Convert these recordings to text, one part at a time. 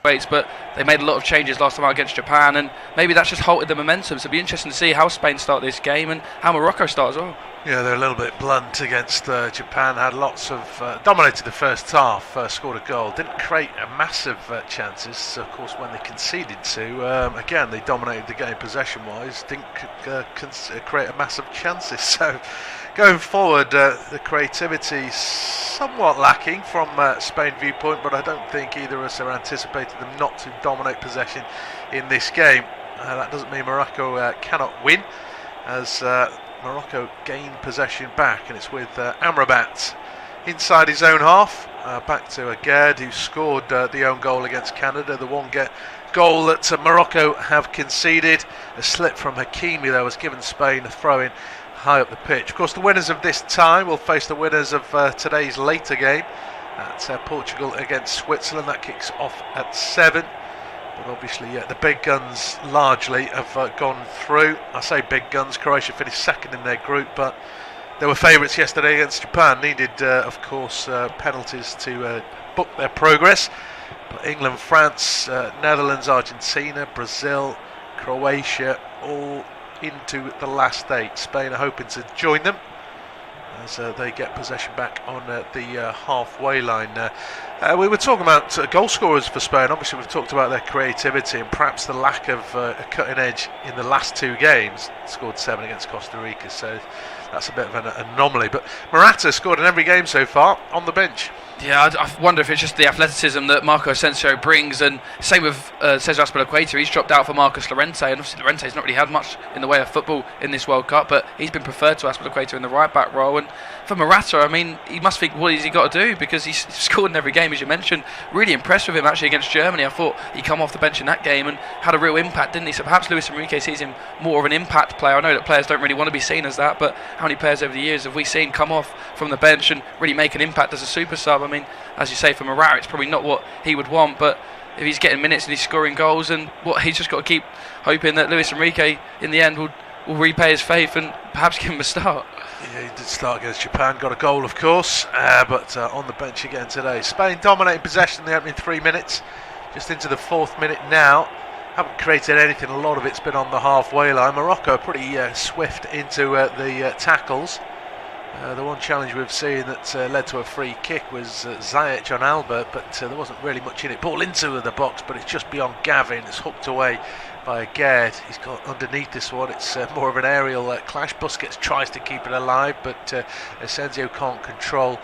Bates, but they made a lot of changes last time out against Japan, and maybe that's just halted the momentum. So it'll be interesting to see how Spain start this game and how Morocco start as well. Yeah, they're a little bit blunt against Japan. Had lots of dominated the first half, scored a goal, didn't create a massive chances. Of course, when they conceded to, again they dominated the game possession-wise, didn't create a massive chances. So going forward, the creativity somewhat lacking from Spain viewpoint, but I don't think either of us are anticipating them not to dominate possession in this game. That doesn't mean Morocco cannot win, as Morocco gained possession back, and it's with Amrabat inside his own half, back to Agard, who scored the own goal against Canada, the one goal that Morocco have conceded. A slip from Hakimi though has given Spain a throw-in high up the pitch. Of course, the winners of this tie will face the winners of today's later game at Portugal against Switzerland. That kicks off at 7. But obviously, the big guns largely have gone through. I say big guns. Croatia finished second in their group, but they were favourites yesterday against Japan. Needed, of course, penalties to book their progress. But England, France, Netherlands, Argentina, Brazil, Croatia, all into the last 8. Spain are hoping to join them as they get possession back on the halfway line. We were talking about goal scorers for Spain. Obviously we've talked about their creativity and perhaps the lack of a cutting edge in the last 2 games. Scored 7 against Costa Rica, so that's a bit of an anomaly. But Morata scored in every game so far on the bench. Yeah, I wonder if it's just the athleticism that Marco Asensio brings, and same with Cesar Azpilicueta. He's dropped out for Marcus Llorente, and obviously Llorente's not really had much in the way of football in this World Cup, but he's been preferred to Azpilicueta in the right back role. And for Morata, I mean, he must think, what has he got to do, because he's scored in every game, as you mentioned. Really impressed with him actually against Germany. I thought he come off the bench in that game and had a real impact, didn't he? So perhaps Luis Enrique sees him more of an impact player. I know that players don't really want to be seen as that, but how many players over the years have we seen come off from the bench and really make an impact as a super sub? I mean, as you say, for Morata, it's probably not what he would want, but if he's getting minutes and he's scoring goals, and he's just got to keep hoping that Luis Enrique in the end will repay his faith and perhaps give him a start. Yeah, he did start against Japan, got a goal of course, but on the bench again today. Spain dominating possession in the opening 3 minutes, just into the 4th minute now. Haven't created anything, a lot of it's been on the halfway line. Morocco pretty swift into the tackles. The one challenge we've seen that led to a free kick was Ziyech on Alba, but there wasn't really much in it. Ball into the box, but it's just beyond Gavin. It's hooked away by Agard. He's got underneath this one. It's more of an aerial clash. Busquets tries to keep it alive, but Asensio can't control,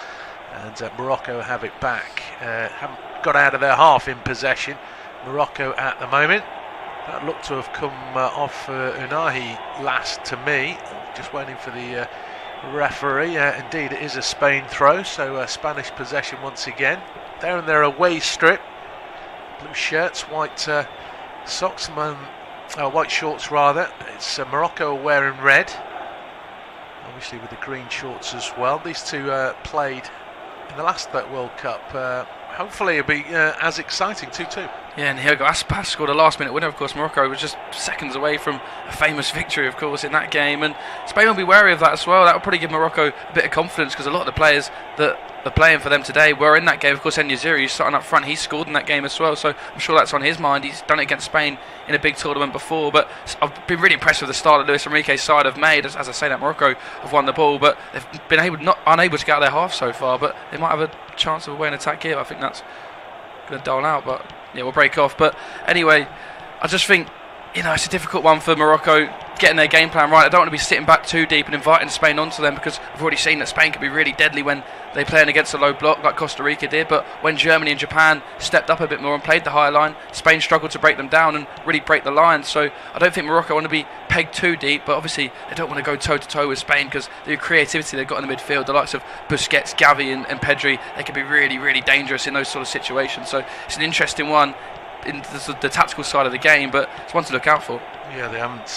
and Morocco have it back. Haven't got out of their half in possession, Morocco at the moment. That looked to have come off Unahi last to me. Just waiting for the referee. Indeed, it is a Spain throw, so Spanish possession once again. They're in their away strip. Blue shirts, white socks, white shorts rather. It's Morocco wearing red, obviously with the green shorts as well. These two played in the last World Cup. Hopefully it'll be as exciting, 2-2. Yeah, and Hugo Aspas scored a last-minute winner. Of course, Morocco was just seconds away from a famous victory, of course, in that game. And Spain will be wary of that as well. That will probably give Morocco a bit of confidence, because a lot of the players that are playing for them today were in that game. Of course, Enyaziri, who's starting up front, he scored in that game as well. So I'm sure that's on his mind. He's done it against Spain in a big tournament before. But I've been really impressed with the start that Luis Enrique's side have made. As I say, that Morocco have won the ball, but they've been unable to get out of their half so far. But they might have a chance of a way in attack here. I think that's going to dull out, but yeah, we'll break off. But anyway, I just think, it's a difficult one for Morocco, getting their game plan right. I don't want to be sitting back too deep and inviting Spain onto them, because I've already seen that Spain can be really deadly when they're playing against a low block like Costa Rica did. But when Germany and Japan stepped up a bit more and played the higher line, Spain struggled to break them down and really break the line. So I don't think Morocco want to be pegged too deep, but obviously they don't want to go toe-to-toe with Spain, because the creativity they've got in the midfield, the likes of Busquets, Gavi and Pedri, they can be really, really dangerous in those sort of situations. So it's an interesting one in the tactical side of the game, but it's one to look out for. Yeah, they haven't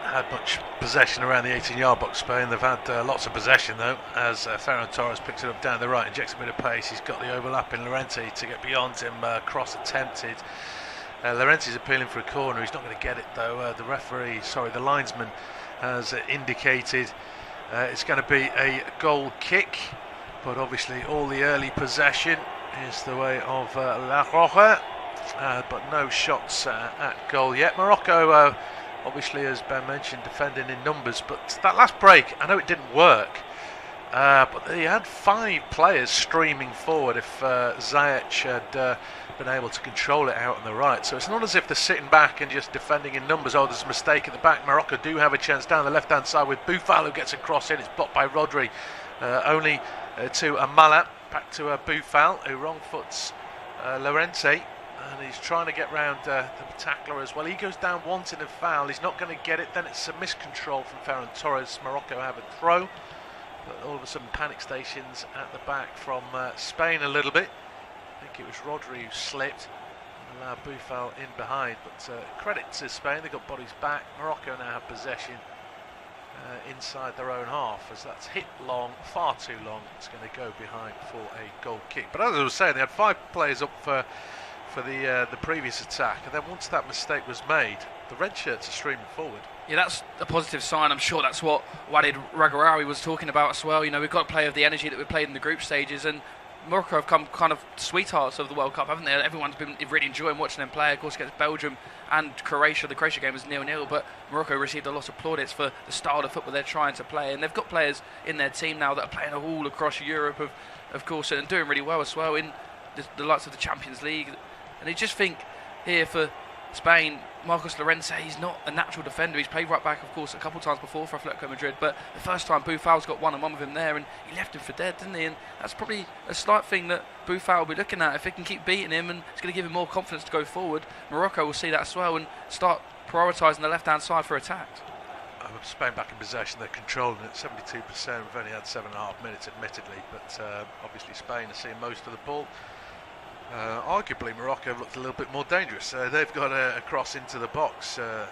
had much possession around the 18-yard box, Spain. They've had lots of possession though, as Ferran Torres picks it up down the right, injects a bit of pace. He's got the overlap in Llorente to get beyond him. Cross attempted. Llorente's appealing for a corner. He's not going to get it though. The linesman has indicated it's going to be a goal kick, but obviously all the early possession is the way of La Roja. but no shots at goal yet. Morocco, obviously, as Ben mentioned, defending in numbers, but that last break, I know it didn't work, but they had 5 players streaming forward if Ziyech had been able to control it out on the right. So it's not as if they're sitting back and just defending in numbers. Oh, there's a mistake at the back. Morocco do have a chance down the left-hand side with Boufal, who gets a cross in. It's blocked by Rodri. Only to Amalat. Back to Boufal, who wrong foots Llorente. And he's trying to get round the tackler as well. He goes down wanting a foul. He's not going to get it. Then it's a miscontrol from Ferran Torres. Morocco have a throw. But all of a sudden, panic stations at the back from Spain a little bit. I think it was Rodri who slipped and allowed Boufal in behind. But credit to Spain, they got bodies back. Morocco now have possession inside their own half, as that's hit long, far too long. It's going to go behind for a goal kick. But as I was saying, they had 5 players up for the previous attack, and then once that mistake was made, the red shirts are streaming forward. Yeah, that's a positive sign. I'm sure that's what Walid Regragui was talking about as well. You know, we've got to play with the energy that we played in the group stages, and Morocco have come kind of sweethearts of the World Cup, haven't they? Everyone's been really enjoying watching them play. Of course, against Belgium and Croatia, the Croatia game was 0-0, but Morocco received a lot of plaudits for the style of football they're trying to play. And they've got players in their team now that are playing all across Europe, of course, and doing really well as well in the likes of the Champions League. And I just think here for Spain, Marcos Llorente, he's not a natural defender. He's played right back, of course, a couple of times before for Atletico Madrid, but the first time Boufal's got one-on-one with him there, and he left him for dead, didn't he? And that's probably a slight thing that Boufal will be looking at. If he can keep beating him, and it's going to give him more confidence to go forward, Morocco will see that as well and start prioritising the left-hand side for attacks. Spain back in possession, they're controlling it 72%. We've only had 7.5 minutes, admittedly, but obviously Spain are seeing most of the ball. Arguably, Morocco have looked a little bit more dangerous. They've got a cross into the box to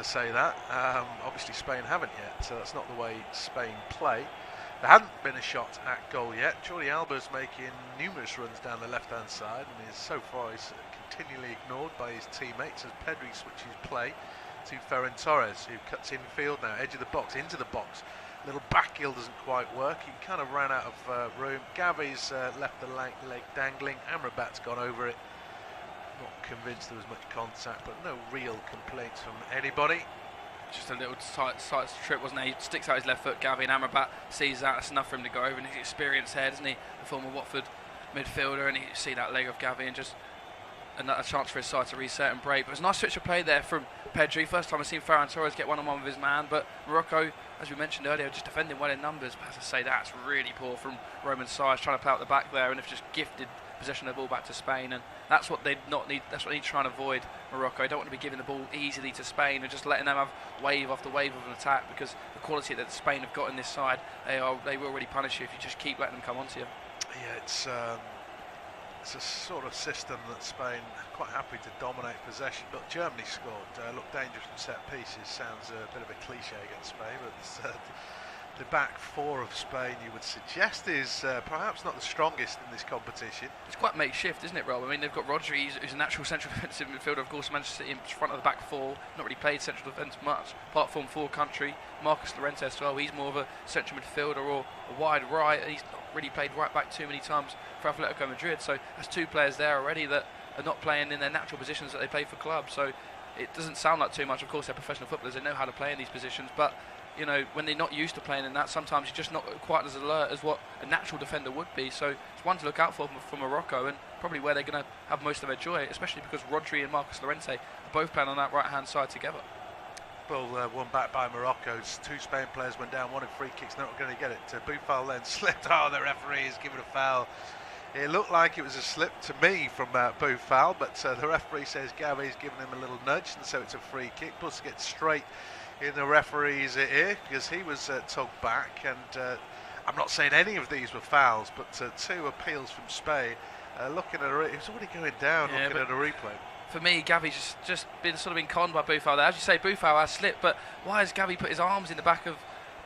say that. Obviously, Spain haven't yet, so that's not the way Spain play. There hadn't been a shot at goal yet. Jordi Alba's making numerous runs down the left-hand side, and so far he's continually ignored by his teammates as Pedri switches play to Ferran Torres, who cuts in field now, edge of the box, into the box. Little back heel doesn't quite work. He kind of ran out of room. Gavi's left the leg dangling. Amrabat's gone over it. Not convinced there was much contact, but no real complaints from anybody. Just a little side trip, wasn't it? He sticks out his left foot, Gavi, and Amrabat sees that. It's enough for him to go over, and he's experienced head, isn't he? The former Watford midfielder, and you see that leg of Gavi and just another chance for his side to reset and break. But it was a nice switch of play there from Pedri. First time I've seen Ferran Torres get one-on-one with his man, but Morocco, as we mentioned earlier, just defending well in numbers. But as I say, that's really poor from Roman Sires, trying to play out the back there, and they've just gifted possession of the ball back to Spain, and that's what they not need. That's what they need to try and avoid. Morocco, they don't want to be giving the ball easily to Spain and just letting them have wave after wave of an attack, because the quality that Spain have got in this side, they will really punish you if you just keep letting them come onto you. Yeah, it's a sort of system that Spain are quite happy to dominate possession, but Germany scored. Looked dangerous from set pieces. Sounds a bit of a cliche against Spain, but the back four of Spain, you would suggest, is perhaps not the strongest in this competition. It's quite makeshift, isn't it, Rob? I mean, they've got Rodri, who's a natural central defensive midfielder, of course, Manchester City in front of the back four. Not really played central defence much, apart from for country. Marcos Llorente as well, he's more of a central midfielder or a wide right. He's not really played right back too many times for Atletico Madrid, so there's 2 players there already that are not playing in their natural positions that they play for clubs. So it doesn't sound like too much. Of course, they're professional footballers, they know how to play in these positions, but you know, when they're not used to playing in that, sometimes you're just not quite as alert as what a natural defender would be. So it's one to look out for Morocco, and probably where they're going to have most of their joy, especially because Rodri and Marcos Llorente are both playing on that right-hand side together. Well, one back by Morocco's 2 Spain players went down, 1 in free kicks, not going to get it. Boufal then slipped. Oh, the referee has given a foul. It looked like it was a slip to me from Boufal, but the referee says Gavi's given him a little nudge, and so it's a free kick. Plus, it gets straight in the referee's ear because he was tugged back, and I'm not saying any of these were fouls, but 2 appeals from Spain. Looking at it was already going down, looking at a replay. For me, Gavi's just been conned by Boufal there. As you say, Boufal has slipped, but why has Gavi put his arms in the back of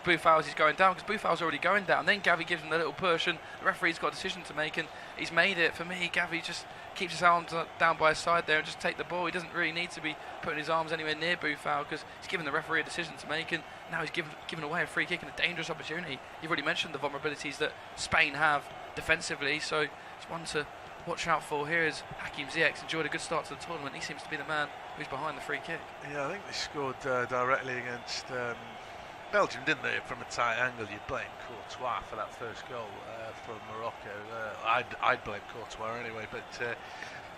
Boufal as he's going down? Because Boufal's already going down. Then Gavi gives him the little push, and the referee's got a decision to make, and he's made it. For me, Gavi just keeps his arms down by his side there and just take the ball. He doesn't really need to be putting his arms anywhere near Boufal, because he's given the referee a decision to make, and now he's given away a free kick and a dangerous opportunity. You've already mentioned the vulnerabilities that Spain have defensively, so it's one to watch out for here is Hakim Ziyech. Enjoyed a good start to the tournament. He seems to be the man who's behind the free kick. Yeah, I think they scored directly against Belgium, didn't they? From a tight angle. You'd blame Courtois for that first goal from Morocco. I'd blame Courtois anyway, but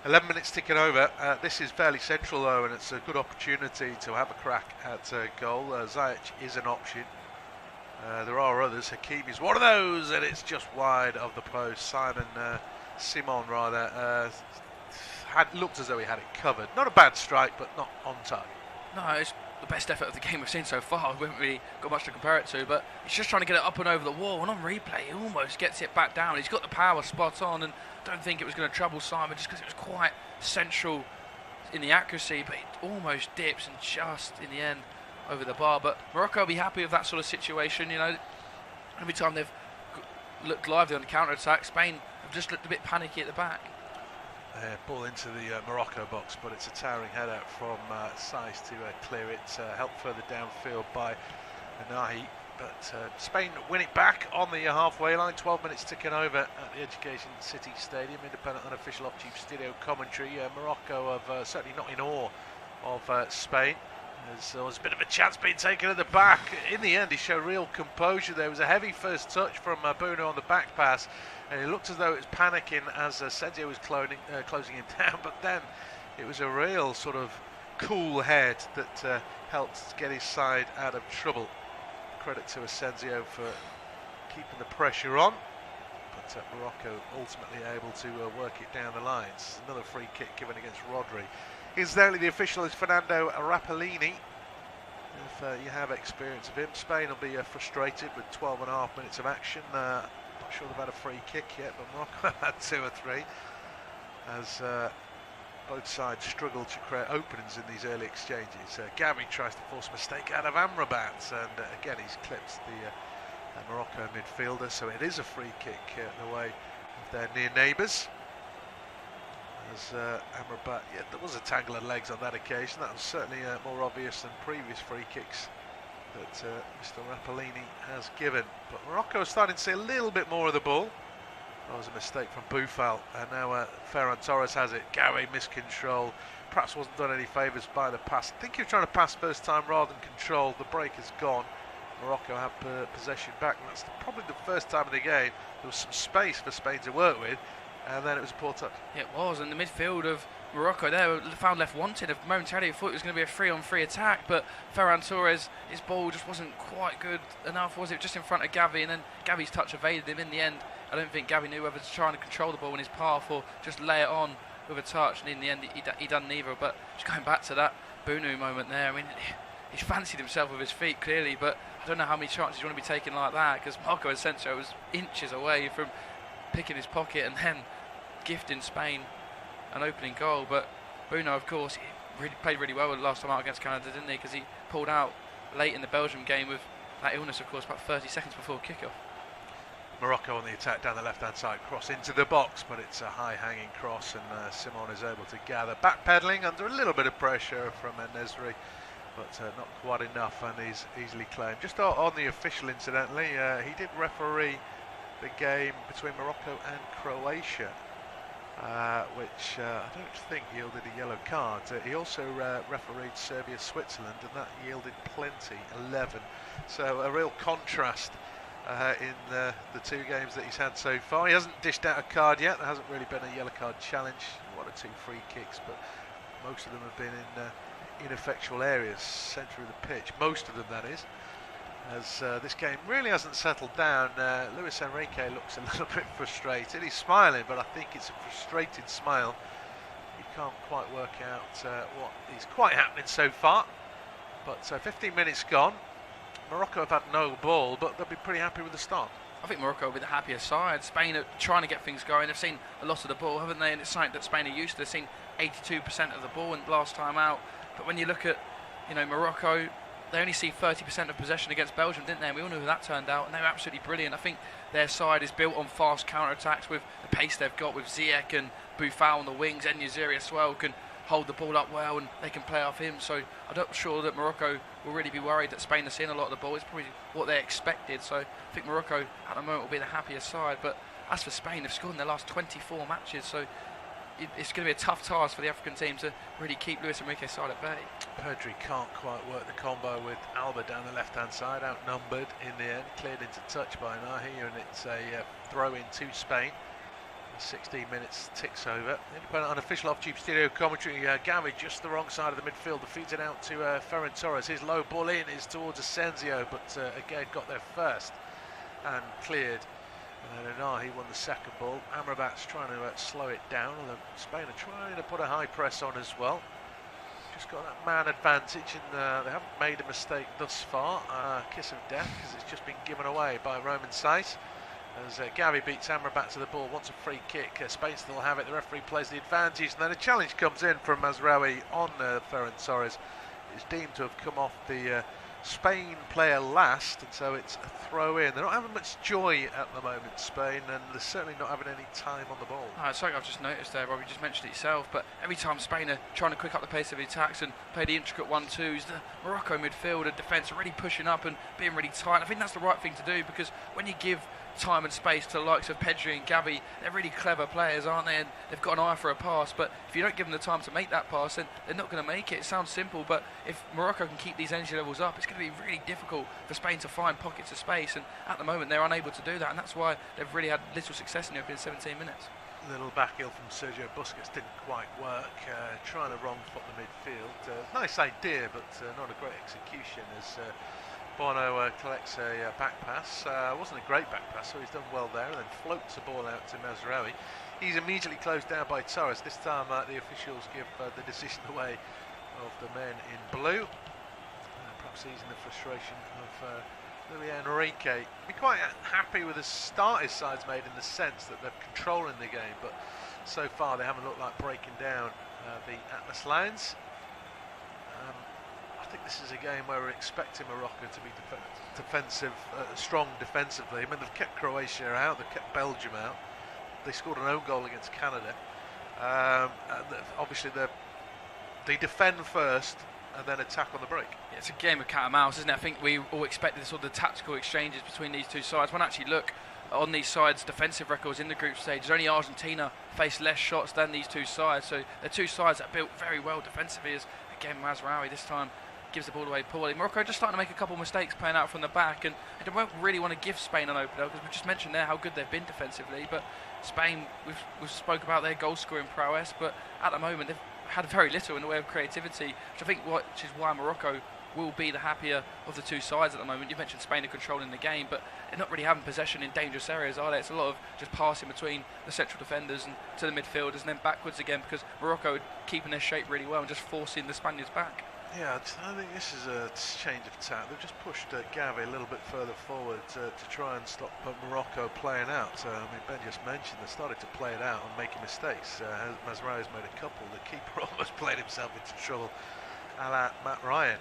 11 minutes ticking over. This is fairly central though, and it's a good opportunity to have a crack at goal. Ziyech is an option. There are others. Hakim is one of those, and it's just wide of the post. Simon rather had looked as though he had it covered. Not a bad strike, but not on target. No, it's the best effort of the game we've seen so far. We haven't really got much to compare it to, but he's just trying to get it up and over the wall, and on replay he almost gets it back down. He's got the power spot on, and I don't think it was going to trouble Simon just because it was quite central in the accuracy, but it almost dips and just in the end over the bar. But Morocco will be happy with that sort of situation. You know, every time they've looked lively on the counter-attack, Spain have just looked a bit panicky at the back. Ball into the Morocco box, but it's a towering header from Saiz to clear it. Helped further downfield by Nahi, but Spain win it back on the halfway line. 12 minutes ticking over at the Education City Stadium. Independent unofficial off-tube studio commentary. Morocco have certainly not in awe of Spain. There was a bit of a chance being taken at the back. In the end, he showed real composure. There was a heavy first touch from Bruno on the back pass, and it looked as though it was panicking as Sergio was closing him down. But then it was a real sort of cool head that helped get his side out of trouble. Credit to Asensio for keeping the pressure on, but Morocco ultimately able to work it down the lines. Another free kick given against Rodri. Incidentally, the official is Fernando Rapellini. If you have experience of him, Spain will be frustrated with 12.5 minutes of action. Not sure they've had a free kick yet, but Morocco had 2 or 3. As both sides struggle to create openings in these early exchanges. Gavi tries to force a mistake out of Amrabat, and again he's clipped the Morocco midfielder, so it is a free kick the way of their near neighbours. As Amrabat, yeah, there was a tangle of legs on that occasion. That was certainly more obvious than previous free kicks that Mr. Rapellini has given. But Morocco is starting to see a little bit more of the ball. That was a mistake from Boufal, and now Ferran Torres has it. Gavi miscontrol. Perhaps wasn't done any favours by the pass. I think he was trying to pass first time rather than control. The break is gone. Morocco have possession back, and that's probably the first time in the game there was some space for Spain to work with. And then it was a poor touch. It was, and the midfield of Morocco there found left wanted. Momentarily thought it was going to be a 3-on-3 attack, but Ferran Torres, his ball just wasn't quite good enough, was it? Just in front of Gavi, and then Gavi's touch evaded him. In the end, I don't think Gavi knew whether to try and control the ball in his path or just lay it on with a touch, and in the end he done neither. But just going back to that Bunu moment there, I mean, he's fancied himself with his feet clearly, but I don't know how many chances you want to be taking like that, because Marco Asensio was inches away from picking his pocket and then gifting Spain an opening goal. But Bruno, of course, he played really well the last time out against Canada, didn't he? Because he pulled out late in the Belgium game with that illness, of course, about 30 seconds before kickoff. Morocco on the attack down the left-hand side, cross into the box, but it's a high-hanging cross, and Simon is able to gather. Backpedaling under a little bit of pressure from Nesri, but not quite enough, and he's easily claimed. Just on the official, incidentally, he did referee the game between Morocco and Croatia, which I don't think yielded a yellow card. He also refereed Serbia-Switzerland, and that yielded plenty, 11. So a real contrast in the 2 games that he's had so far. He hasn't dished out a card yet. There hasn't really been a yellow card challenge. 1 or 2 free kicks, but most of them have been in ineffectual areas, centre of the pitch. Most of them, that is. As this game really hasn't settled down. Luis Enrique looks a little bit frustrated. He's smiling, but I think it's a frustrated smile. You can't quite work out what is quite happening so far. But 15 minutes gone. Morocco have had no ball, but they'll be pretty happy with the start. I think Morocco will be the happier side. Spain are trying to get things going. They've seen a lot of the ball, haven't they? And it's something that Spain are used to. They've seen 82% of the ball in the last time out. But when you look at, Morocco, they only see 30% of possession against Belgium, didn't they? And we all know how that turned out, and they were absolutely brilliant. I think their side is built on fast counter-attacks with the pace they've got with Ziyech and Boufal on the wings. Enneziri as well can hold the ball up well, and they can play off him. So I'm not sure that Morocco will really be worried that Spain are seeing a lot of the ball. It's probably what they expected. So I think Morocco at the moment will be the happier side. But as for Spain, they've scored in their last 24 matches, so it's going to be a tough task for the African team to really keep Luis Enrique's side at bay. Pedri can't quite work the combo with Alba down the left-hand side, outnumbered in the end, cleared into touch by Nahi, and it's a throw-in to Spain. 16 minutes ticks over. Independent unofficial off-tube studio commentary. Gavi just the wrong side of the midfield, feeds it out to Ferran Torres. His low ball in is towards Asensio, but again got there first and cleared. And then Nahi won the second ball. Amrabat's trying to slow it down, although Spain are trying to put a high press on as well. Just got that man advantage, and they haven't made a mistake thus far. Kiss of death, because it's just been given away by Roman Saiz. As Gavi beats Amrabat to the ball, wants a free kick. Spain still have it. The referee plays the advantage, and then a challenge comes in from Mazraoui on Ferran Torres. It's deemed to have come off the Spain player last, and so it's a throw in. They're not having much joy at the moment, Spain, and they're certainly not having any time on the ball. It's something I've just noticed there, Rob. You just mentioned it yourself, but every time Spain are trying to quick up the pace of the attacks and play the intricate 1-2s, the Morocco midfield and defence are really pushing up and being really tight. I think that's the right thing to do, because when you give time and space to the likes of Pedri and Gavi, they're really clever players, aren't they? And they've got an eye for a pass, but if you don't give them the time to make that pass, then they're not going to make it. It sounds simple, but if Morocco can keep these energy levels up, it's going to be really difficult for Spain to find pockets of space, and at the moment they're unable to do that, and that's why they've really had little success in the opening 17 minutes. Little back heel from Sergio Busquets didn't quite work, trying to wrong foot the midfield. Nice idea, but not a great execution, as Bono collects a back pass. Wasn't a great back pass, so he's done well there, and then floats the ball out to Mazraoui. He's immediately closed down by Torres. This time the officials give the decision away of the men in blue. Perhaps easing the frustration of Luis Enrique. Be quite happy with the start his side's made, in the sense that they're controlling the game, but so far they haven't looked like breaking down the Atlas Lions. I think this is a game where we're expecting Morocco to be defensive, strong defensively. I mean, they've kept Croatia out, they've kept Belgium out. They scored an own goal against Canada. Obviously, they defend first and then attack on the break. Yeah, it's a game of cat and mouse, isn't it? I think we all expected sort of the tactical exchanges between these two sides. When I actually look on these sides' defensive records in the group stage, only Argentina faced less shots than these two sides. So they're two sides that are built very well defensively. As again, Mazraoui this time gives the ball away poorly. Morocco just starting to make a couple of mistakes playing out from the back, and they don't really want to give Spain an opener, because we just mentioned there how good they've been defensively. But Spain, we've spoke about their goal scoring prowess, but at the moment they've had very little in the way of creativity, which I think which is why Morocco will be the happier of the two sides at the moment. You mentioned Spain are controlling the game, but they're not really having possession in dangerous areas, are they? It's a lot of just passing between the central defenders and to the midfielders, and then backwards again, because Morocco are keeping their shape really well and just forcing the Spaniards back. Yeah, I think this is a change of tack. They've just pushed Gavi a little bit further forward to try and stop Morocco playing out. I mean, Ben just mentioned they started to play it out and making mistakes. Mazraoui's made a couple. The keeper almost played himself into trouble, a la Matt Ryan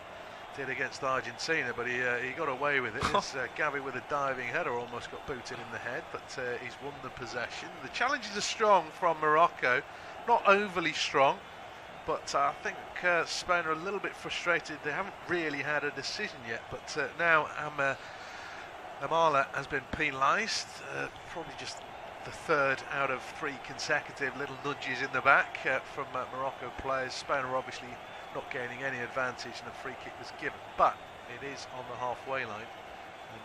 did against Argentina, but he got away with it. Gavi with a diving header almost got booted in the head, but he's won the possession. The challenges are strong from Morocco, not overly strong, but I think Spain are a little bit frustrated. They haven't really had a decision yet, but now Amala has been penalised, probably just the third out of 3 consecutive little nudges in the back from Morocco players. Spain are obviously not gaining any advantage, and a free kick was given, but it is on the halfway line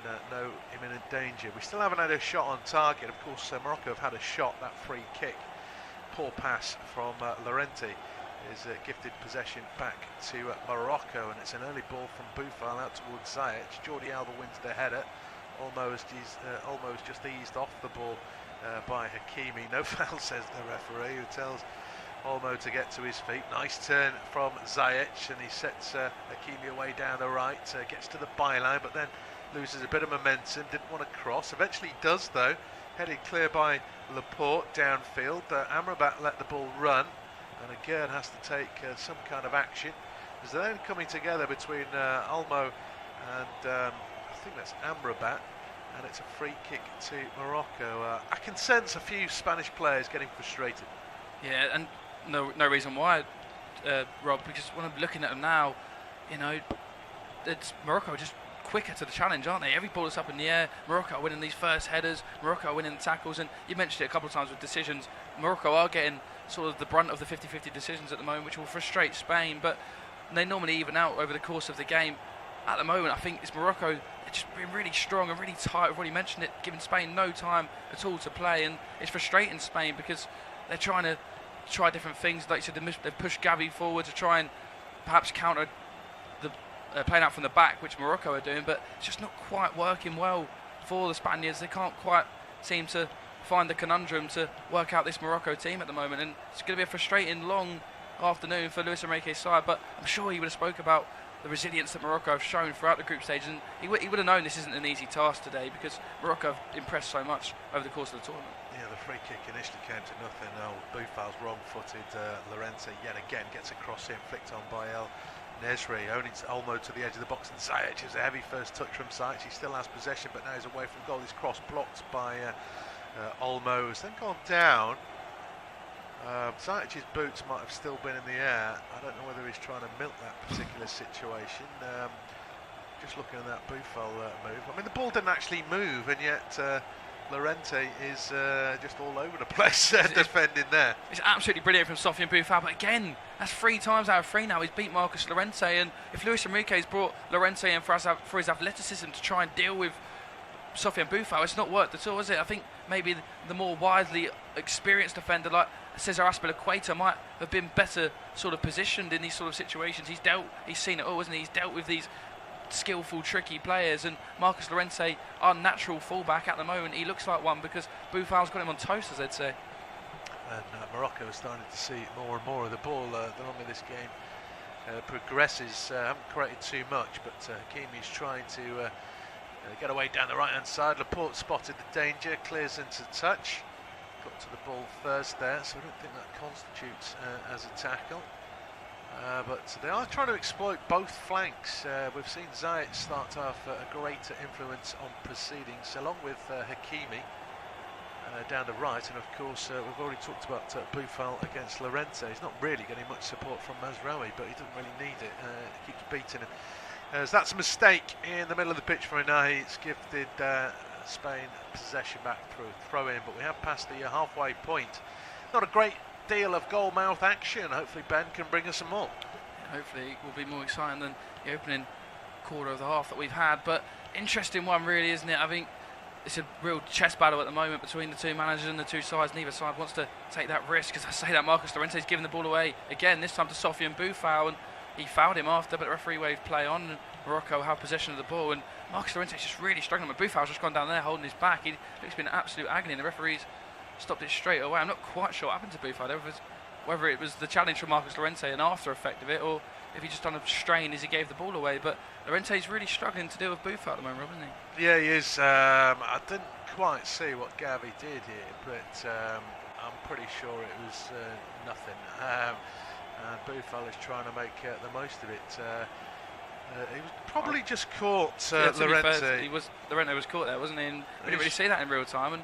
and no imminent danger. We still haven't had a shot on target. Of course, Morocco have had a shot, that free kick. Poor pass from Llorente is gifted possession back to Morocco, and it's an early ball from Boufal out towards Ziyech. Jordi Alba wins the header, almost just eased off the ball by Hakimi. No foul, says the referee, who tells Olmo to get to his feet. Nice turn from Ziyech, and he sets Hakimi away down the right, gets to the byline, but then loses a bit of momentum, didn't want to cross. Eventually does, though, headed clear by Laporte downfield. Amrabat let the ball run, and again has to take some kind of action. There's then coming together between Olmo and I think that's Amrabat, and it's a free kick to Morocco. I can sense a few Spanish players getting frustrated. Yeah, and no reason why, Rob, because when I'm looking at them now, you know, it's Morocco just quicker to the challenge, aren't they? Every ball is up in the air. Morocco are winning these first headers. Morocco are winning the tackles. And you mentioned it a couple of times with decisions. Morocco are getting sort of the brunt of the 50-50 decisions at the moment, which will frustrate Spain. But they normally even out over the course of the game. At the moment, I think it's Morocco just being really strong and really tight. I've already mentioned it, giving Spain no time at all to play. And it's frustrating Spain because they're trying to try different things. Like you said, they've pushed Gavi forward to try and perhaps counter the playing out from the back, which Morocco are doing, but it's just not quite working well for the Spaniards. They can't quite seem to find the conundrum to work out this Morocco team at the moment, and it's going to be a frustrating long afternoon for Luis Enrique's side, but I'm sure he would have spoke about the resilience that Morocco have shown throughout the group stage, and he would have known this isn't an easy task today because Morocco have impressed so much over the course of the tournament. Yeah, the free kick initially came to nothing. Boufal's wrong-footed. Llorente yet again gets a cross in, flicked on by El Nesri, only Olmo to the edge of the box, and Ziyech is a heavy first touch from Ziyech. He still has possession, but now he's away from goal. His cross blocked by Olmo, has then gone down. Ziyech's boots might have still been in the air. I don't know whether he's trying to milk that particular situation. Just looking at that Boufal move. I mean, the ball didn't actually move, and yet Llorente is just all over the place defending there. It's absolutely brilliant from Sofiane Boufal, but again, that's 3 times out of 3 now he's beat Marcos Llorente, and if Luis Enrique's brought Llorente in for his athleticism to try and deal with Sofiane Boufal, it's not worked at all, is it? I think maybe the more widely experienced defender like Cesar Azpilicueta might have been better sort of positioned in these sort of situations. He's seen it all, hasn't he? He's dealt with these skillful, tricky players, and Marcos Llorente, our natural fullback at the moment, he looks like one because Boufal's got him on toast, as they'd say. And Morocco is starting to see more and more of the ball. The longer this game progresses, haven't created too much, but Hakimi's trying to get away down the right hand side. Laporte spotted the danger, clears into touch, got to the ball first there, so I don't think that constitutes as a tackle. But they are trying to exploit both flanks. We've seen Ziyech start to have a greater influence on proceedings, along with Hakimi down the right, and of course we've already talked about Boufal against Llorente. He's not really getting much support from Mazraoui, but he doesn't really need it. He keeps beating him. So that's a mistake in the middle of the pitch for Inahi. It's gifted Spain possession back through throw in, but we have passed the halfway point. Not a great deal of goal mouth action. Hopefully Ben can bring us some more. Hopefully it will be more exciting than the opening quarter of the half that we've had, but interesting one really, isn't it? I think it's a real chess battle at the moment between the two managers and the two sides. Neither side wants to take that risk, as I say that Marcos Llorente's given the ball away again, this time to Sofiane Boufal, and he fouled him after, but the referee waved play on, and Morocco have possession of the ball, and Marcos Llorente's just really struggling, but Boufal's just gone down there holding his back. He looks been absolute agony, and the referee's stopped it straight away. I'm not quite sure what happened to Boufal, whether it was the challenge from Marcos Llorente and after effect of it, or if he just done a strain as he gave the ball away. But Llorente's really struggling to deal with Boufal at the moment, isn't he? Yeah, he is. I didn't quite see what Gavi did here, but I'm pretty sure it was nothing. And Boufal is trying to make the most of it. He was probably just caught Llorente. Llorente was caught there, wasn't he? And we didn't really see that in real time. And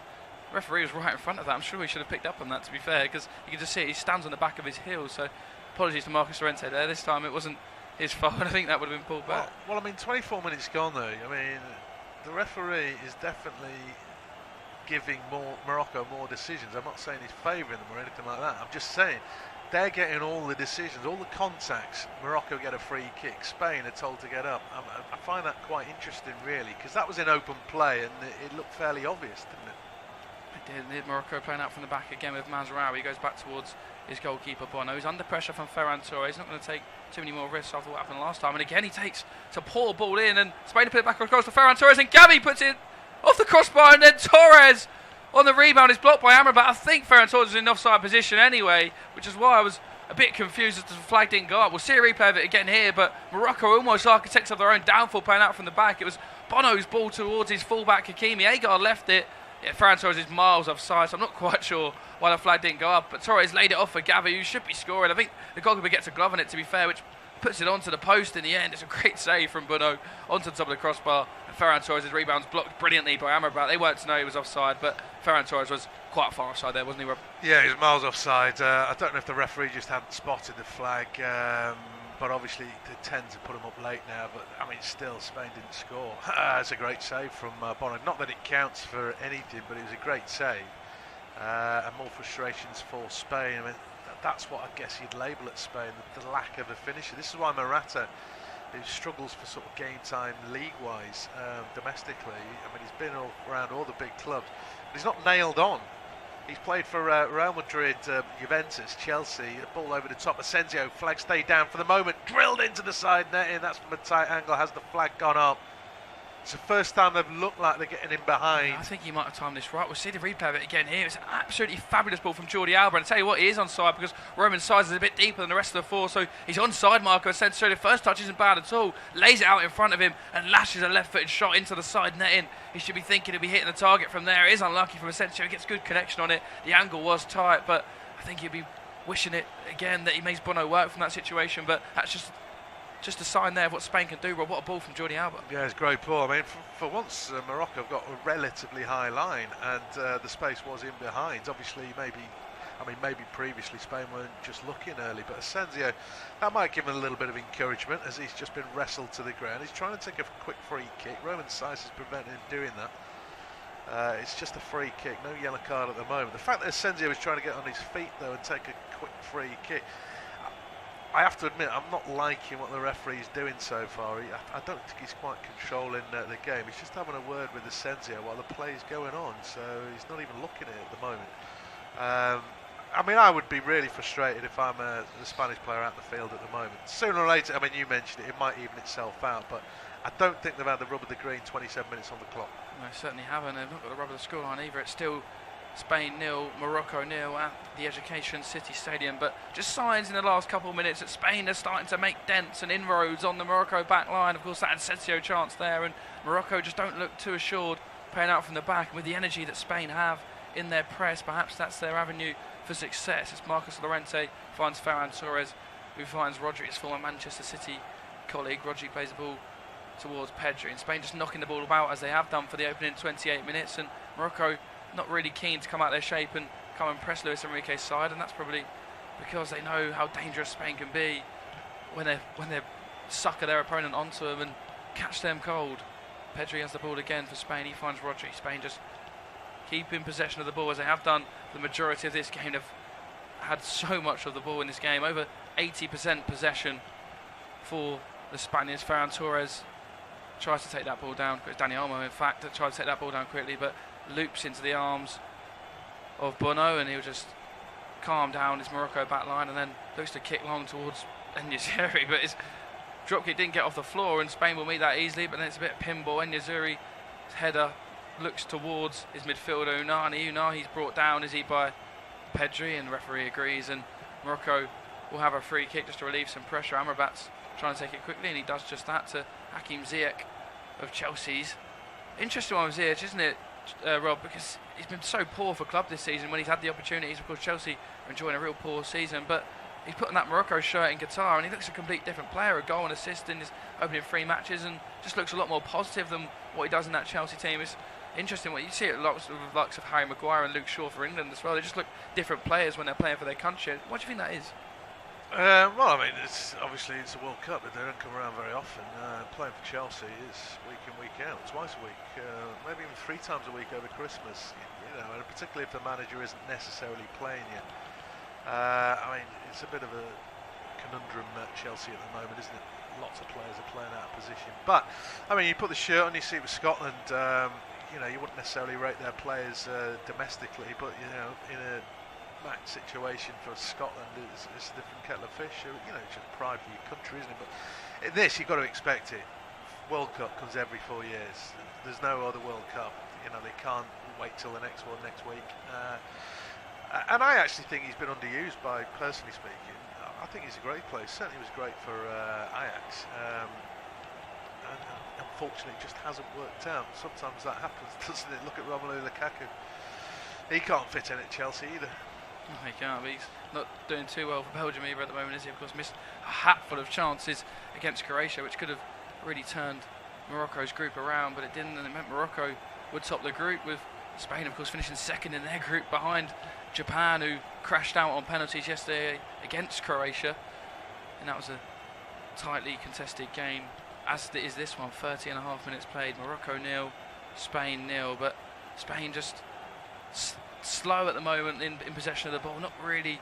the referee was right in front of that. I'm sure he should have picked up on that, to be fair, because you can just see it. He stands on the back of his heels. So apologies to Marcos Llorente there. This time it wasn't his fault, and I think that would have been pulled back. Well, I mean, 24 minutes gone though. I mean, the referee is definitely giving Morocco more decisions. I'm not saying he's favouring them or anything like that. I'm just saying they're getting all the decisions, all the contacts. Morocco get a free kick. Spain are told to get up. I find that quite interesting, really, because that was in open play and it looked fairly obvious, didn't it? It did. Morocco playing out from the back again with Mazraoui. He goes back towards his goalkeeper Bono. He's under pressure from Ferran Torres. He's not going to take too many more risks after what happened last time. And again, he takes to poor ball in, and Spain put it back across to Ferran Torres, and Gavi puts it off the crossbar, and then Torres on the rebound is blocked by Amrabat. I think Ferran Torres was in offside position anyway, which is why I was a bit confused as the flag didn't go up. We'll see a replay of it again here, but Morocco almost architects of their own downfall playing out from the back. It was Bono's ball towards his fullback Hakimi. Agar left it. Yeah, Ferran Torres is miles offside, so I'm not quite sure why the flag didn't go up, but Torres laid it off for Gavi, who should be scoring. I think the goalkeeper gets a glove on it, to be fair, which puts it onto the post in the end. It's a great save from Bono onto the top of the crossbar, and Ferran Torres' rebound's blocked brilliantly by Amrabat. They weren't to know he was offside, but Ferran Torres was quite far offside there, wasn't he, Rob? Yeah, he was miles offside. I don't know if the referee just hadn't spotted the flag. but obviously they tend to put them up late now. But I mean, still, Spain didn't score. It's a great save from Bono. Not that it counts for anything, but it was a great save. And more frustrations for Spain. I mean, that's what I guess you'd label at Spain, the lack of a finisher. This is why Morata, who struggles for sort of game time league-wise, domestically. I mean, he's been all around all the big clubs, but he's not nailed on. He's played for Real Madrid, Juventus, Chelsea. The ball over the top. Asensio, flag stayed down for the moment, drilled into the side netting. That's from a tight angle. Has the flag gone up? It's the first time they've looked like they're getting in behind. I think he might have timed this right. We'll see the replay of it again here. It's an absolutely fabulous ball from Jordi Alba. And I tell you what, he is onside because Roman size is a bit deeper than the rest of the four. So he's onside, Marco Asensio. The first touch isn't bad at all. Lays it out in front of him and lashes a left-footed shot into the side netting. He should be thinking he'll be hitting the target from there. It is unlucky from Asensio. He gets good connection on it. The angle was tight, but I think he'll be wishing it again that he makes Bono work from that situation. But that's just a sign there of what Spain can do. Rob, what a ball from Jordi Alba. Yeah, it's a great ball. I mean, for once, Morocco have got a relatively high line, and the space was in behind. Obviously, maybe previously Spain weren't just looking early, but Asensio, that might give him a little bit of encouragement as he's just been wrestled to the ground. He's trying to take a quick free kick. Roman size is preventing him doing that. It's just a free kick, no yellow card at the moment. The fact that Asensio is trying to get on his feet though and take a quick free kick, I have to admit, I'm not liking what the referee's doing so far. I don't think he's quite controlling the game. He's just having a word with Asensio while the play's going on, so he's not even looking at it at the moment. I mean, I would be really frustrated if I'm the Spanish player out the field at the moment. Sooner or later, I mean, you mentioned it might even itself out, but I don't think they've had the rub of the green 27 minutes on the clock. No, certainly haven't. They've not got the rub of the scoreline either. It's still Spain 0, Morocco 0 at the Education City Stadium, but just signs in the last couple of minutes that Spain are starting to make dents and inroads on the Morocco back line. Of course, that Asensio chance there, and Morocco just don't look too assured playing out from the back. And with the energy that Spain have in their press, perhaps that's their avenue for success. It's Marcos Llorente finds Ferran Torres, who finds Rodri, his former Manchester City colleague. Rodri plays the ball towards Pedri, and Spain just knocking the ball about as they have done for the opening 28 minutes, and Morocco not really keen to come out their shape and come and press Luis Enrique's side, and that's probably because they know how dangerous Spain can be when they sucker their opponent onto them and catch them cold. Pedri has the ball again for Spain. He finds Rodri. Spain just keeping possession of the ball as they have done the majority of this game. They've had so much of the ball in this game, over 80% possession for the Spaniards. Ferran Torres tries to take that ball down. It's Dani Olmo, in fact, that tries to take that ball down quickly, but loops into the arms of Bono, and he'll just calm down his Morocco back line and then looks to kick long towards Enyazuri, but his drop kick didn't get off the floor, and Spain will meet that easily, but then it's a bit of pinball. Enyazuri's header looks towards his midfielder Unai. Unai's brought down, is he, by Pedri, and the referee agrees, and Morocco will have a free kick just to relieve some pressure. Amrabat's trying to take it quickly, and he does just that to Hakim Ziyech of Chelsea's. Interesting one with Ziyech, isn't it, Rob, because he's been so poor for club this season when he's had the opportunities. Of course, Chelsea are enjoying a real poor season, but he's put on that Morocco shirt in Qatar and he looks a complete different player, a goal and assist in his opening 3 matches, and just looks a lot more positive than what he does in that Chelsea team. It's interesting what you see at lots of Harry Maguire and Luke Shaw for England as well. They just look different players when they're playing for their country. What do you think that is? Well, I mean, it's a World Cup, but they don't come around very often. Playing for Chelsea is week in, week out, twice a week, maybe even 3 times a week over Christmas. You know, and particularly if the manager isn't necessarily playing you. I mean, it's a bit of a conundrum at Chelsea at the moment, isn't it? Lots of players are playing out of position. But I mean, you put the shirt on, you see it with Scotland. You know, you wouldn't necessarily rate their players domestically, but you know, in a match situation for Scotland, it's a different kettle of fish. You know, it's just pride for your country, isn't it? But in this, you've got to expect it. World Cup comes every 4 years. There's no other World Cup. You know, they can't wait till the next one next week. And I actually think he's been underused, by personally speaking. I think he's a great player. Certainly was great for Ajax. And unfortunately, it just hasn't worked out. Sometimes that happens, doesn't it? Look at Romelu Lukaku. He can't fit in at Chelsea either. No, he can't. But he's not doing too well for Belgium either at the moment, is he? Of course, missed a hatful of chances against Croatia, which could have really turned Morocco's group around, but it didn't, and it meant Morocco would top the group, with Spain, of course, finishing second in their group behind Japan, who crashed out on penalties yesterday against Croatia, and that was a tightly contested game, as is this one. 30.5 minutes played. Morocco 0, Spain 0, but Spain just slow at the moment in possession of the ball, not really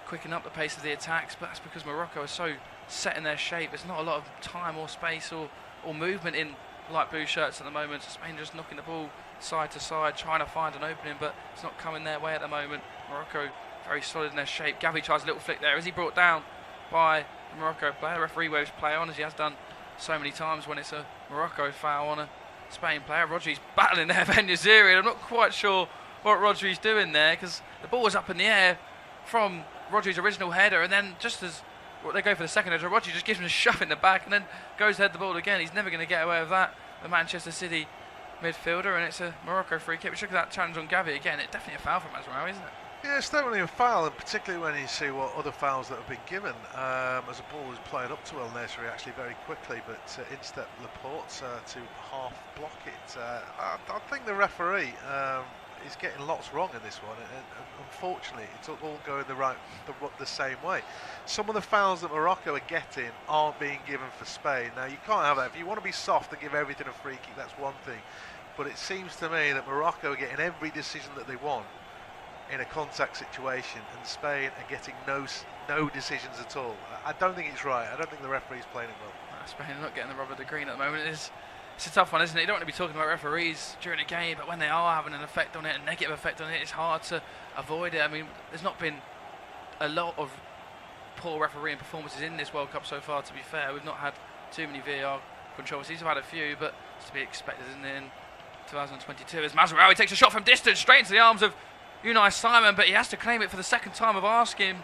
quickening up the pace of the attacks, but that's because Morocco is so set in their shape. There's not a lot of time or space or movement in light blue shirts at the moment. Spain just knocking the ball side to side, trying to find an opening, but it's not coming their way at the moment. Morocco very solid in their shape. Gavi tries a little flick there. Is he brought down by the Morocco player? The referee waves play on, as he has done so many times when it's a Morocco foul on a Spain player. Rodri's battling there for En-Nesyri, and I'm not quite sure what Rodri's doing there, because the ball was up in the air from Rodri's original header, and then just as they go for the second header, Rodri just gives him a shove in the back and then goes to head the ball again. He's never going to get away with that, the Manchester City midfielder, and it's a Morocco free kick. But look at that challenge on Gavi again. It's definitely a foul from Mazraoui, isn't it? Yeah, it's definitely a foul, and particularly when you see what other fouls that have been given. As the ball was played up to El-Nesyri actually very quickly, but instead Laporte to half block it. I think the referee is getting lots wrong in this one, and unfortunately it's all going the same way. Some of the fouls that Morocco are getting aren't being given for Spain. Now you can't have that. If you want to be soft and give everything a free kick, that's one thing, but it seems to me that Morocco are getting every decision that they want in a contact situation, and Spain are getting no decisions at all. I don't think it's right. I don't think the referee's playing it well. Spain are not getting the rub of the green at the moment. It's a tough one, isn't it? You don't want to be talking about referees during a game, but when they are having an effect on it, a negative effect on it, it's hard to avoid it. I mean, there's not been a lot of poor refereeing performances in this World Cup so far, to be fair. We've not had too many VAR controversies. We've had a few, but it's to be expected, isn't it, in 2022. As Mazraoui takes a shot from distance straight into the arms of U.A.T. Simon, but he has to claim it for the second time of asking.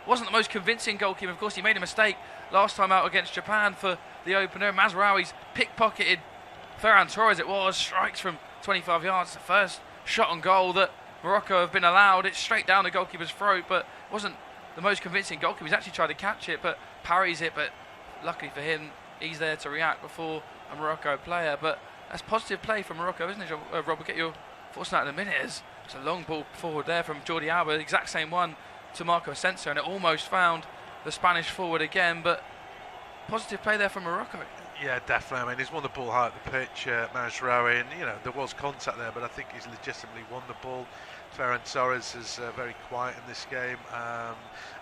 Wasn't the most convincing goalkeeper. Of course, he made a mistake last time out against Japan for the opener. Mazraoui's pickpocketed Ferran Torres, it was, strikes from 25 yards. The first shot on goal that Morocco have been allowed. It's straight down the goalkeeper's throat, but wasn't the most convincing goalkeeper. He's actually tried to catch it, but parries it, but luckily for him, he's there to react before a Morocco player. But that's positive play from Morocco, isn't it, Rob? We'll get your thoughts on that in a minute. It's a long ball forward there from Jordi Alba, the exact same one to Marco Asensio, and it almost found the Spanish forward again, but positive play there from Morocco. Yeah, definitely. I mean, he's won the ball high at the pitch, Mazraoui, and there was contact there, but I think he's legitimately won the ball. Ferran Torres is very quiet in this game. I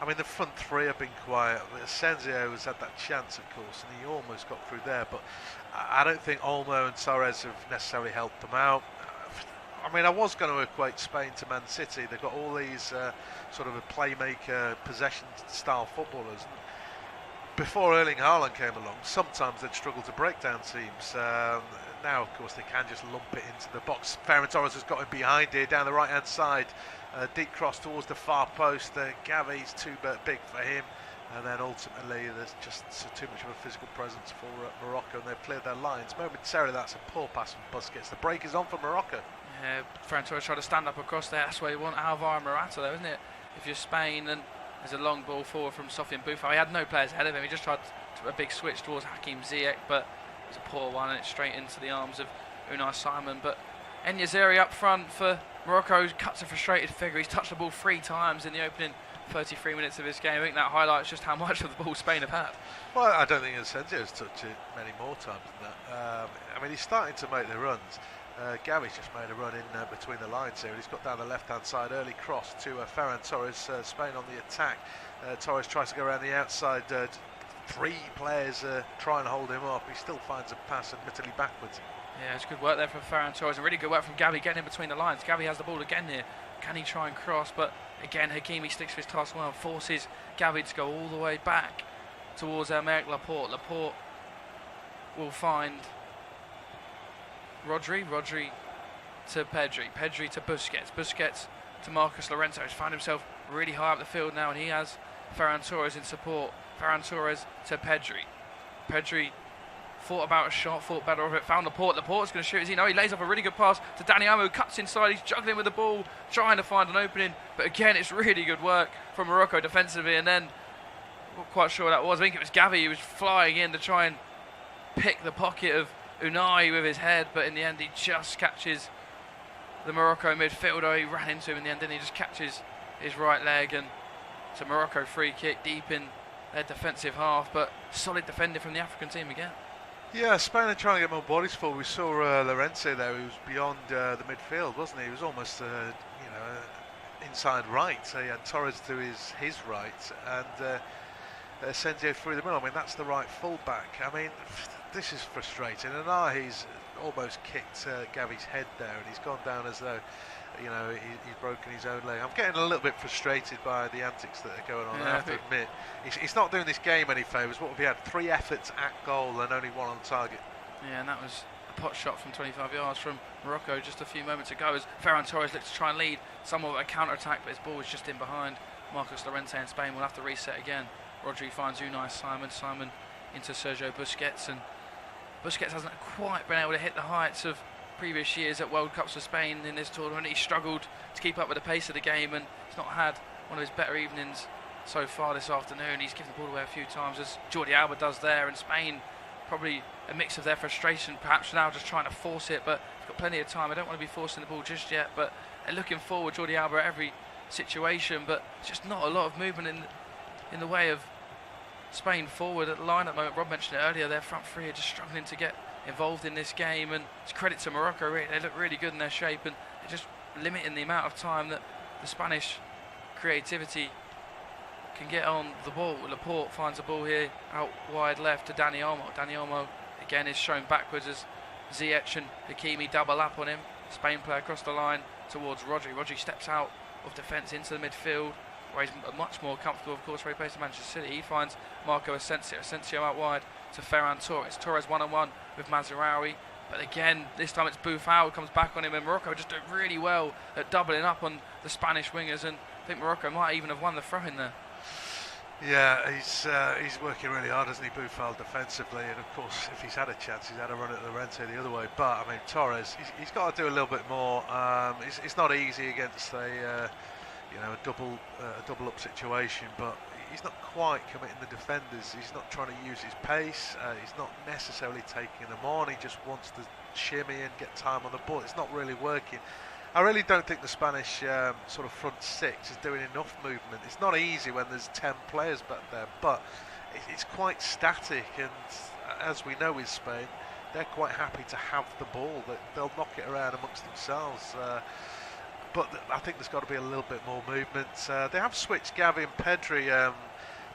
mean, the front three have been quiet. Asensio has had that chance, of course, and he almost got through there, but I don't think Olmo and Torres have necessarily helped them out. I mean, I was going to equate Spain to Man City. They've got all these sort of a playmaker, possession-style footballers. Before Erling Haaland came along, sometimes they'd struggle to break down teams. Now, of course, they can just lump it into the box. Ferran Torres has got him behind here, down the right-hand side. Deep cross towards the far post. Gavi's too big for him. And then ultimately, there's just too much of a physical presence for Morocco, and they've cleared their lines. Momentarily, that's a poor pass from Busquets. The break is on for Morocco. Yeah, Ferran Torres tried to stand up across there. That's where you want Alvaro Morata, though, isn't it? If you're Spain, and there's a long ball forward from Sofiane Boufal. He had no players ahead of him. He just tried a big switch towards Hakim Ziyech, but it was a poor one, and it's straight into the arms of U.A.T. Simon. But En-Nesyri up front for Morocco cuts a frustrated figure. He's touched the ball 3 times in the opening 33 minutes of this game. I think that highlights just how much of the ball Spain have had. Well, I don't think Asensio's touched it many more times than that. I mean, he's starting to make the runs. Gavi's just made a run in between the lines here. He's got down the left-hand side, early cross to Ferran Torres. Spain on the attack. Torres tries to go around the outside. 3 players try and hold him up. He still finds a pass, admittedly backwards. Yeah, it's good work there from Ferran Torres, and really good work from Gavi getting in between the lines. Gavi has the ball again here. Can he try and cross? But again, Hakimi sticks to his task well, forces Gavi to go all the way back towards Aymeric Laporte. Laporte will find Rodri to Pedri to Busquets to Marcos Llorente. He's found himself really high up the field now, and he has Ferran Torres in support. Ferran Torres to Pedri thought about a shot, thought better of it, found Laporte. Laporte's going to shoot, as he lays off a really good pass to Dani Olmo, cuts inside, he's juggling with the ball, trying to find an opening, but again, it's really good work from Morocco defensively, and then, not quite sure what that was, I think it was Gavi who was flying in to try and pick the pocket of Unai with his head, but in the end he just catches the Morocco midfielder. He ran into him in the end, didn't he? Just catches his right leg, and it's a Morocco free kick deep in their defensive half, but solid defending from the African team again. Yeah, Spain are trying to get more bodies forward. We saw Llorente there, who was beyond the midfield, wasn't he? He was almost, inside right. So he had Torres to his right, and Asensio through the middle. I mean, that's the right fullback. I mean, this is frustrating. And he's almost kicked Gavi's head there, and he's gone down as though, he's broken his own leg. I'm getting a little bit frustrated by the antics that are going on. Yeah, I have to admit, he's not doing this game any favours. What have we had? 3 efforts at goal and only 1 on target. Yeah, and that was a pot shot from 25 yards from Morocco just a few moments ago as Ferran Torres looked to try and lead somewhat of a counter-attack, but his ball was just in behind Marcos Llorente, and Spain will have to reset again. Rodri finds Unai Simon into Sergio Busquets, and Busquets hasn't quite been able to hit the heights of previous years at World Cups for Spain in this tournament. He struggled to keep up with the pace of the game, and he's not had one of his better evenings so far this afternoon. He's given the ball away a few times, as Jordi Alba does there, and Spain probably a mix of their frustration, perhaps now just trying to force it, but they've got plenty of time. I don't want to be forcing the ball just yet, but they're looking forward, Jordi Alba, at every situation, but just not a lot of movement in the way of Spain forward at the line at the moment. Rob mentioned it earlier, their front three are just struggling to get involved in this game, and it's credit to Morocco, really. They look really good in their shape, and they're just limiting the amount of time that the Spanish creativity can get on the ball. Laporte finds the ball here out wide left to Dani Olmo. Dani Olmo again is shown backwards as Ziyech and Hakimi double up on him. Spain play across the line towards Rodri. Rodri steps out of defence into the midfield, where he's much more comfortable, of course, where he plays to Manchester City. He finds Marco Asensio out wide to Ferran Torres. Torres 1-on-1 with Mazraoui, but again, this time it's Boufal comes back on him, and Morocco just doing really well at doubling up on the Spanish wingers, and I think Morocco might even have won the throw in there. Yeah, he's working really hard, hasn't he, Boufal, defensively, and of course, if he's had a chance, he's had a run at Llorente the other way. But I mean, Torres, he's got to do a little bit more. It's not easy against a double up situation, but he's not quite committing the defenders. He's not trying to use his pace. He's not necessarily taking them on. He just wants to shimmy and get time on the ball. It's not really working. I really don't think the Spanish sort of front 6 is doing enough movement. It's not easy when there's 10 players back there, but it's quite static, and as we know with Spain, they're quite happy to have the ball. They'll knock it around amongst themselves. But I think there's got to be a little bit more movement. They have switched Gavi and Pedri.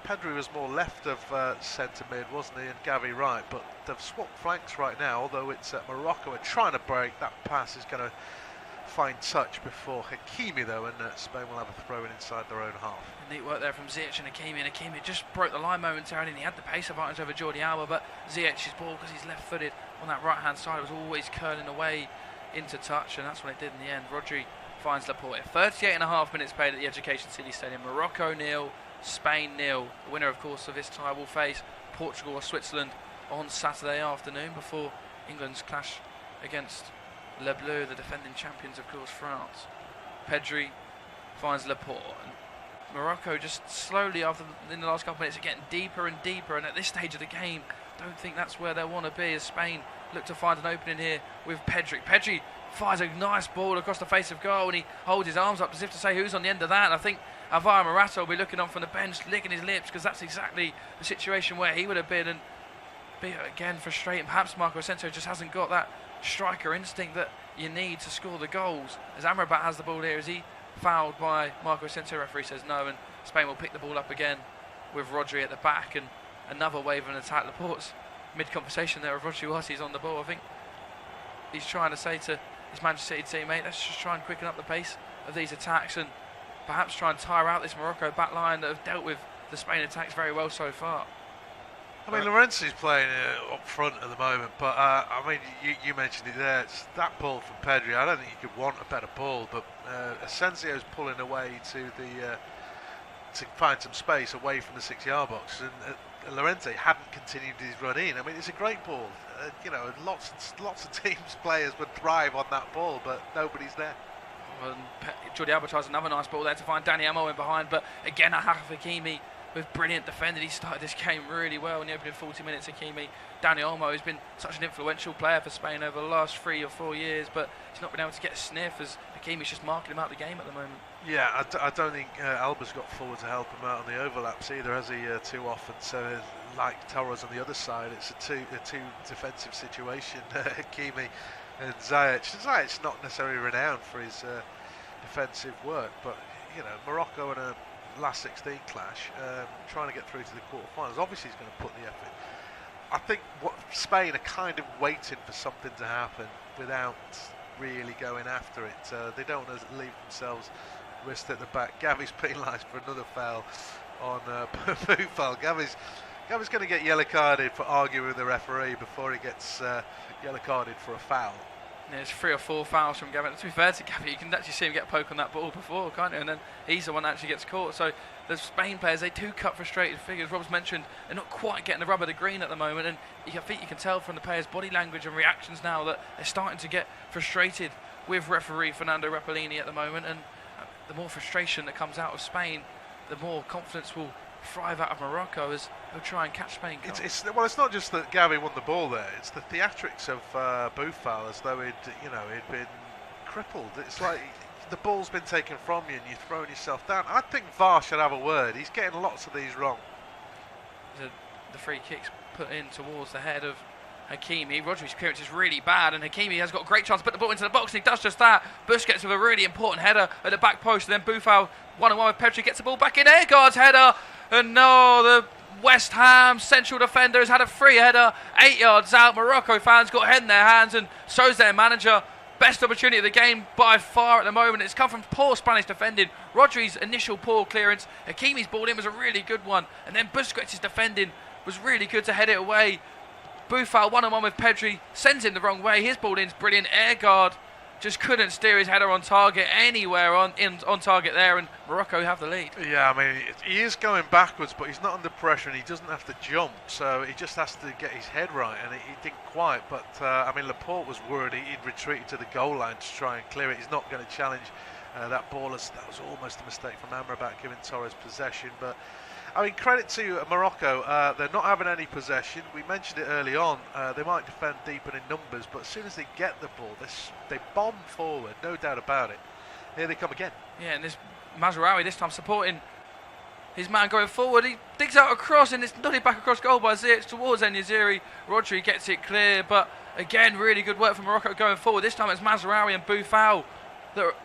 Pedri was more left of centre mid, wasn't he, and Gavi right, but they've swapped flanks right now, although it's Morocco are trying to break. That pass is going to find touch before Hakimi, though, and Spain will have a throw in inside their own half. Neat work there from Ziyech and Hakimi just broke the line momentarily, and he had the pace advantage over Jordi Alba, but Ziyech's ball, because he's left-footed on that right-hand side, was always curling away into touch, and that's what it did in the end. Rodri finds Laporte. 38.5 minutes played at the Education City Stadium. Morocco 0, Spain 0. The winner, of course, of this tie will face Portugal or Switzerland on Saturday afternoon before England's clash against Le Bleu, the defending champions, of course, France. Pedri finds Laporte. And Morocco just slowly, in the last couple of minutes, are getting deeper and deeper, and at this stage of the game, I don't think that's where they want to be, as Spain look to find an opening here with Pedri. Pedri fires a nice ball across the face of goal, and he holds his arms up as if to say who's on the end of that. And I think Alvaro Morata will be looking on from the bench, licking his lips, because that's exactly the situation where he would have been, and be again frustrating. Perhaps Marco Asensio just hasn't got that striker instinct that you need to score the goals. As Amrabat has the ball here, is he fouled by Marco Asensio? Referee says no, and Spain will pick the ball up again with Rodri at the back, and another wave of an attack. Laporte's mid-conversation there with Rodri whilst he's on the ball. I think he's trying to say to his Manchester City teammate, let's just try and quicken up the pace of these attacks, and perhaps try and tire out this Morocco back line that have dealt with the Spain attacks very well so far. I mean, Llorente's playing up front at the moment, but I mean, you mentioned it there. It's that ball from Pedri. I don't think you could want a better ball, but Asensio's pulling away to find some space away from the 6-yard box, and Llorente hadn't continued his run in. I mean, it's a great ball. Lots of teams' players would thrive on that ball, but nobody's there. Jordi Alba tries another nice ball there to find Dani Olmo in behind, but again Achraf Hakimi with brilliant defending. He started this game really well in the opening 40 minutes. Hakimi, Dani Olmo has been such an influential player for Spain over the last 3 or 4 years, but he's not been able to get a sniff as Hakimi's just marking him out of the game at the moment. Yeah, I don't think Alba's got forward to help him out on the overlaps either, has he? Too often. So, like Torres on the other side, it's a two defensive situation. Hakimi and Ziyech. Ziyech's not necessarily renowned for his defensive work, but Morocco in a last 16 clash, trying to get through to the quarterfinals. Obviously, he's going to put the effort. I think Spain are kind of waiting for something to happen without really going after it. They don't want to leave themselves wrist at the back. Gavi's penalised for another foul on Boufal. Gavi's going to get yellow carded for arguing with the referee before he gets yellow carded for a foul. There's 3 or 4 fouls from Gavi. To be fair to Gavi, you can actually see him get a poke on that ball before, can't you? And then he's the one that actually gets caught. So the Spain players, they do cut frustrated figures. Rob's mentioned they're not quite getting the rub of the green at the moment, and I think you can tell from the players' body language and reactions now that they're starting to get frustrated with referee Fernando Rapellini at the moment. And the more frustration that comes out of Spain, the more confidence will thrive out of Morocco as they'll try and catch Spain. It's not just that Gavi won the ball there, it's the theatrics of Boufal, as though he'd been crippled. It's like the ball's been taken from you and you're throwing yourself down. I think VAR should have a word. He's getting lots of these wrong. The free kicks put in towards the head of Hakimi. Rodri's clearance is really bad, and Hakimi has got a great chance to put the ball into the box, and he does just that. Busquets with a really important header at the back post, and then Boufal, 1-on-1 with Pedri, gets the ball back in. Airguard's header, and no, the West Ham central defender has had a free header 8 yards out. Morocco fans got head in their hands, and so's their manager. Best opportunity of the game by far at the moment. It's come from poor Spanish defending. Rodri's initial poor clearance, Hakimi's ball in was a really good one, and then Busquets' defending was really good to head it away. Boufal 1-on-1 with Pedri, sends him the wrong way. His ball in's brilliant. Airguard just couldn't steer his header on target anywhere on target there, and Morocco have the lead. Yeah, I mean, he is going backwards, but he's not under pressure and he doesn't have to jump, so he just has to get his head right, and he didn't quite. But I mean, Laporte was worried. He'd retreated to the goal line to try and clear it. He's not going to challenge that ball. That was almost a mistake from Amrabat giving Torres possession, but I mean, credit to Morocco. They're not having any possession. We mentioned it early on. They might defend deep and in numbers, but as soon as they get the ball, they bomb forward, no doubt about it. Here they come again. Yeah, and this Mazraoui this time supporting his man going forward. He digs out a cross, and it's nodded back across goal by Ziyech towards En-Nesyri. Rodri gets it clear, but again, really good work from Morocco going forward. This time it's Mazraoui and Boufal.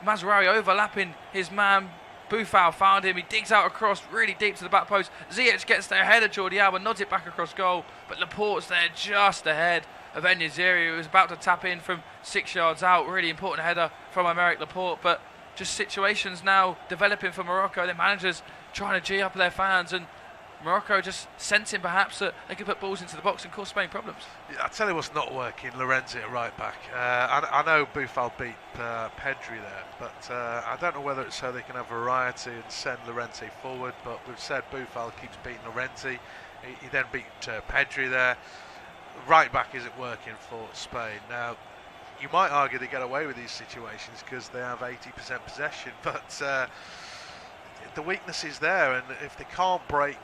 Mazraoui overlapping his man. Boufal found him, he digs out across really deep to the back post. Ziyech gets there ahead of Jordi Alba, nods it back across goal, but Laporte's there just ahead of En-Nesyri, who was about to tap in from 6 yards out. Really important header from Aymeric Laporte, but just situations now developing for Morocco. Their managers trying to G up their fans, and Morocco just sensing perhaps that they could put balls into the box and cause Spain problems. Yeah, I tell you what's not working, Llorente at right back. I know Boufal beat Pedri there, but I don't know whether it's so they can have variety and send Llorente forward, but we've said Boufal keeps beating Llorente. He then beat Pedri there. Right back isn't working for Spain. Now, you might argue they get away with these situations because they have 80% possession, but the weakness is there, and if they can't break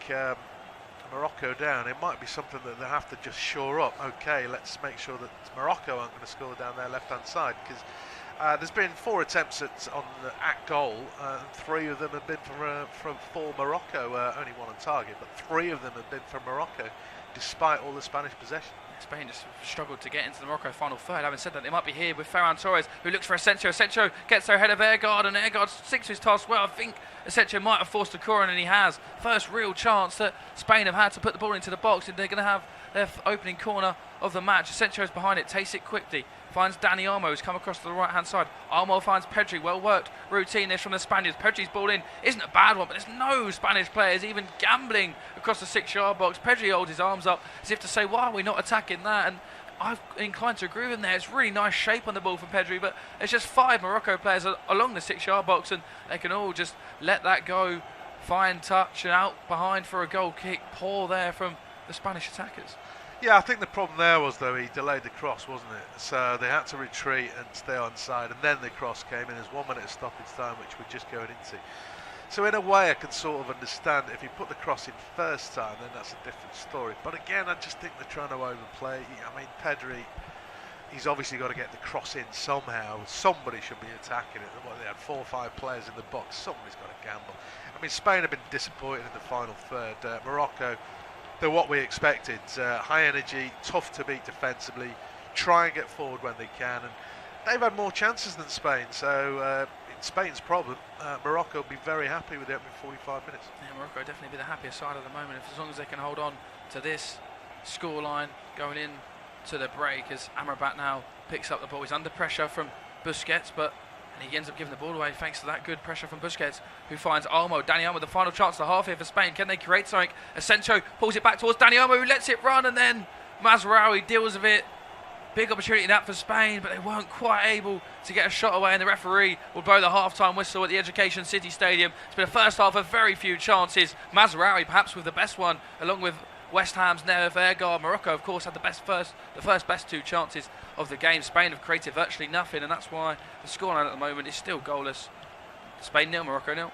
Morocco down, it might be something that they have to just shore up. Okay, let's make sure that Morocco aren't going to score down their left-hand side, because there's been 4 attempts at goal, and 3 of them have been for Morocco. Only 1 on target, but 3 of them have been from Morocco, despite all the Spanish possession. Spain just struggled to get into the Morocco final third. Having said that, they might be here with Ferran Torres, who looks for Asensio. Asensio gets there ahead of Airguard, and Airguard sticks to his task well. I think Asensio might have forced a corner, and he has. First real chance that Spain have had to put the ball into the box, and they're going to have their opening corner of the match. Asensio's behind it, takes it quickly, finds Dani Olmo, who's come across to the right-hand side. Olmo finds Pedri, well-worked routine this from the Spaniards. Pedri's ball in isn't a bad one, but there's no Spanish players even gambling across the 6-yard box. Pedri holds his arms up as if to say, why are we not attacking that? And I'm inclined to agree with him there. It's really nice shape on the ball from Pedri, but it's just 5 Morocco players along the 6-yard box, and they can all just let that go. Fine touch and out behind for a goal kick. Poor there from the Spanish attackers. Yeah, I think the problem there was, though, he delayed the cross, wasn't it? So they had to retreat and stay on side, and then the cross came in as 1 minute stoppage time, which we're just going into. So in a way, I can sort of understand if you put the cross in first time, then that's a different story. But again, I just think they're trying to overplay. I mean, Pedri, he's obviously got to get the cross in somehow. Somebody should be attacking it. Well, they had 4 or 5 players in the box. Somebody's got to gamble. I mean, Spain have been disappointed in the final third. Morocco, they're what we expected. High energy, tough to beat defensively, try and get forward when they can. And they've had more chances than Spain, so it's Spain's problem. Morocco will be very happy with the opening 45 minutes. Yeah, Morocco will definitely be the happier side at the moment, as long as they can hold on to this scoreline going in to the break, as Amrabat now picks up the ball. He's under pressure from Busquets, and he ends up giving the ball away thanks to that good pressure from Busquets, who finds Olmo. Dani Olmo, the final chance of the half here for Spain. Can they create something? Asensio pulls it back towards Dani Olmo, who lets it run, and then Mazraoui deals with it. Big opportunity that for Spain, but they weren't quite able to get a shot away, and the referee will blow the half-time whistle at the Education City Stadium. It's been a first half of very few chances. Mazraoui perhaps with the best one, along with West Ham's Nev Ergar. Morocco, of course, had the first best 2 chances of the game. Spain have created virtually nothing, and that's why the scoreline at the moment is still goalless. Spain 0, Morocco 0.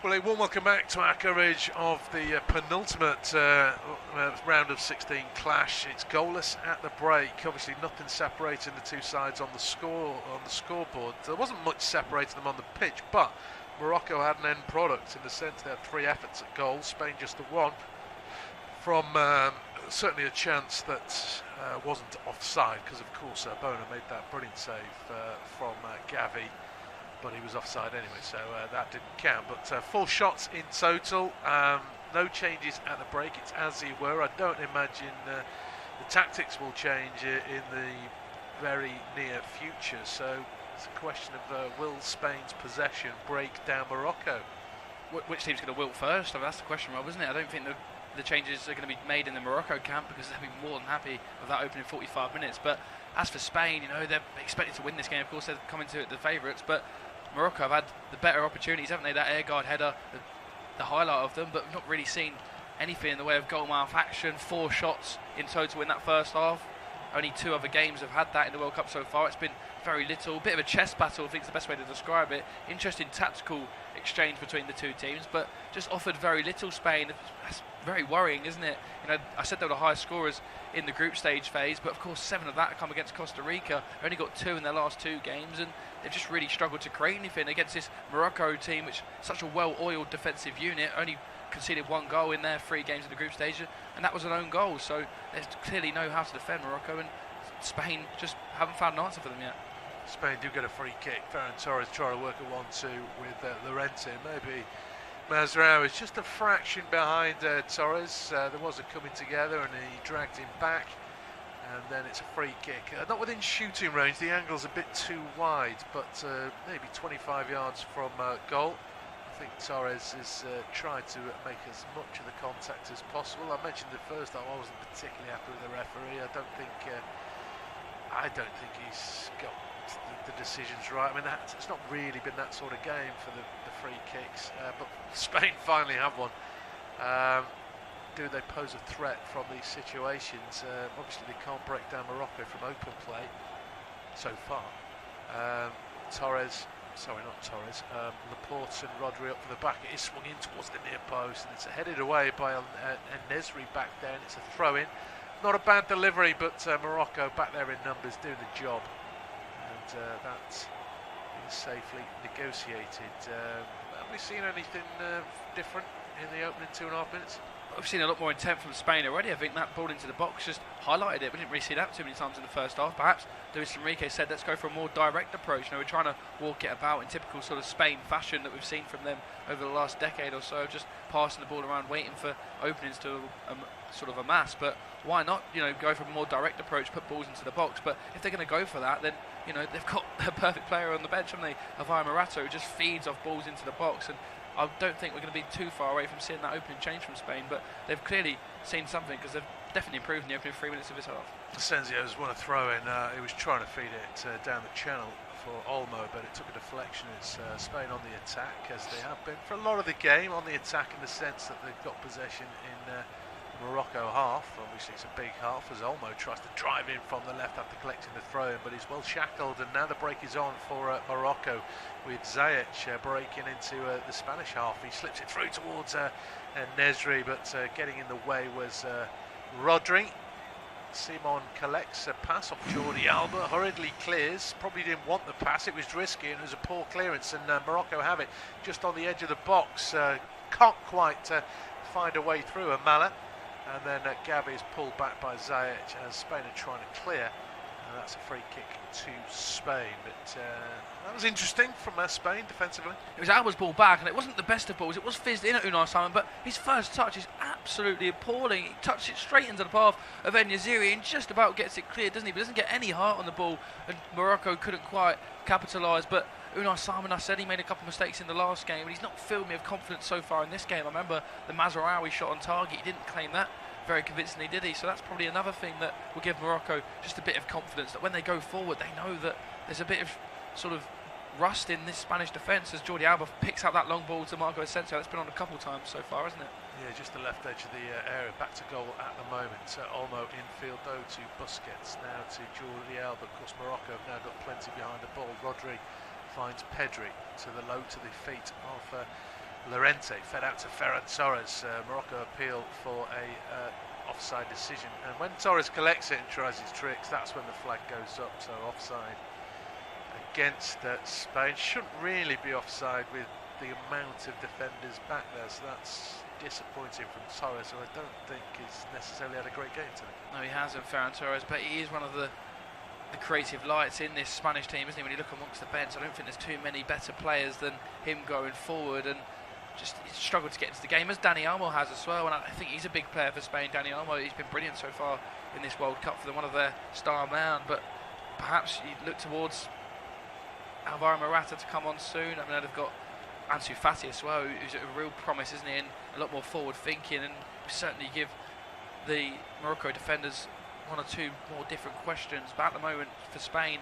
Well, a warm welcome back to our coverage of the penultimate round of 16 clash. It's goalless at the break. Obviously, nothing separating the two sides on the scoreboard. There wasn't much separating them on the pitch, but Morocco had an end product in the sense they had 3 efforts at goal. Spain just the 1 from certainly a chance that wasn't offside, because of course Bona made that brilliant save from Gavi. But he was offside anyway, so that didn't count. But 4 shots in total, no changes at the break. It's as they were. I don't imagine the tactics will change in the very near future. So it's a question of will Spain's possession break down Morocco? Which team's going to wilt first? I mean, that's the question, Rob, isn't it? I don't think the changes are going to be made in the Morocco camp, because they'll be more than happy with that opening 45 minutes. But as for Spain, they're expected to win this game. Of course, they're coming to it the favourites, but Morocco have had the better opportunities, haven't they? That air guard header, the highlight of them, but we've not really seen anything in the way of goal mouth action. 4 shots in total in that first half. Only 2 other games have had that in the World Cup so far. It's been very little. Bit of a chess battle, I think is the best way to describe it. Interesting tactical exchange between the two teams, but just offered very little. Spain. That's very worrying, isn't it? I said they were the highest scorers in the group stage phase, but of course 7 of that come against Costa Rica. Only got 2 in their last 2 games, and they've just really struggled to create anything against this Morocco team, which is such a well-oiled defensive unit. Only conceded 1 goal in their 3 games in the group stage, and that was an own goal. So there's clearly no how to defend Morocco, and Spain just haven't found an answer for them yet. Spain do get a free kick. Ferran Torres trying to work a 1-2 with Llorente. Maybe Mazraoui is just a fraction behind Torres. There was a coming together and he dragged him back, and then it's a free kick. Not within shooting range, the angle's a bit too wide, but maybe 25 yards from goal. I think Torres has tried to make as much of the contact as possible. I mentioned the first time I wasn't particularly happy with the referee. I don't think he's got the decisions right. I mean, it's not really been that sort of game for the free kicks, but Spain finally have one. Do they pose a threat from these situations? Obviously they can't break down Morocco from open play so far. Laporte and Rodri up for the back. It is swung in towards the near post, and it's headed away by Nesri back there, and it's a throw in. Not a bad delivery, but Morocco back there in numbers doing the job, and that is safely negotiated. Have we seen anything different in the opening 2.5 minutes? We've seen a lot more intent from Spain already. I think that ball into the box just highlighted it. We didn't really see that too many times in the first half. Perhaps Luis Enrique said, let's go for a more direct approach. We're trying to walk it about in typical sort of Spain fashion that we've seen from them over the last decade or so, just passing the ball around, waiting for openings to sort of amass. But why not, go for a more direct approach, put balls into the box? But if they're going to go for that, then, they've got a perfect player on the bench, haven't they? Alvaro Morata, who just feeds off balls into the box. And I don't think we're going to be too far away from seeing that opening change from Spain, but they've clearly seen something, because they've definitely improved in the opening 3 minutes of this half. Asensio's won a throw in. He was trying to feed it down the channel for Olmo, but it took a deflection. It's Spain on the attack, as they have been for a lot of the game, on the attack in the sense that they've got possession in Morocco half. Obviously it's a big half, as Olmo tries to drive in from the left after collecting the throw, but he's well shackled, and now the break is on for Morocco, with Ziyech breaking into the Spanish half. He slips it through towards Nesri, but getting in the way was Rodri. Simon collects a pass off Jordi Alba, hurriedly clears, probably didn't want the pass, it was risky, and it was a poor clearance, and Morocco have it just on the edge of the box. Can't quite find a way through Amala, and then Gavi is pulled back by Ziyech as Spain are trying to clear, and that's a free kick to Spain. But that was interesting from Spain defensively. It was Alba's ball back, and it wasn't the best of balls. It was fizzed in at Unai Simon, but his first touch is absolutely appalling. He touched it straight into the path of En-Nesyri and just about gets it cleared, doesn't he? But doesn't get any heart on the ball, and Morocco couldn't quite capitalise. But Unai Simon, I said he made a couple of mistakes in the last game, and he's not filled me with confidence so far in this game. I remember the Mazraoui shot on target, he didn't claim that very convincingly, did he? So that's probably another thing that will give Morocco just a bit of confidence, that when they go forward they know that there's a bit of sort of rust in this Spanish defence, as Jordi Alba picks out that long ball to Marco Asensio. That's been on a couple times so far, hasn't it? Yeah, just the left edge of the area, back to goal at the moment. Olmo infield though to Busquets, now to Jordi Alba. Of course Morocco have now got plenty behind the ball. Rodri finds Pedri to the feet of Llorente fed out to Ferran Torres. Morocco appeal for a offside decision, and when Torres collects it and tries his tricks, that's when the flag goes up. So offside against Spain. Shouldn't really be offside with the amount of defenders back there, so that's disappointing from Torres, who I don't think he's necessarily had a great game today. No, he hasn't, Ferran Torres, but he is one of the creative lights in this Spanish team, isn't he? When you look amongst the bench, I don't think there's too many better players than him going forward, and just he's struggled to get into the game, as Dani Olmo has as well, and I think he's a big player for Spain. Dani Olmo, he's been brilliant so far in this World Cup for them, one of their star man, but perhaps you look towards Alvaro Morata to come on soon. I mean, they've got O.A.T as well, who's a real promise, isn't he, and a lot more forward thinking, and certainly give the Morocco defenders one or two more different questions. But at the moment for Spain,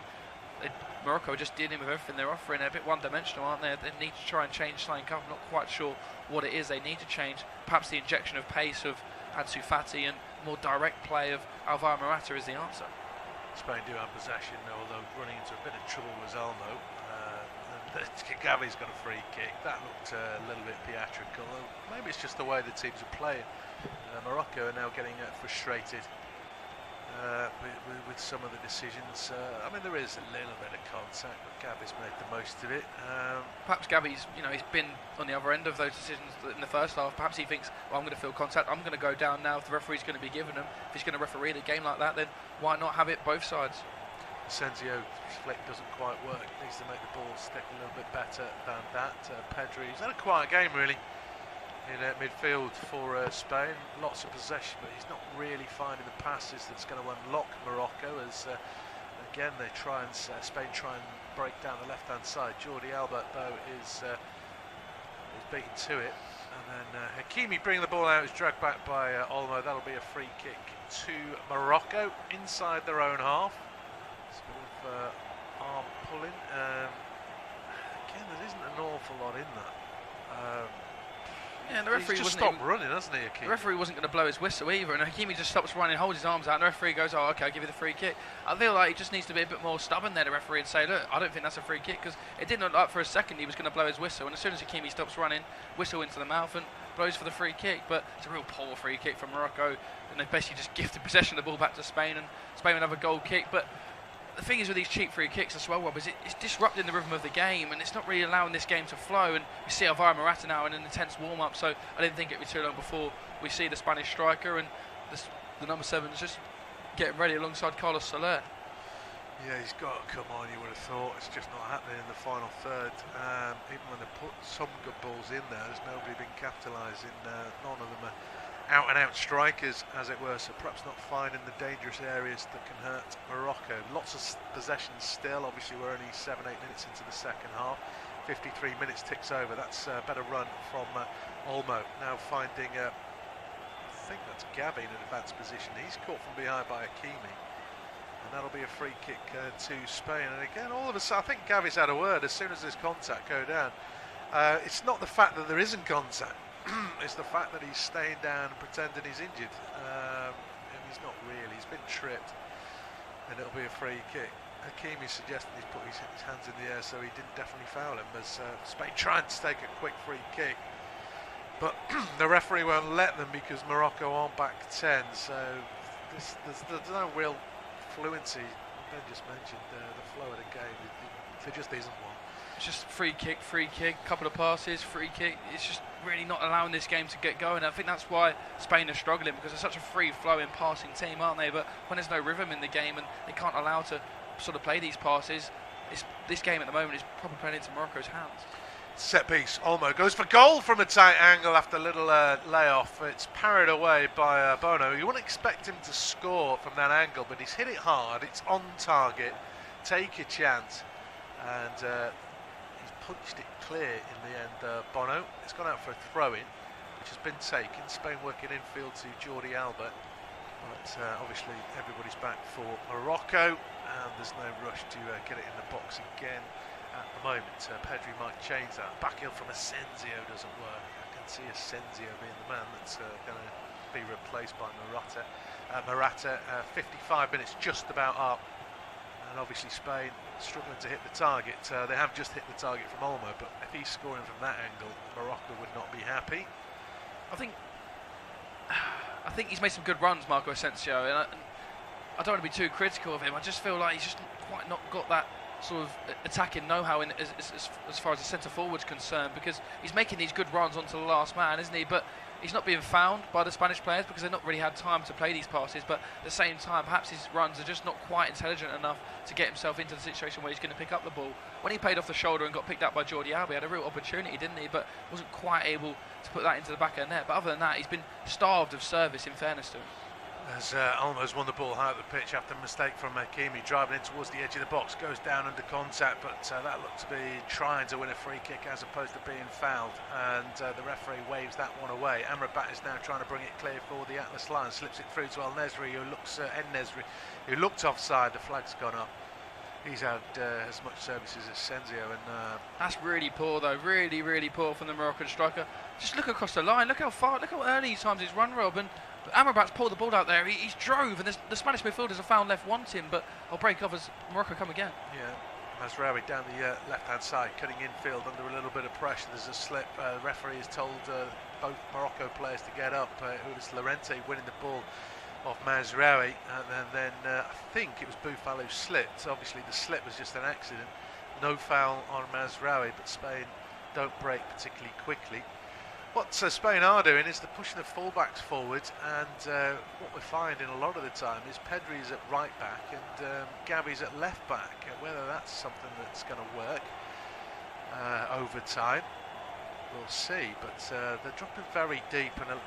Morocco are just dealing with everything they're offering. They're a bit one-dimensional, aren't they? They need to try and change something up. I'm not quite sure what it is they need to change. Perhaps the injection of pace of O.A.T and more direct play of Alvaro Morata is the answer. Spain do have possession, although running into a bit of trouble was Olmo. Gavi's got a free kick. That looked a little bit theatrical. Maybe it's just the way the teams are playing. Morocco are now getting frustrated with some of the decisions. I mean, there is a little bit of contact, but Gavi's made the most of it. Perhaps Gavi's, he's been on the other end of those decisions in the first half. Perhaps he thinks, well, I'm going to feel contact, I'm going to go down now. If the referee's going to be giving him, if he's going to referee the game like that, then why not have it both sides? Asensio flick doesn't quite work. Needs to make the ball stick a little bit better than that. Pedri, he's had a quiet game really in midfield for Spain. Lots of possession, but he's not really finding the passes that's going to unlock Morocco. As again, Spain try and break down the left-hand side. Jordi Alba though is beaten to it, and then Hakimi bringing the ball out is dragged back by Olmo. That'll be a free kick to Morocco inside their own half. Sort of arm pulling. Again, there isn't an awful lot in that. Yeah, the referee just stopped running, hasn't he, Hakimi? The referee wasn't going to blow his whistle either, and Hakimi just stops running, holds his arms out, and the referee goes, oh, okay, I'll give you the free kick. I feel like he just needs to be a bit more stubborn there, the referee, and say, look, I don't think that's a free kick, because it didn't look like for a second he was going to blow his whistle, and as soon as Hakimi stops running, whistle into the mouth and blows for the free kick. But it's a real poor free kick from Morocco, and they basically just gifted possession of the ball back to Spain, and Spain would have a goal kick. But the thing is with these cheap free kicks as well, Rob, is it's disrupting the rhythm of the game, and it's not really allowing this game to flow. And we see Alvaro Morata now in an intense warm-up, so I didn't think it would be too long before we see the Spanish striker and the number 7 is just getting ready alongside Carlos Soler. Yeah, he's got to come on, you would have thought. It's just not happening in the final third. Even when they put some good balls in there's nobody been capitalising. None of them are out-and-out strikers, as it were, so perhaps not finding the dangerous areas that can hurt Morocco. Lots of possession still. Obviously, we're only 7-8 minutes into the second half. 53 minutes ticks over. That's a better run from Olmo. Now finding, I think that's Gavi in an advanced position. He's caught from behind by Hakimi. And that'll be a free kick to Spain. And again, all of a sudden, I think Gavi's had a word. As soon as there's contact go down, it's not the fact that there isn't contact. It's the fact that he's staying down and pretending he's injured. And he's not really. He's been tripped, and it'll be a free kick. Hakimi suggesting he's put his hands in the air, so he didn't definitely foul him. As Spain trying to take a quick free kick, but the referee won't let them because Morocco aren't back 10. So there's no real fluency. Ben just mentioned the flow of the game. There just isn't one. It's just free kick, couple of passes, free kick. It's just really not allowing this game to get going. I think that's why Spain are struggling, because they're such a free-flowing passing team, aren't they? But when there's no rhythm in the game and they can't allow to sort of play these passes, this game at the moment is probably playing into Morocco's hands. Set piece. Olmo goes for goal from a tight angle after a little layoff. It's parried away by Bono. You wouldn't expect him to score from that angle, but he's hit it hard. It's on target. Take a chance. And he's punched it clear in the end, Bono. It's gone out for a throw-in, which has been taken. Spain working infield to Jordi Alba. But obviously everybody's back for Morocco, and there's no rush to get it in the box again at the moment. Pedri might change that. Backheel from Asensio doesn't work. I can see Asensio being the man that's going to be replaced by Morata. 55 minutes just about up, and obviously Spain struggling to hit the target. They have just hit the target from Olmo, but if he's scoring from that angle, Morocco would not be happy. I think he's made some good runs, Marco Asensio, and I don't want to be too critical of him. I just feel like he's just quite not got that sort of attacking know-how as far as the centre forward's concerned, because he's making these good runs onto the last man, isn't he? But he's not being found by the Spanish players because they've not really had time to play these passes. But at the same time, perhaps his runs are just not quite intelligent enough to get himself into the situation where he's going to pick up the ball. When he played off the shoulder and got picked up by Jordi Alba, he had a real opportunity, didn't he? But wasn't quite able to put that into the back of the net. But other than that, he's been starved of service, in fairness to him. As Olmo's won the ball high up the pitch after a mistake from Hakimi, driving in towards the edge of the box, goes down under contact, but that looked to be trying to win a free kick as opposed to being fouled, and the referee waves that one away. Amrabat is now trying to bring it clear for the Atlas Lions, slips it through to El-Nesri, who looked offside. The flag's gone up. He's had as much services as Senzio, and that's really poor though, really poor from the Moroccan striker. Just look across the line, look how early he times his run, Rob, and Amrabat's pulled the ball out there, he's drove, and the Spanish midfielders have found left wanting, but I'll break off as Morocco come again. Yeah, Mazraoui down the left-hand side, cutting infield under a little bit of pressure. There's a slip. The referee has told both Morocco players to get up. It was Llorente winning the ball off Mazraoui, and then I think it was Boufal who slipped. Obviously the slip was just an accident. No foul on Mazraoui, but Spain don't break particularly quickly. What Spain are doing is they're pushing the fullbacks forward, and what we're finding a lot of the time is Pedri's at right back and Gavi's at left back. Whether that's something that's going to work over time, we'll see. But they're dropping very deep, and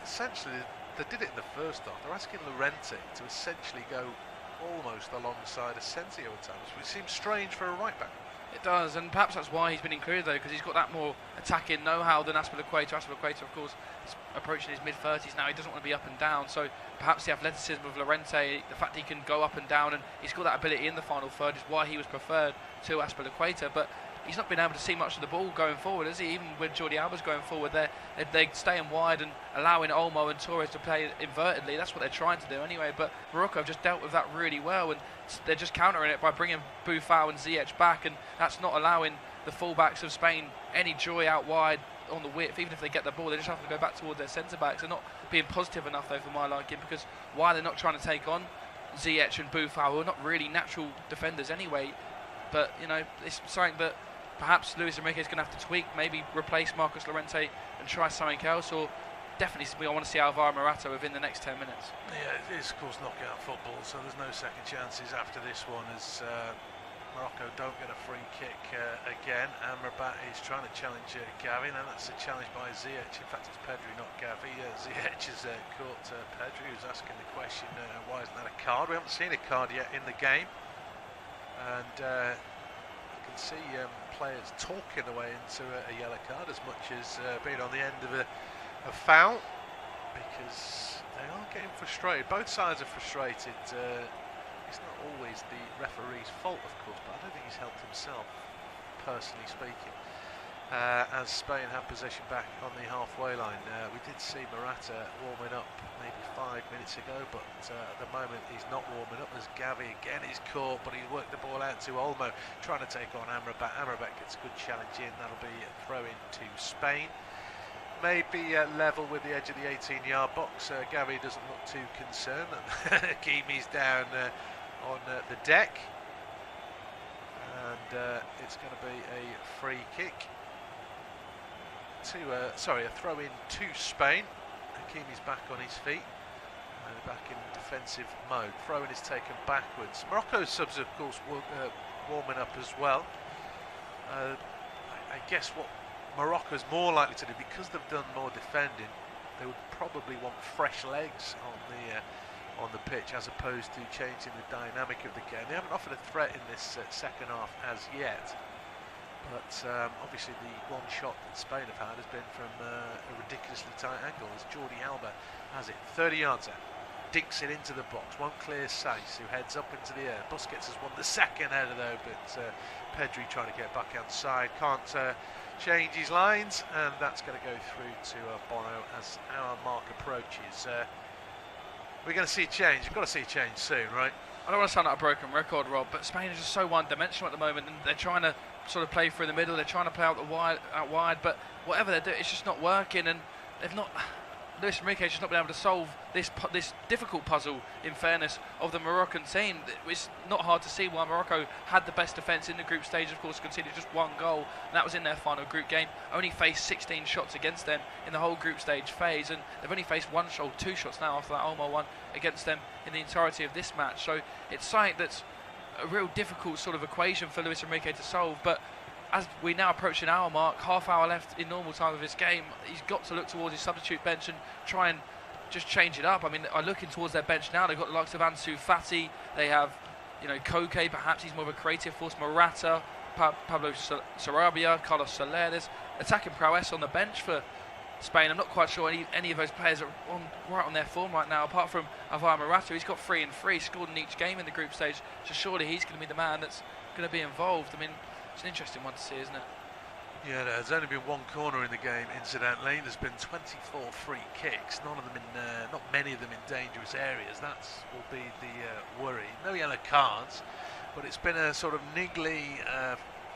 essentially they did it in the first half. They're asking Llorente to essentially go almost alongside Asensio at times, which seems strange for a right back. It does, and perhaps that's why he's been included though, because he's got that more attacking know-how than Azpilicueta. Azpilicueta, of course, is approaching his mid-30s now. He doesn't want to be up and down, so perhaps the athleticism of Llorente, the fact he can go up and down, and he's got that ability in the final third, is why he was preferred to Azpilicueta. But he's not been able to see much of the ball going forward, has he? Even when Jordi Alba's going forward, they're staying wide and allowing Olmo and Torres to play invertedly. That's what they're trying to do anyway. But Morocco have just dealt with that really well, and they're just countering it by bringing Boufal and Ziyech back, and that's not allowing the fullbacks of Spain any joy out wide on the width. Even if they get the ball, they just have to go back towards their centre-backs. They're not being positive enough though for my liking, because why they're not trying to take on Ziyech and Boufal, who are not really natural defenders anyway. But you know, it's something that perhaps Luis Enrique is going to have to tweak, maybe replace Marcos Llorente and try something else, or definitely I want to see Alvaro Morata within the next 10 minutes. Yeah, it is of course knockout football, so there's no second chances after this one, as Morocco don't get a free kick again. Amrabat is trying to challenge Gavi, and that's a challenge by Ziyech. In fact, it's Pedri, not Gavi. Ziyech has caught Pedri, who's asking the question, why isn't that a card? We haven't seen a card yet in the game, and you can see players talking away into a yellow card as much as being on the end of a foul, because they are getting frustrated. Both sides are frustrated. It's not always the referee's fault, of course, but I don't think he's helped himself, personally speaking. As Spain have possession back on the halfway line. We did see Morata warming up maybe 5 minutes ago, but at the moment he's not warming up. As Gavi again is caught, but he's worked the ball out to Olmo, trying to take on Amrabat. Amrabat gets a good challenge in. That'll be a throw in to Spain. Maybe level with the edge of the 18-yard box. Gavi doesn't look too concerned. Hakimi's down on the deck, and it's going to be a free kick. A throw in to Spain. Hakimi's back on his feet, back in defensive mode. Throw in is taken backwards. Morocco's subs, of course, warming up as well. I guess what Morocco's more likely to do, because they've done more defending, they would probably want fresh legs on the pitch, as opposed to changing the dynamic of the game. They haven't offered a threat in this second half as yet. But obviously the one shot that Spain have had has been from a ridiculously tight angle, as Jordi Alba has it 30 yards out, dinks it into the box. Won't clear Saïss, who heads up into the air. Busquets has won the second header though, but Pedri trying to get back outside, can't change his lines, and that's going to go through to Bono as our mark approaches. We're going to see a change. We've got to see a change soon, right? I don't want to sound like a broken record, Rob, but Spain is just so one-dimensional at the moment, and they're trying to sort of play through the middle. They're trying to play out wide, but whatever they're doing, it's just not working, and they've not. Luis Enrique's just not been able to solve this difficult puzzle, in fairness, of the Moroccan team. It's not hard to see why Morocco had the best defence in the group stage, of course, conceded just one goal, and that was in their final group game. Only faced 16 shots against them in the whole group stage phase, and they've only faced two shots now after that Olmo one against them in the entirety of this match. So it's something that's a real difficult sort of equation for Luis Enrique to solve, but as we now approach an hour mark, half hour left in normal time of this game, he's got to look towards his substitute bench and try and just change it up. I mean, I'm looking towards their bench now. They've got the likes of Ansu Fati. They have, Koke, perhaps he's more of a creative force. Morata, Pablo Sarabia, Carlos Soler. There's attacking prowess on the bench for Spain. I'm not quite sure any of those players are right on their form right now, apart from Alvaro Morata. He's got 3 and 3, scored in each game in the group stage, so surely he's going to be the man that's going to be involved. I mean, it's an interesting one to see, isn't it? Yeah, there's only been one corner in the game, incidentally. There's been 24 free kicks, none of them not many of them in dangerous areas. That will be the worry. No yellow cards, but it's been a sort of niggly,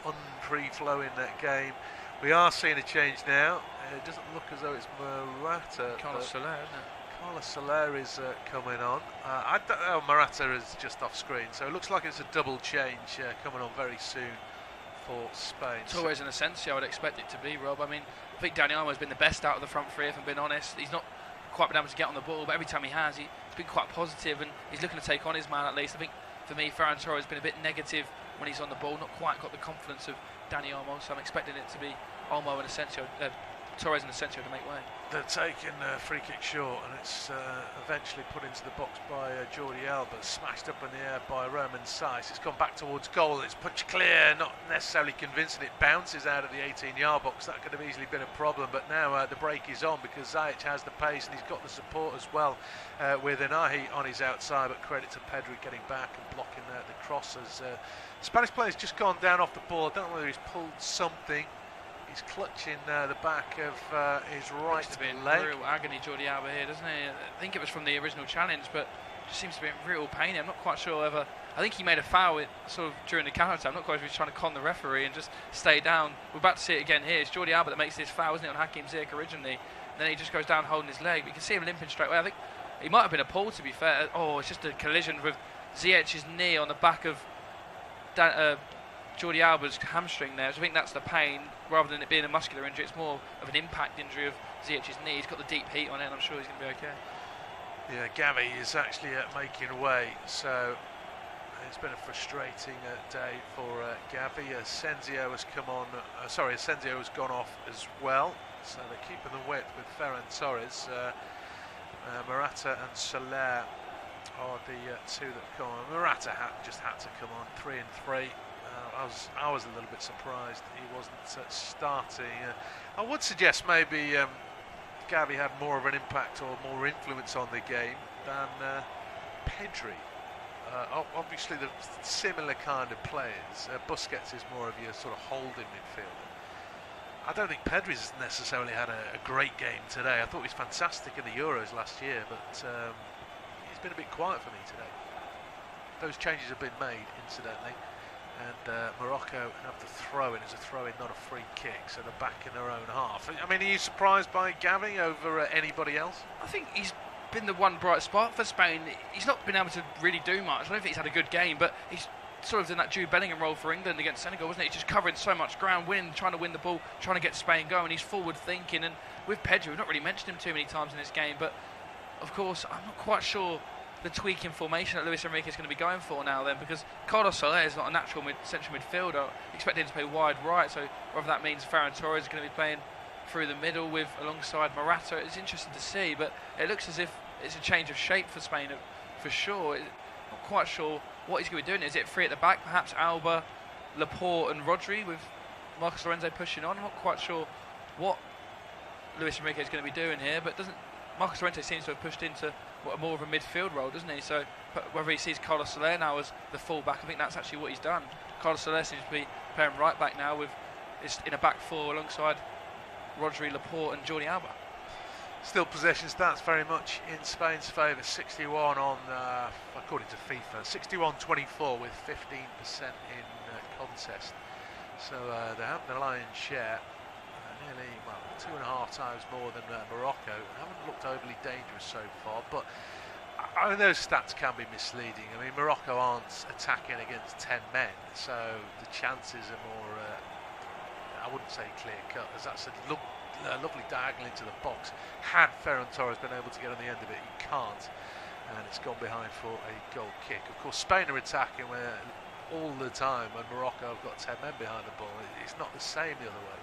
unfree-flowing game. We are seeing a change now. It doesn't look as though it's Morata. Carlos Soler, isn't it? Carlos Soler is coming on. Morata is just off screen, so it looks like it's a double change coming on very soon for Spain. Torres and Asensio, I would expect it to be, Rob. I mean, I think Dani Olmo has been the best out of the front three, if I'm being honest. He's not quite been able to get on the ball, but every time he has, he's been quite positive, and he's looking to take on his man at least. I think, for me, Ferran Torres has been a bit negative when he's on the ball, not quite got the confidence of Dani Olmo, so I'm expecting it to be Olmo and Asensio, Torres and Asensio to make way. They're taking a free kick short, and it's eventually put into the box by Jordi Alba, smashed up in the air by Roman Saiz. It's gone back towards goal, it's punched clear, not necessarily convincing. It bounces out of the 18-yard box. That could have easily been a problem, but now the break is on because Ziyech has the pace and he's got the support as well with Inahi on his outside, but credit to Pedri getting back and blocking the crosses. Spanish player's just gone down off the ball. I don't know whether he's pulled something. He's clutching the back of his right leg. Real agony, Jordi Alba here, doesn't he? I think it was from the original challenge, but just seems to be in real pain. I'm not quite sure whether. I think he made a foul sort of during the counter time. I'm not quite sure if he's trying to con the referee and just stay down. We're about to see it again here. It's Jordi Alba that makes this foul, isn't it, on Hakim Ziyech originally? And then he just goes down holding his leg. But you can see him limping straight away. I think he might have been appalled, to be fair. Oh, it's just a collision with Ziyech's knee on the back of Jordi Alba's hamstring there, so I think that's the pain rather than it being a muscular injury. It's more of an impact injury of Ziyech's knee. He's got the deep heat on it, and I'm sure he's going to be okay. Yeah, Gavi is actually making away, so it's been a frustrating day for Gavi. Asensio has come on. Asensio has gone off as well, so they're keeping the width with Ferran Torres. Morata and Soler are the two that come on. Morata just had to come on, 3 and 3. I was a little bit surprised he wasn't starting. I would suggest maybe Gavi had more of an impact or more influence on the game than Pedri. Obviously, the similar kind of players. Busquets is more of your sort of holding midfielder. I don't think Pedri's necessarily had a great game today. I thought he was fantastic in the Euros last year, but he's been a bit quiet for me today. Those changes have been made, incidentally. And Morocco have the throw-in. It's a throw-in, not a free kick, so they're back in their own half. I mean, are you surprised by Gavi over anybody else? I think he's been the one bright spot for Spain. He's not been able to really do much. I don't think he's had a good game, but he's sort of in that Jude Bellingham role for England against Senegal, wasn't he? He's just covering so much ground, trying to win the ball, trying to get Spain going. He's forward-thinking, and with Pedri, we've not really mentioned him too many times in this game, but of course, I'm not quite sure the tweak in formation that Luis Enrique is going to be going for now then, because Carlos Soler is not a natural central midfielder. Expect him to play wide right, so whether that means Ferran Torres is going to be playing through the middle alongside Morata, it's interesting to see, but it looks as if it's a change of shape for Spain for sure. Not quite sure what he's going to be doing. Is it 3 at the back, perhaps Alba, Laporte and Rodri with Marcos Llorente pushing on? I'm not quite sure what Luis Enrique is going to be doing here, but Marcos Llorente seems to have pushed into more of a midfield role, doesn't he? So whether he sees Carlos Soler now as the full-back, I think that's actually what he's done. Carlos Soler seems to be playing right back now in a back four alongside Rodri, Laporte and Jordi Alba. Still possession stats very much in Spain's favour. 61 on, according to FIFA, 61-24 with 15% in contest. So they have the lion's share, nearly 2.5 times more than Morocco. Haven't looked overly dangerous so far, but I mean, those stats can be misleading. I mean, Morocco aren't attacking against 10 men, so the chances are more, I wouldn't say clear cut, as that's a lovely diagonal into the box. Had Ferran Torres been able to get on the end of it, he can't, and it's gone behind for a goal kick. Of course, Spain are attacking where all the time when Morocco have got 10 men behind the ball. It's not the same the other way,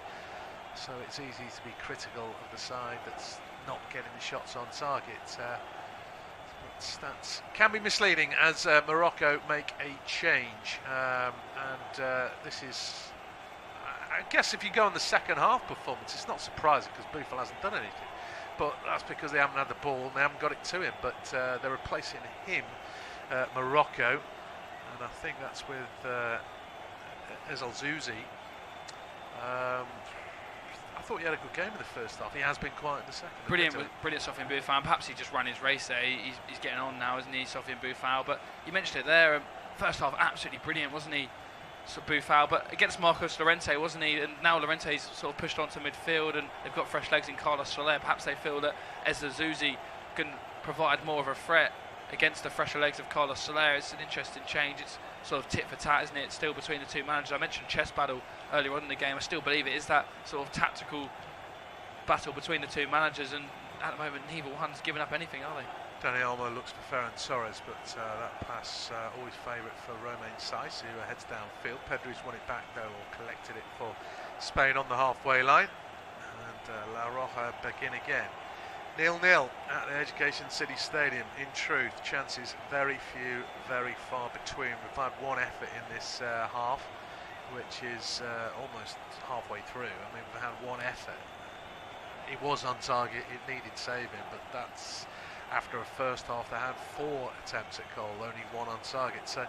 so it's easy to be critical of the side that's not getting the shots on target. Stats can be misleading as Morocco make a change, and this is, I guess, if you go on the second half performance, it's not surprising because Buffon hasn't done anything, but that's because they haven't had the ball and they haven't got it to him. But they're replacing him, Morocco, and I think that's with El Zouzi. I thought he had a good game in the first half. He has been quiet in the second. Brilliant Sofiane Buffon. Perhaps he just ran his race there. He's getting on now, isn't he, Sofiane Buffon? But you mentioned it there. First half, absolutely brilliant, wasn't he, Buffon? But against Marcos Llorente, wasn't he? And now Llorente's sort of pushed onto midfield, and they've got fresh legs in Carlos Soler. Perhaps they feel that Ezra Zouzi can provide more of a threat against the fresher legs of Carlos Soler. It's an interesting change. It's sort of tit for tat, isn't it? It's still between the two managers. I mentioned chess battle earlier on in the game. I still believe it is that sort of tactical battle between the two managers, and at the moment neither one's given up anything, are they? Dani Olmo looks for Ferran Torres, but that pass always favourite for Romain Saiss, who heads downfield. Pedri's won it back though, or collected it for Spain on the halfway line, and La Roja begin again. 0-0 at the Education City Stadium. In truth, chances very few, very far between. We've had one effort in this half, which is almost halfway through. I mean, we've had one effort. It was on target, it needed saving, but that's after a first half they had 4 attempts at goal, only 1 on target. So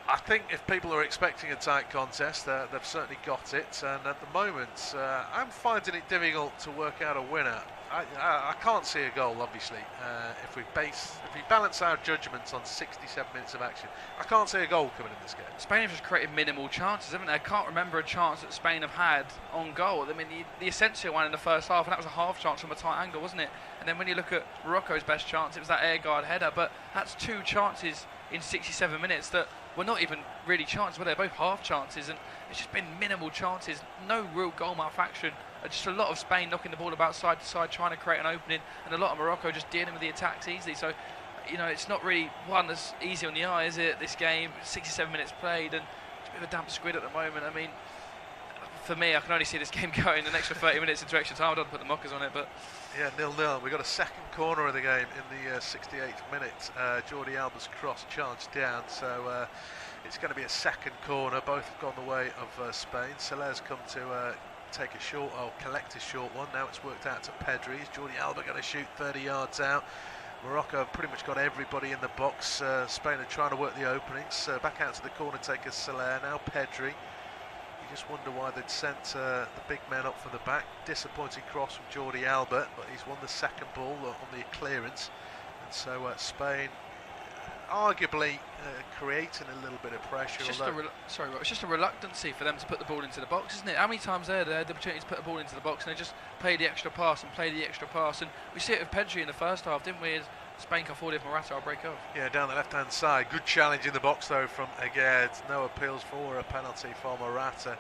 I think if people are expecting a tight contest, they've certainly got it, and at the moment I'm finding it difficult to work out a winner. I can't see a goal, obviously. If we balance our judgments on 67 minutes of action, I can't see a goal coming in this game. Spain have just created minimal chances, haven't they? I can't remember a chance that Spain have had on goal. I mean, the Asensio one in the first half, and that was a half chance from a tight angle, wasn't it? And then when you look at Morocco's best chance, it was that air guard header, but that's 2 chances in 67 minutes that were not even really chances, were they? Both half chances, and it's just been minimal chances, no real goal mouth action. Just a lot of Spain knocking the ball about side to side, trying to create an opening, and a lot of Morocco just dealing with the attacks easily. So, you know, it's not really one that's easy on the eye, is it? This game, 67 minutes played, and it's a bit of a damp squid at the moment. I mean, for me, I can only see this game going an extra 30 minutes into extra time. I don't put the mockers on it, but yeah, 0-0. We got a second corner of the game in the 68th minute. Jordi Alba's cross charged down, so it's going to be a second corner. Both have gone the way of Spain. Soler's come to take a short, or collect a short one. Now it's worked out to Pedri. Is Jordi Alba going to shoot 30 yards out? Morocco have pretty much got everybody in the box. Spain are trying to work the openings. Back out to the corner taker Soler. Now Pedri. You just wonder why they'd sent the big men up from the back. Disappointing cross from Jordi Alba, but he's won the second ball on the clearance. And so Spain arguably creating a little bit of pressure. It's just a reluctancy for them to put the ball into the box, isn't it? How many times they had the opportunity to put the ball into the box, and they just play the extra pass and play the extra pass. And we see it with Pedri in the first half, didn't we? As Spain come forward, if Morata will break off. Yeah, down the left-hand side. Good challenge in the box though from Aguerd. No appeals for a penalty for Morata.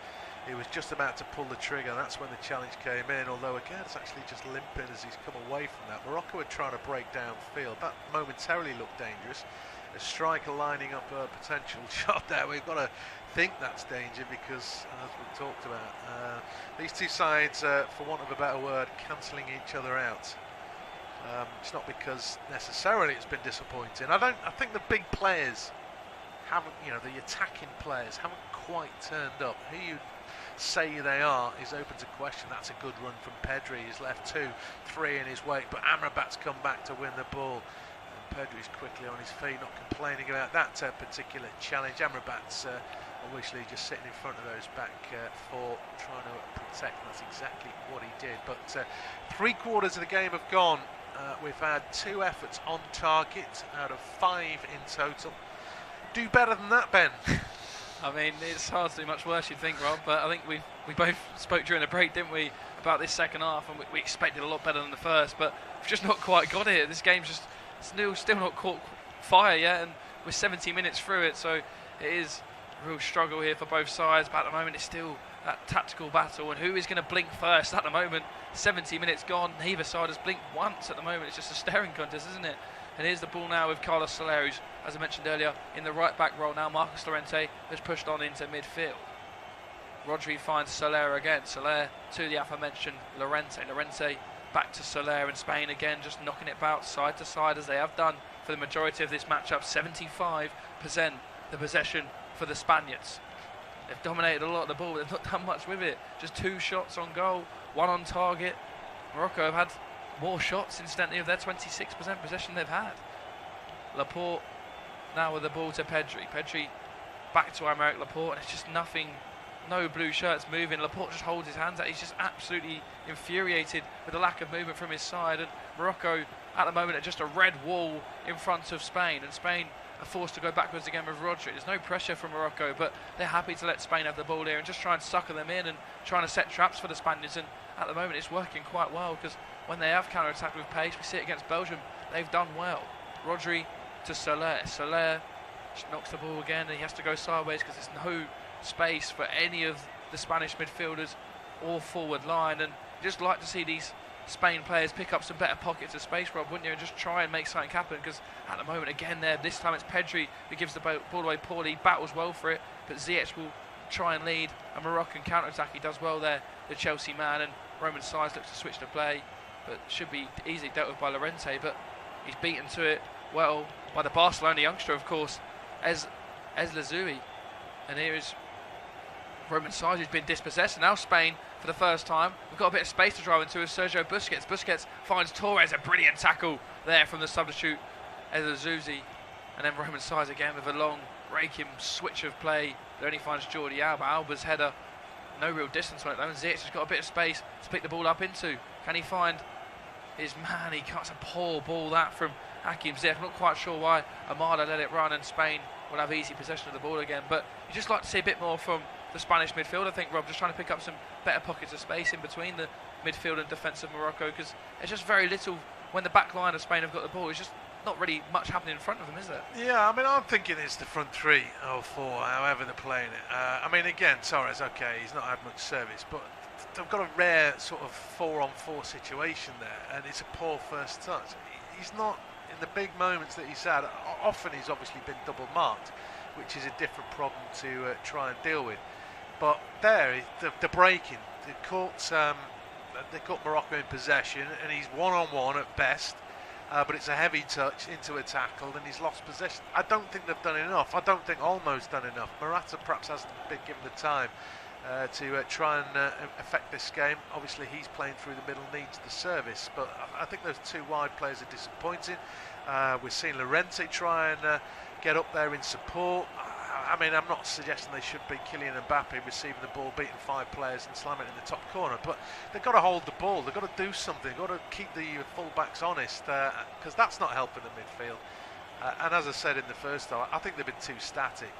He was just about to pull the trigger. That's when the challenge came in, although Aguerd's actually just limping as he's come away from that. Morocco were trying to break downfield. That momentarily looked dangerous. A striker lining up a potential shot there. We've got to think that's danger because, as we talked about, these two sides, for want of a better word, cancelling each other out. It's not because necessarily it's been disappointing. I think the big players haven't, the attacking players haven't quite turned up. Who you say they are is open to question. That's a good run from Pedri. He's left 2-3 in his wake, but Amrabat's come back to win the ball. Pedri's quickly on his feet, not complaining about that particular challenge. Amrabat's obviously just sitting in front of those back four, trying to protect. That's exactly what he did. But 3/4 of the game have gone. We've had 2 efforts on target out of 5 in total. Do better than that, Ben. I mean, it's hard to do much worse, you'd think, Rob, but I think we both spoke during the break, didn't we, about this second half, and we expected a lot better than the first, but we've just not quite got it. This game's just still not caught fire yet, and we're 70 minutes through it, so it is a real struggle here for both sides, but at the moment it's still that tactical battle, and who is going to blink first at the moment? 70 minutes gone, neither side has blinked once at the moment. It's just a staring contest, isn't it? And here's the ball now with Carlos Soler, who's, as I mentioned earlier, in the right back role now. Marcus Llorente has pushed on into midfield. Rodri finds Soler again. Soler to the aforementioned Llorente. Llorente back to Soler, and Spain again just knocking it about side to side as they have done for the majority of this matchup. 75% the possession for the Spaniards. They've dominated a lot of the ball, but they've not done much with it. Just 2 shots on goal, 1 on target. Morocco have had more shots, incidentally, of their 26% possession they've had. Laporte now with the ball to Pedri. Pedri back to Aymeric Laporte, and it's just nothing, no blue shirts moving. Laporte just holds his hands out. He's just absolutely infuriated with the lack of movement from his side, and Morocco at the moment are just a red wall in front of Spain, and Spain are forced to go backwards again with Rodri. There's no pressure from Morocco, but they're happy to let Spain have the ball here and just try and sucker them in and trying to set traps for the Spaniards, and at the moment it's working quite well, because when they have counter-attacked with pace, we see it against Belgium, they've done well. Rodri to Soler. Soler just knocks the ball again, and he has to go sideways because there's no space for any of the Spanish midfielders or forward line, and you just like to see these Spain players pick up some better pockets of space, Rob, wouldn't you, and just try and make something happen, because at the moment again this time it's Pedri who gives the ball away poorly, battles well for it, but Ziyech will try and lead a Moroccan counter-attack. He does well there, the Chelsea man, and Roman Saez looks to switch the play, but should be easily dealt with by Llorente, but he's beaten to it well by the Barcelona youngster, of course, Ez Lazoui. And here is Roman Saez, who's been dispossessed, and now Spain for the first time. We've got a bit of space to drive into with Sergio Busquets. Busquets finds Torres, a brilliant tackle there from the substitute Ez Lazoui, and then Roman Saez again with a long raking switch of play that only finds Jordi Alba. Alba's header, no real distance on it though, and Ziyech has got a bit of space to pick the ball up into. Can he find his man? He cuts a poor ball that from Hakim Ziyech. I'm not quite sure why Amada let it run, and Spain will have easy possession of the ball again, but you just like to see a bit more from the Spanish midfield, I think, Rob, just trying to pick up some better pockets of space in between the midfield and defence of Morocco, because there's just very little when the back line of Spain have got the ball. It's just not really much happening in front of them, is there? Yeah, I mean, I'm thinking it's the front 3 or 4, however they're playing it. I mean, again, Torres, okay, he's not had much service, but they've got a rare sort of 4-on-4 situation there, and it's a poor first touch. He's not, in the big moments that he's had, often he's obviously been double marked, which is a different problem to try and deal with. But there, the breaking, they caught Morocco in possession, and he's one-on-one at best, but it's a heavy touch into a tackle, and he's lost possession. I don't think they've done enough. I don't think Olmo's done enough. Morata perhaps hasn't been given the time to try and affect this game. Obviously, he's playing through the middle, needs the service, but I think those 2 wide players are disappointing. We're seeing Llorente try and get up there in support. I mean, I'm not suggesting they should be Kylian Mbappe receiving the ball, beating 5 players and slamming it in the top corner, but they've got to hold the ball, they've got to do something, they've got to keep the full-backs honest, because that's not helping the midfield. And as I said in the first half, I think they've been too static.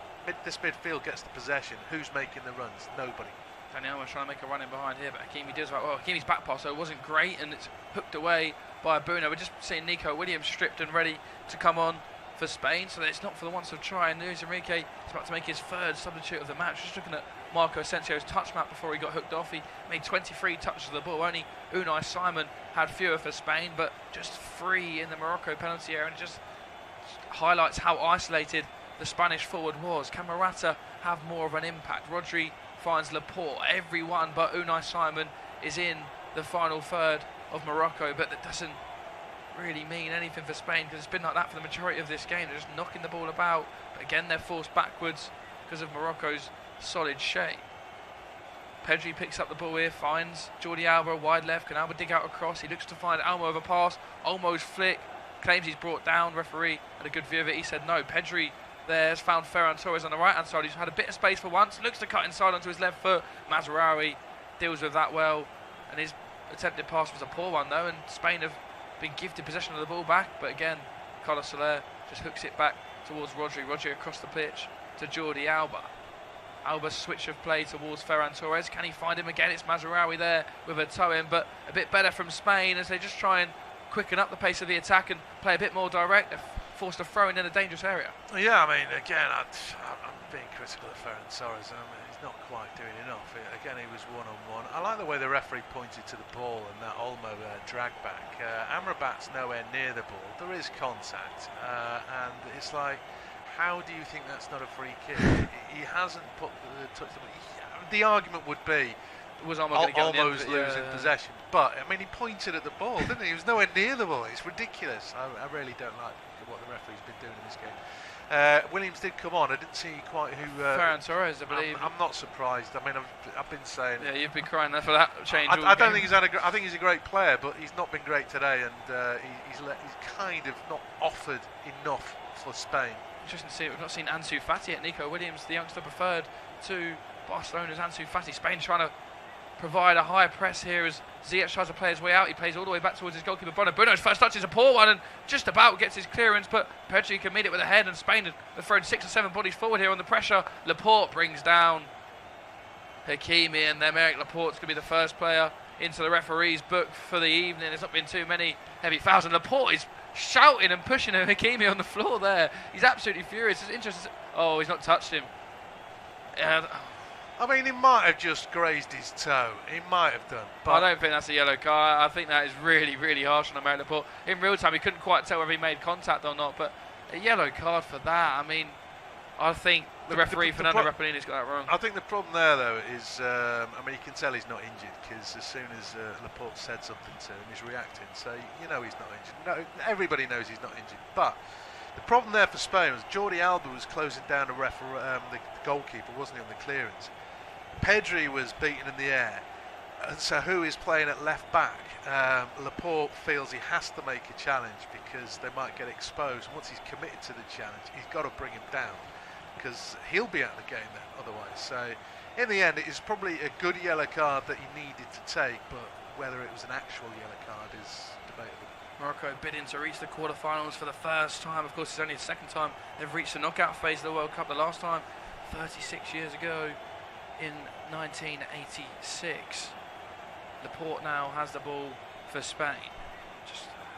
This midfield gets the possession, who's making the runs? Nobody. Dani Alves trying to make a run in behind here, but Hakimi does well. Hakimi's back pass, so it wasn't great, and it's hooked away by Bruno. We're just seeing Nico Williams stripped and ready to come on for Spain, so it's not for the once of trying. Luis Enrique is about to make his 3rd substitute of the match. Just looking at Marco Asensio's touch map before he got hooked off, he made 23 touches of the ball. Only Unai Simon had fewer for Spain, but just 3 in the Morocco penalty area, and it just highlights how isolated the Spanish forward was. Can Morata have more of an impact? Rodri finds Laporte. Everyone but Unai Simon is in the final third of Morocco, but that doesn't really mean anything for Spain, because it's been like that for the majority of this game. They're just knocking the ball about, but again they're forced backwards because of Morocco's solid shape. Pedri picks up the ball here, finds Jordi Alba wide left. Can Alba dig out a cross? He looks to find Olmo with a pass. Olmo's flick, claims he's brought down. Referee had a good view of it. He said no. Pedri There's found Ferran Torres on the right hand side. He's had a bit of space for once. Looks to cut inside onto his left foot. Mazraoui deals with that well, and his attempted pass was a poor one though. And Spain have been gifted possession of the ball back, but again, Carlos Soler just hooks it back towards Rodri. Rodri across the pitch to Jordi Alba. Alba's switch of play towards Ferran Torres. Can he find him again? It's Mazraoui there with a toe in, but a bit better from Spain as they just try and quicken up the pace of the attack and play a bit more direct. They're forced to throw in a dangerous area. Yeah, I mean, again, I'm being critical of Ferran Torres. I mean, he's not quite doing enough. Again, he was one-on-one. I like the way the referee pointed to the ball and that Olmo drag back. Amrabat's nowhere near the ball. There is contact, and it's like, how do you think that's not a free kick? He hasn't put the touch. The argument would be was almost losing possession, but I mean, he pointed at the ball, didn't he? He was nowhere near the ball. It's ridiculous. I really don't like what the referee's been doing in this game. Williams did come on. I didn't see quite who. Ferran Torres, I believe. I'm not surprised. I mean, I've been saying. Yeah, you've been crying there for that change. I don't think he's had I think he's a great player, but he's not been great today, and he's kind of not offered enough for Spain. Interesting to see. We've not seen Ansu Fati yet. Nico Williams, the youngster preferred to Barcelona's Ansu Fati. Spain trying to provide a high press here as Ziyech tries to play his way out. He plays all the way back towards his goalkeeper Bruno. Bruno's first touch is a poor one and just about gets his clearance, but Pedri can meet it with a head, and Spain have thrown 6 or 7 bodies forward here on the pressure. Laporte brings down Hakimi, and then Aymeric Laporte's going to be the first player into the referee's book for the evening. There's not been too many heavy fouls, and Laporte is shouting and pushing Hakimi on the floor there. He's absolutely furious. It's interesting. Oh, he's not touched him. I mean, he might have just grazed his toe. He might have done. But I don't think that's a yellow card. I think that is really, really harsh on Aymeric Laporte. In real time, he couldn't quite tell whether he made contact or not, but a yellow card for that. I mean, I think the referee, Fernando Rapellini's got that wrong. I think the problem there, though, is, I mean, you can tell he's not injured because as soon as Laporte said something to him, he's reacting. So, you know he's not injured. No, everybody knows he's not injured. But the problem there for Spain was Jordi Alba was closing down the goalkeeper, wasn't he, on the clearance. Pedri was beaten in the air. And so who is playing at left back? Laporte feels he has to make a challenge because they might get exposed. Once he's committed to the challenge, he's got to bring him down, because he'll be out of the game then otherwise. So in the end, it is probably a good yellow card that he needed to take, but whether it was an actual yellow card is debatable. Morocco bidding to reach the quarterfinals for the first time. Of course, it's only the second time they've reached the knockout phase of the World Cup. The last time, 36 years ago in 1986. Laporte now has the ball for Spain.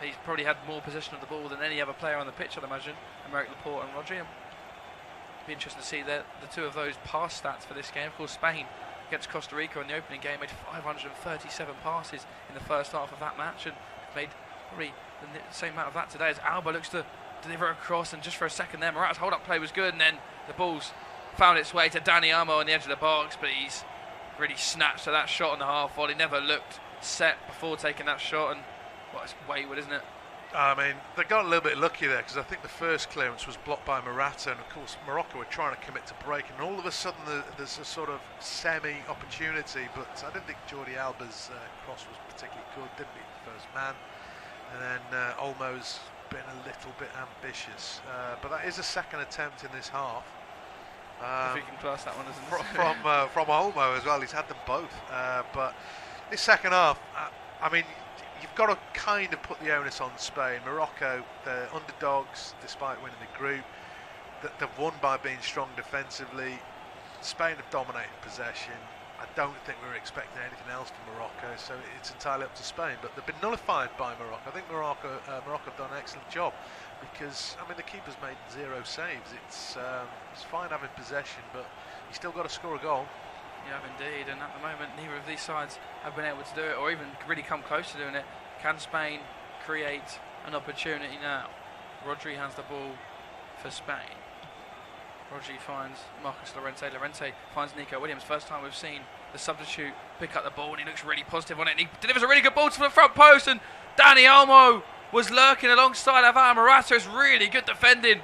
He's probably had more possession of the ball than any other player on the pitch, I'd imagine. Aymeric Laporte and Rodri. Be interesting to see the two of those pass stats for this game. Of course, Spain against Costa Rica in the opening game made 537 passes in the first half of that match, and made probably the same amount of that today as Alba looks to deliver a cross, and just for a second there, Morata's hold-up play was good, and then the ball's found its way to Dani Olmo on the edge of the box, but he's really snatched at that shot on the half volley. Never looked set before taking that shot, and it's wayward, isn't it? I mean, they got a little bit lucky there because I think the first clearance was blocked by Morata, and of course Morocco were trying to commit to break, and all of a sudden there's a sort of semi-opportunity, but I didn't think Jordi Alba's cross was particularly good, didn't beat the first man, and then Olmo's been a little bit ambitious, but that is a second attempt in this half. If you can class that one as from Olmo as well. He's had them both, but this second half, I mean, you've got to kind of put the onus on Spain. Morocco, the underdogs, despite winning the group, they've won by being strong defensively. Spain have dominated possession. I don't think we were expecting anything else from Morocco, so it's entirely up to Spain. But they've been nullified by Morocco. I think Morocco have done an excellent job, because I mean the keeper's made 0 saves. It's fine having possession, but you still got to score a goal. You have indeed, and at the moment neither of these sides have been able to do it, or even really come close to doing it. Can Spain create an opportunity now? Rodri has the ball for Spain. Rodri finds Marcus Llorente. Llorente finds Nico Williams. First time we've seen the substitute pick up the ball, and he looks really positive on it. And he delivers a really good ball to the front post, and Dani Olmo was lurking alongside Alvaro Morata. It's really good defending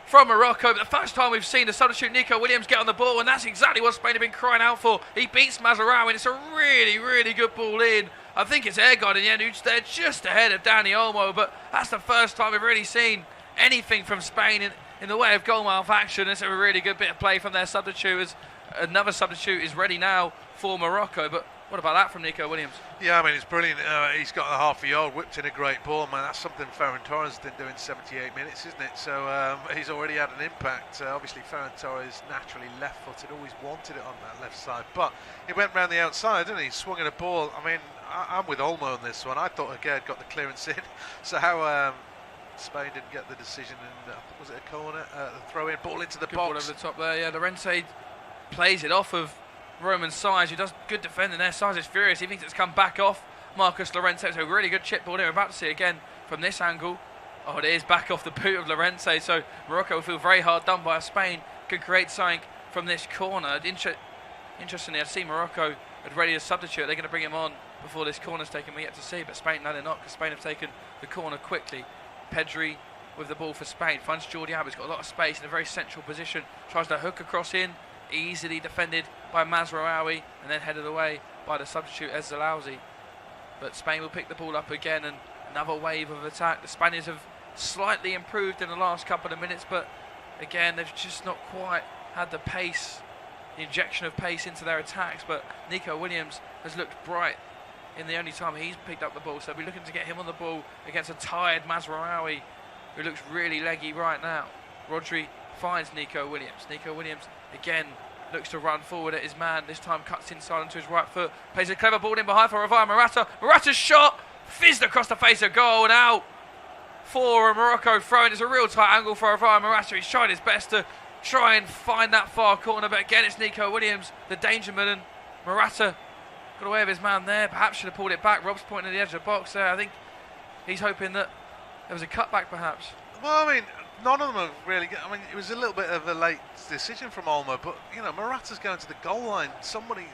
from Morocco. But the first time we've seen the substitute Nico Williams get on the ball, and that's exactly what Spain have been crying out for. He beats Mazraoui, and it's a really, really good ball in. I think it's Ergard in the end who's there just ahead of Dani Olmo, but that's the first time we've really seen anything from Spain in the way of goal mouth action. It's a really good bit of play from their substitute, as another substitute is ready now for Morocco. But what about that from Nico Williams? Yeah, I mean, it's brilliant. He's got a half a yard, whipped in a great ball, man. That's something Ferran Torres didn't do in 78 minutes, isn't it? So he's already had an impact. Obviously, Ferran Torres naturally left-footed, always wanted it on that left side, but he went round the outside, didn't he? Swung at a ball. I mean, I'm with Olmo on this one. I thought Agard got the clearance in. So how Spain didn't get the decision, and was it a corner? The throw-in, ball into the Good box. ball over the top there. Yeah, Llorente plays it off of Roman Saez, who does good defending there. Saez is furious. He thinks it's come back off Marcus Llorente. So a really good chip ball there. We're about to see again from this angle. Oh, it is back off the boot of Llorente. So Morocco will feel very hard done by Spain. Could create something from this corner. Interestingly, I see Morocco had ready to substitute. They're going to bring him on before this corner's taken. We yet to see, but Spain, no, they're not, because Spain have taken the corner quickly. Pedri with the ball for Spain. Finds Jordi Alba. He's got a lot of space in a very central position. Tries to hook across in. Easily defended by Mazraoui and then headed away by the substitute Ez Zalauzi. But Spain will pick the ball up again, and another wave of attack. The Spaniards have slightly improved in the last couple of minutes, but again they've just not quite had the pace, the injection of pace into their attacks. But Nico Williams has looked bright in the only time he's picked up the ball, so we're looking to get him on the ball against a tired Mazraoui who looks really leggy right now. Rodri finds Nico Williams. Nico Williams again looks to run forward at his man. This time cuts inside onto his right foot. Plays a clever ball in behind for Ravaya Morata. Morata's shot fizzed across the face of goal and out for a Morocco throw-in. It's a real tight angle for Ravaya Morata. He's tried his best to try and find that far corner, but again it's Nico Williams, the dangerman, and Morata got away with his man there. Perhaps should have pulled it back. Rob's pointing at the edge of the box there. I think he's hoping that there was a cutback perhaps. Well, I mean, none of them have really. I mean, it was a little bit of a late decision from Olmo, but you know, Morata's going to the goal line. Somebody,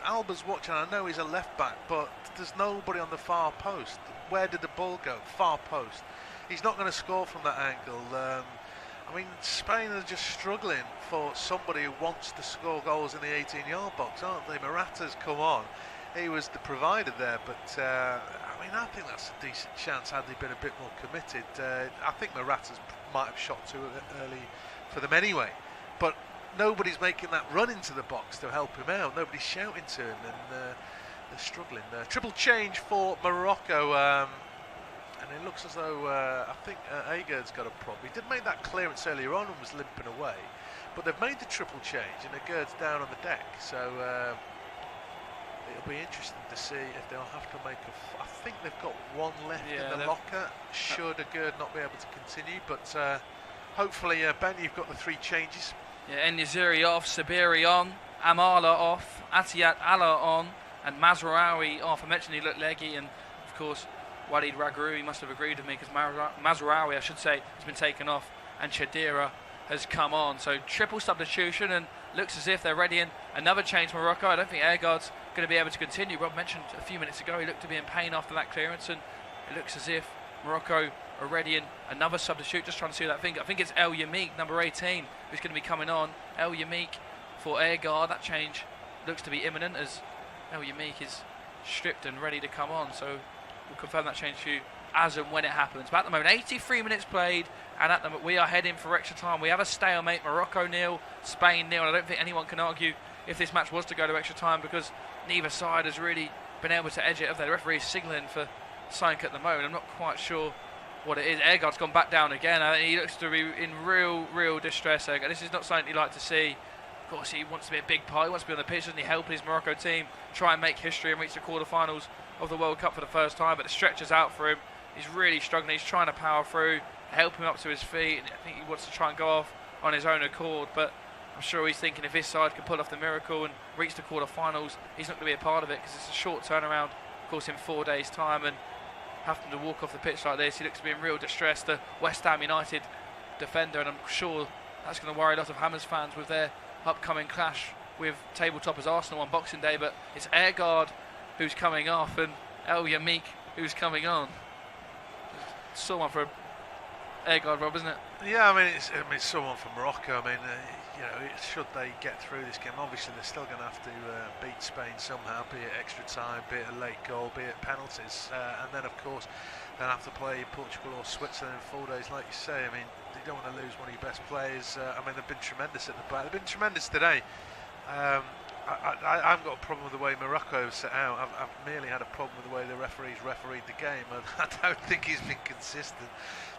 Alba's watching. I know he's a left back, but there's nobody on the far post. Where did the ball go? Far post. He's not going to score from that angle. I mean, Spain are just struggling for somebody who wants to score goals in the 18-yard box, aren't they? Morata's come on. He was the provider there, but I mean, I think that's a decent chance had they been a bit more committed. I think Morata's might have shot too early for them anyway, but nobody's making that run into the box to help him out. Nobody's shouting to him, and they're struggling there. Triple change for Morocco, and it looks as though I think Agard's got a problem. He did make that clearance earlier on and was limping away, but they've made the triple change, and Agard's down on the deck, so it'll be interesting to see if they'll have to make I think they've got one left in the locker. Should Agard not be able to continue, but hopefully, Ben, you've got the three changes. Yeah, En-Nesyri off, Sabiri on, Amala off, Atiyat Allah on, and Mazraoui off. I mentioned he looked leggy, and of course Walid Regragui must have agreed with me, because Mazraoui, I should say, has been taken off, and Chadira has come on. So triple substitution, and looks as if they're ready in another change. Morocco, I don't think Agard's going to be able to continue. Rob mentioned a few minutes ago he looked to be in pain after that clearance, and it looks as if Morocco are ready in another substitute. Just trying to see that thing. I think it's El Yamik, number 18, who's going to be coming on. El Yamik for Agard. That change looks to be imminent, as El Yamik is stripped and ready to come on. So we'll confirm that change for you as and when it happens. But at the moment, 83 minutes played, and at the moment we are heading for extra time. We have a stalemate. Morocco 0, Spain 0. I don't think anyone can argue if this match was to go to extra time, because neither side has really been able to edge it. The referee is signalling for something at the moment. I'm not quite sure what it is. Agard's gone back down again. He looks to be in real distress. This is not something you like to see. Of course, he wants to be a big part. He wants to be on the pitch, doesn't he? Help his Morocco team try and make history and reach the quarterfinals of the World Cup for the first time. But the stretch is out for him. He's really struggling. He's trying to power through, help him up to his feet. And I think he wants to try and go off on his own accord. But I'm sure he's thinking if his side can pull off the miracle and reach the quarterfinals, he's not going to be a part of it, because it's a short turnaround, of course, in 4 days' time. And having to walk off the pitch like this, he looks to be in real distress. The West Ham United defender, and I'm sure that's going to worry a lot of Hammers fans with their upcoming clash with table toppers Arsenal on Boxing Day. But it's Agard who's coming off, and El Yamik who's coming on. Saw one for Agard, Rob, isn't it? Yeah, I mean, it's someone from Morocco. I mean, you know, should they get through this game, obviously they're still going to have to beat Spain somehow, be it extra time, be it a late goal, be it penalties, and then of course then have to play Portugal or Switzerland in 4 days, like you say. I mean, you don't want to lose one of your best players. I mean, they've been tremendous at the back. They've been tremendous today. I haven't got a problem with the way Morocco set out. I've merely had a problem with the way the referees refereed the game, and I don't think he's been consistent.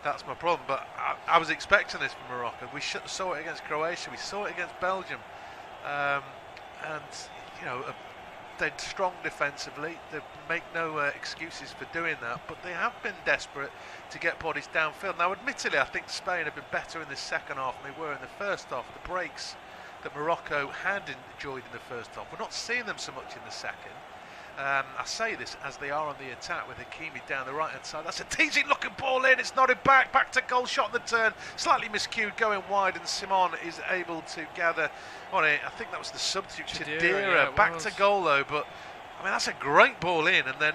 That's my problem. But I was expecting this from Morocco. We saw it against Croatia. We saw it against Belgium, and you know, they're strong defensively. They make no excuses for doing that, but they have been desperate to get bodies downfield. Now, admittedly, I think Spain have been better in the second half than they were in the first half. The breaks that Morocco had enjoyed in the first half, we're not seeing them so much in the second. I say this as they are on the attack with Hakimi down the right hand side. That's a teasing looking ball in, it's nodded back to goal, shot on the turn, slightly miscued, going wide, and Simon is able to gather on it. I think that was the substitute, Chidera, back to goal though, but I mean, that's a great ball in, and then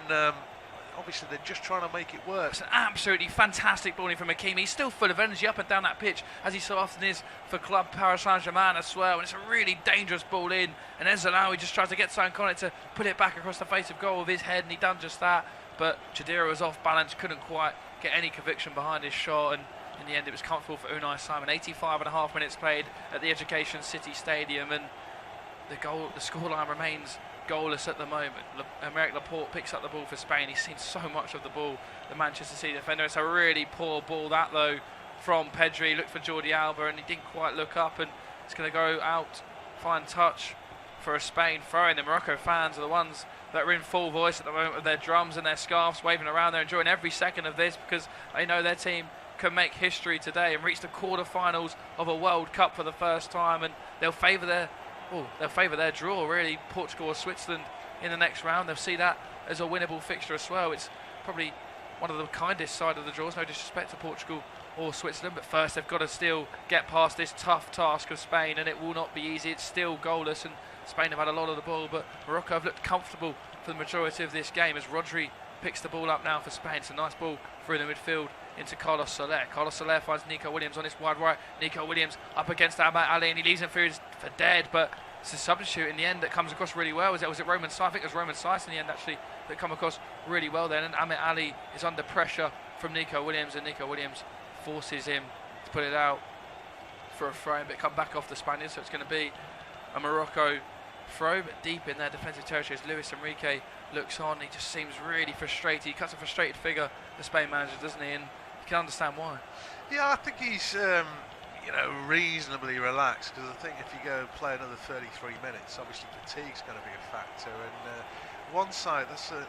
obviously they're just trying to make it work. It's an absolutely fantastic ball in from Hakimi. He's still full of energy up and down that pitch, as he so often is for Club Paris Saint-Germain as well. And it's a really dangerous ball in. And then Zalawi just tries to get something on it to put it back across the face of goal with his head, and he done just that. But Chidera was off balance, couldn't quite get any conviction behind his shot, and in the end it was comfortable for Unai Simon. 85.5 minutes played at the Education City Stadium, and the scoreline remains goalless at the moment. Aymeric Laporte picks up the ball for Spain. He's seen so much of the ball, the Manchester City defender. It's a really poor ball that though from Pedri. Looked for Jordi Alba and he didn't quite look up, and it's going to go out, fine touch for a Spain throw-in. The Morocco fans are the ones that are in full voice at the moment with their drums and their scarves waving around. They're enjoying every second of this because they know their team can make history today and reach the quarter-finals of a World Cup for the first time, and they'll favour their draw, really, Portugal or Switzerland in the next round. They'll see that as a winnable fixture as well. It's probably one of the kindest side of the draws, no disrespect to Portugal or Switzerland, but first they've got to still get past this tough task of Spain, and it will not be easy. It's still goalless, and Spain have had a lot of the ball, but Morocco have looked comfortable for the majority of this game as Rodri picks the ball up now for Spain. It's a nice ball through the midfield into Carlos Soler. Carlos Soler finds Nico Williams on his wide right. Nico Williams up against Ahmed Ali, and he leaves him for dead, but it's a substitute in the end that comes across really well. Was it Roman Saiss? I think it was Roman Saiss in the end actually that come across really well then, and Ahmed Ali is under pressure from Nico Williams, and Nico Williams forces him to put it out for a throw, but come back off the Spaniards, so it's going to be a Morocco throw, but deep in their defensive territory as Luis Enrique looks on. He just seems really frustrated. He cuts a frustrated figure, the Spain manager, doesn't he? And you can understand why. Yeah, I think he's reasonably relaxed, because I think if you go play another 33 minutes, obviously fatigue's going to be a factor, and one side, that's a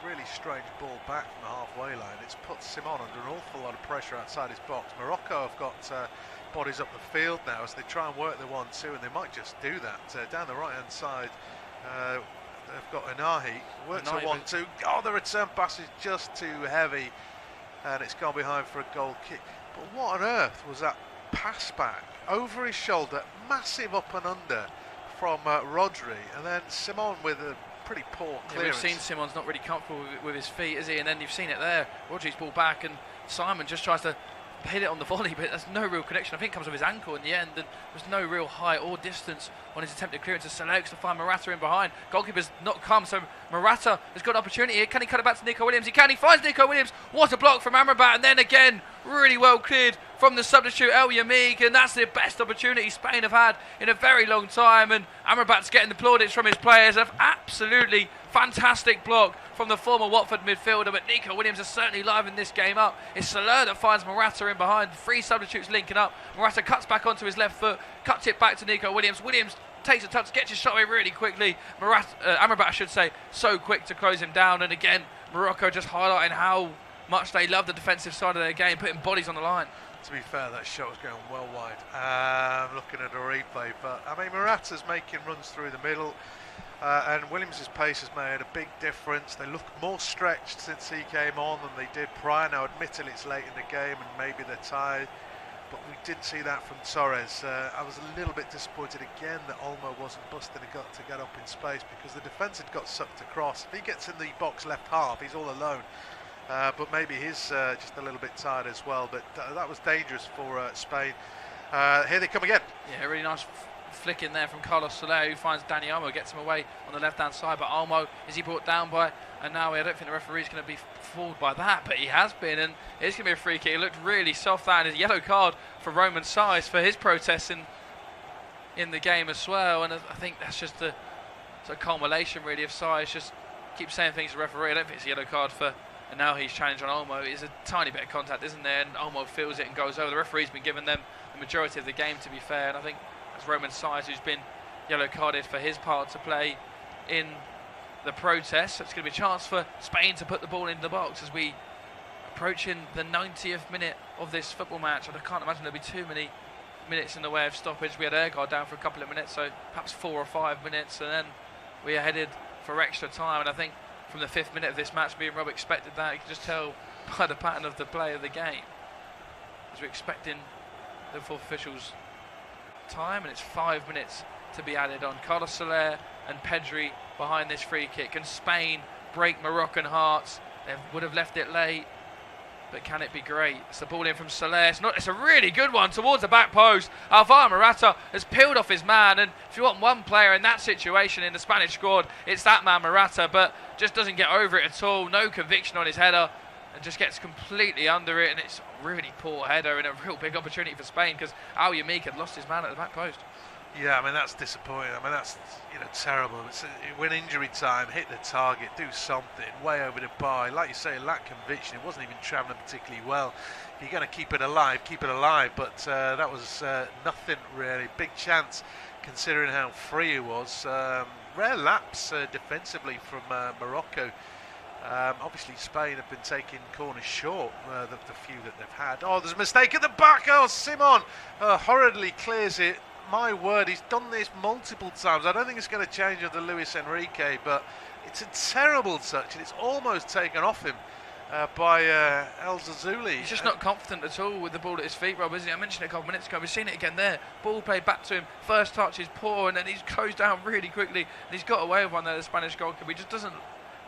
really strange ball back from the halfway line. It's put Simon under an awful lot of pressure outside his box. Morocco have got bodies up the field now as they try and work the 1-2, and they might just do that down the right hand side. They've got Inahi, works a 1-2. Oh, the return pass is just too heavy, and it's gone behind for a goal kick. But what on earth was that pass back over his shoulder, massive up and under from Rodri, and then Simon with a pretty poor clearance. We've seen Simon's not really comfortable with his feet, is he? And then you've seen it there. Rodri's ball back, and Simon just tries to hit it on the volley, but there's no real connection. I think it comes with his ankle in the end, and there's no real height or distance on his attempted clearance. As selects to find Morata in behind. Goalkeeper's not come, so Morata has got an opportunity here. Can he cut it back to Nico Williams? He can. He finds Nico Williams. What a block from Amrabat, and then again, really well cleared from the substitute El Yamik, and that's the best opportunity Spain have had in a very long time, and Amrabat's getting the plaudits from his players. An absolutely fantastic block from the former Watford midfielder, but Nico Williams has certainly livened this game up. It's Soler that finds Morata in behind. Three substitutes linking up. Morata cuts back onto his left foot, cuts it back to Nico Williams. Williams takes a touch, gets his shot away really quickly. Amrabat, I should say, so quick to close him down, and again, Morocco just highlighting how much they love the defensive side of their game, putting bodies on the line. To be fair, that shot was going well wide. Looking at a replay, but I mean, Morata's making runs through the middle, and Williams' pace has made a big difference. They look more stretched since he came on than they did prior. Now, admittedly, it's late in the game and maybe they're tired, but we did see that from Torres. I was a little bit disappointed again that Olmo wasn't busting to get up in space, because the defence had got sucked across. If he gets in the box left half, he's all alone. But maybe he's just a little bit tired as well. But that was dangerous for Spain. Here they come again. Yeah, really nice flick in there from Carlos Soler, who finds Dani Olmo, gets him away on the left-hand side. But Olmo, is he brought down by Anawi? I don't think the referee's going to be fooled by that, but he has been, and it's going to be a free kick. It looked really soft, that, and a yellow card for Roman Saiz for his protest in the game as well. And I think that's just a culmination, really, of Saiz just keeps saying things to the referee. I don't think it's a yellow card for, and now he's challenged on Olmo. It's a tiny bit of contact, isn't there? And Olmo feels it and goes over. The referee's been giving them the majority of the game, to be fair, and I think it's Roman Saiz who's been yellow carded for his part to play in the protest. So it's going to be a chance for Spain to put the ball into the box as we approaching the 90th minute of this football match. And I can't imagine there'll be too many minutes in the way of stoppage. We had Ergaard down for a couple of minutes, so perhaps 4 or 5 minutes, and then we are headed for extra time. And I think from the 5th minute of this match, me and Rob expected that. You can just tell by the pattern of the play of the game, as we're expecting the fourth officials' time, and it's 5 minutes to be added on. Carlos Soler and Pedri behind this free kick. Can Spain break Moroccan hearts? They would have left it late, but can it be great? It's the ball in from Soler. It's a really good one towards the back post. Alvaro Morata has peeled off his man, and if you want one player in that situation in the Spanish squad, it's that man Morata, but just doesn't get over it at all. No conviction on his header, and just gets completely under it, and it's a really poor header and a real big opportunity for Spain, because Al Yamik had lost his man at the back post. Yeah, I mean, that's disappointing. I mean, that's, terrible. When injury time, hit the target, do something, way over the bar. Like you say, lack conviction. It wasn't even travelling particularly well. You're going to keep it alive, but that was nothing really. Big chance, considering how free he was. Rare lapse defensively from Morocco. Obviously, Spain have been taking corners short, the few that they've had. Oh, there's a mistake at the back. Oh, Simon horridly clears it. My word, he's done this multiple times. I don't think it's going to change under Luis Enrique, but it's a terrible touch, and it's almost taken off him by El Zazuli. He's just not confident at all with the ball at his feet, Rob, isn't he? I mentioned it a couple of minutes ago. We've seen it again there. Ball played back to him. First touch is poor, and then he's closed down really quickly, and he's got away with one there, the Spanish goalkeeper. He just doesn't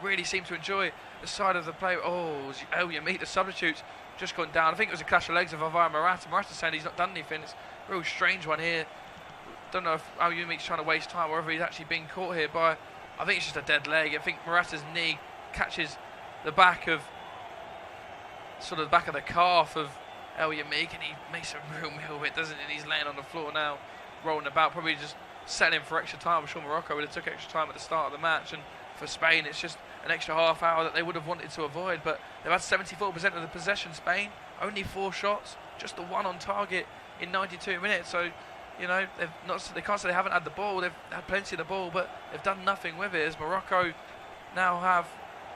really seem to enjoy the side of the play. Oh, you meet the substitutes just gone down. I think it was a clash of legs of Alvaro Morata. Morata's saying he's not done anything. It's a real strange one here. Don't know if Al Yumik's trying to waste time or whether he's actually being caught here by, I think it's just a dead leg. I think Morata's knee catches the back of, sort of the back of the calf of El Yamik, and he makes a real meal of it, doesn't he? And he's laying on the floor now, rolling about, probably just settling for extra time. I'm sure Morocco would have took extra time at the start of the match, and for Spain it's just an extra half hour that they would have wanted to avoid. But they've had 74% of the possession, Spain, only 4 shots, just the 1 on target in 92 minutes. So they can't say they haven't had the ball. They've had plenty of the ball, but they've done nothing with it, as Morocco now have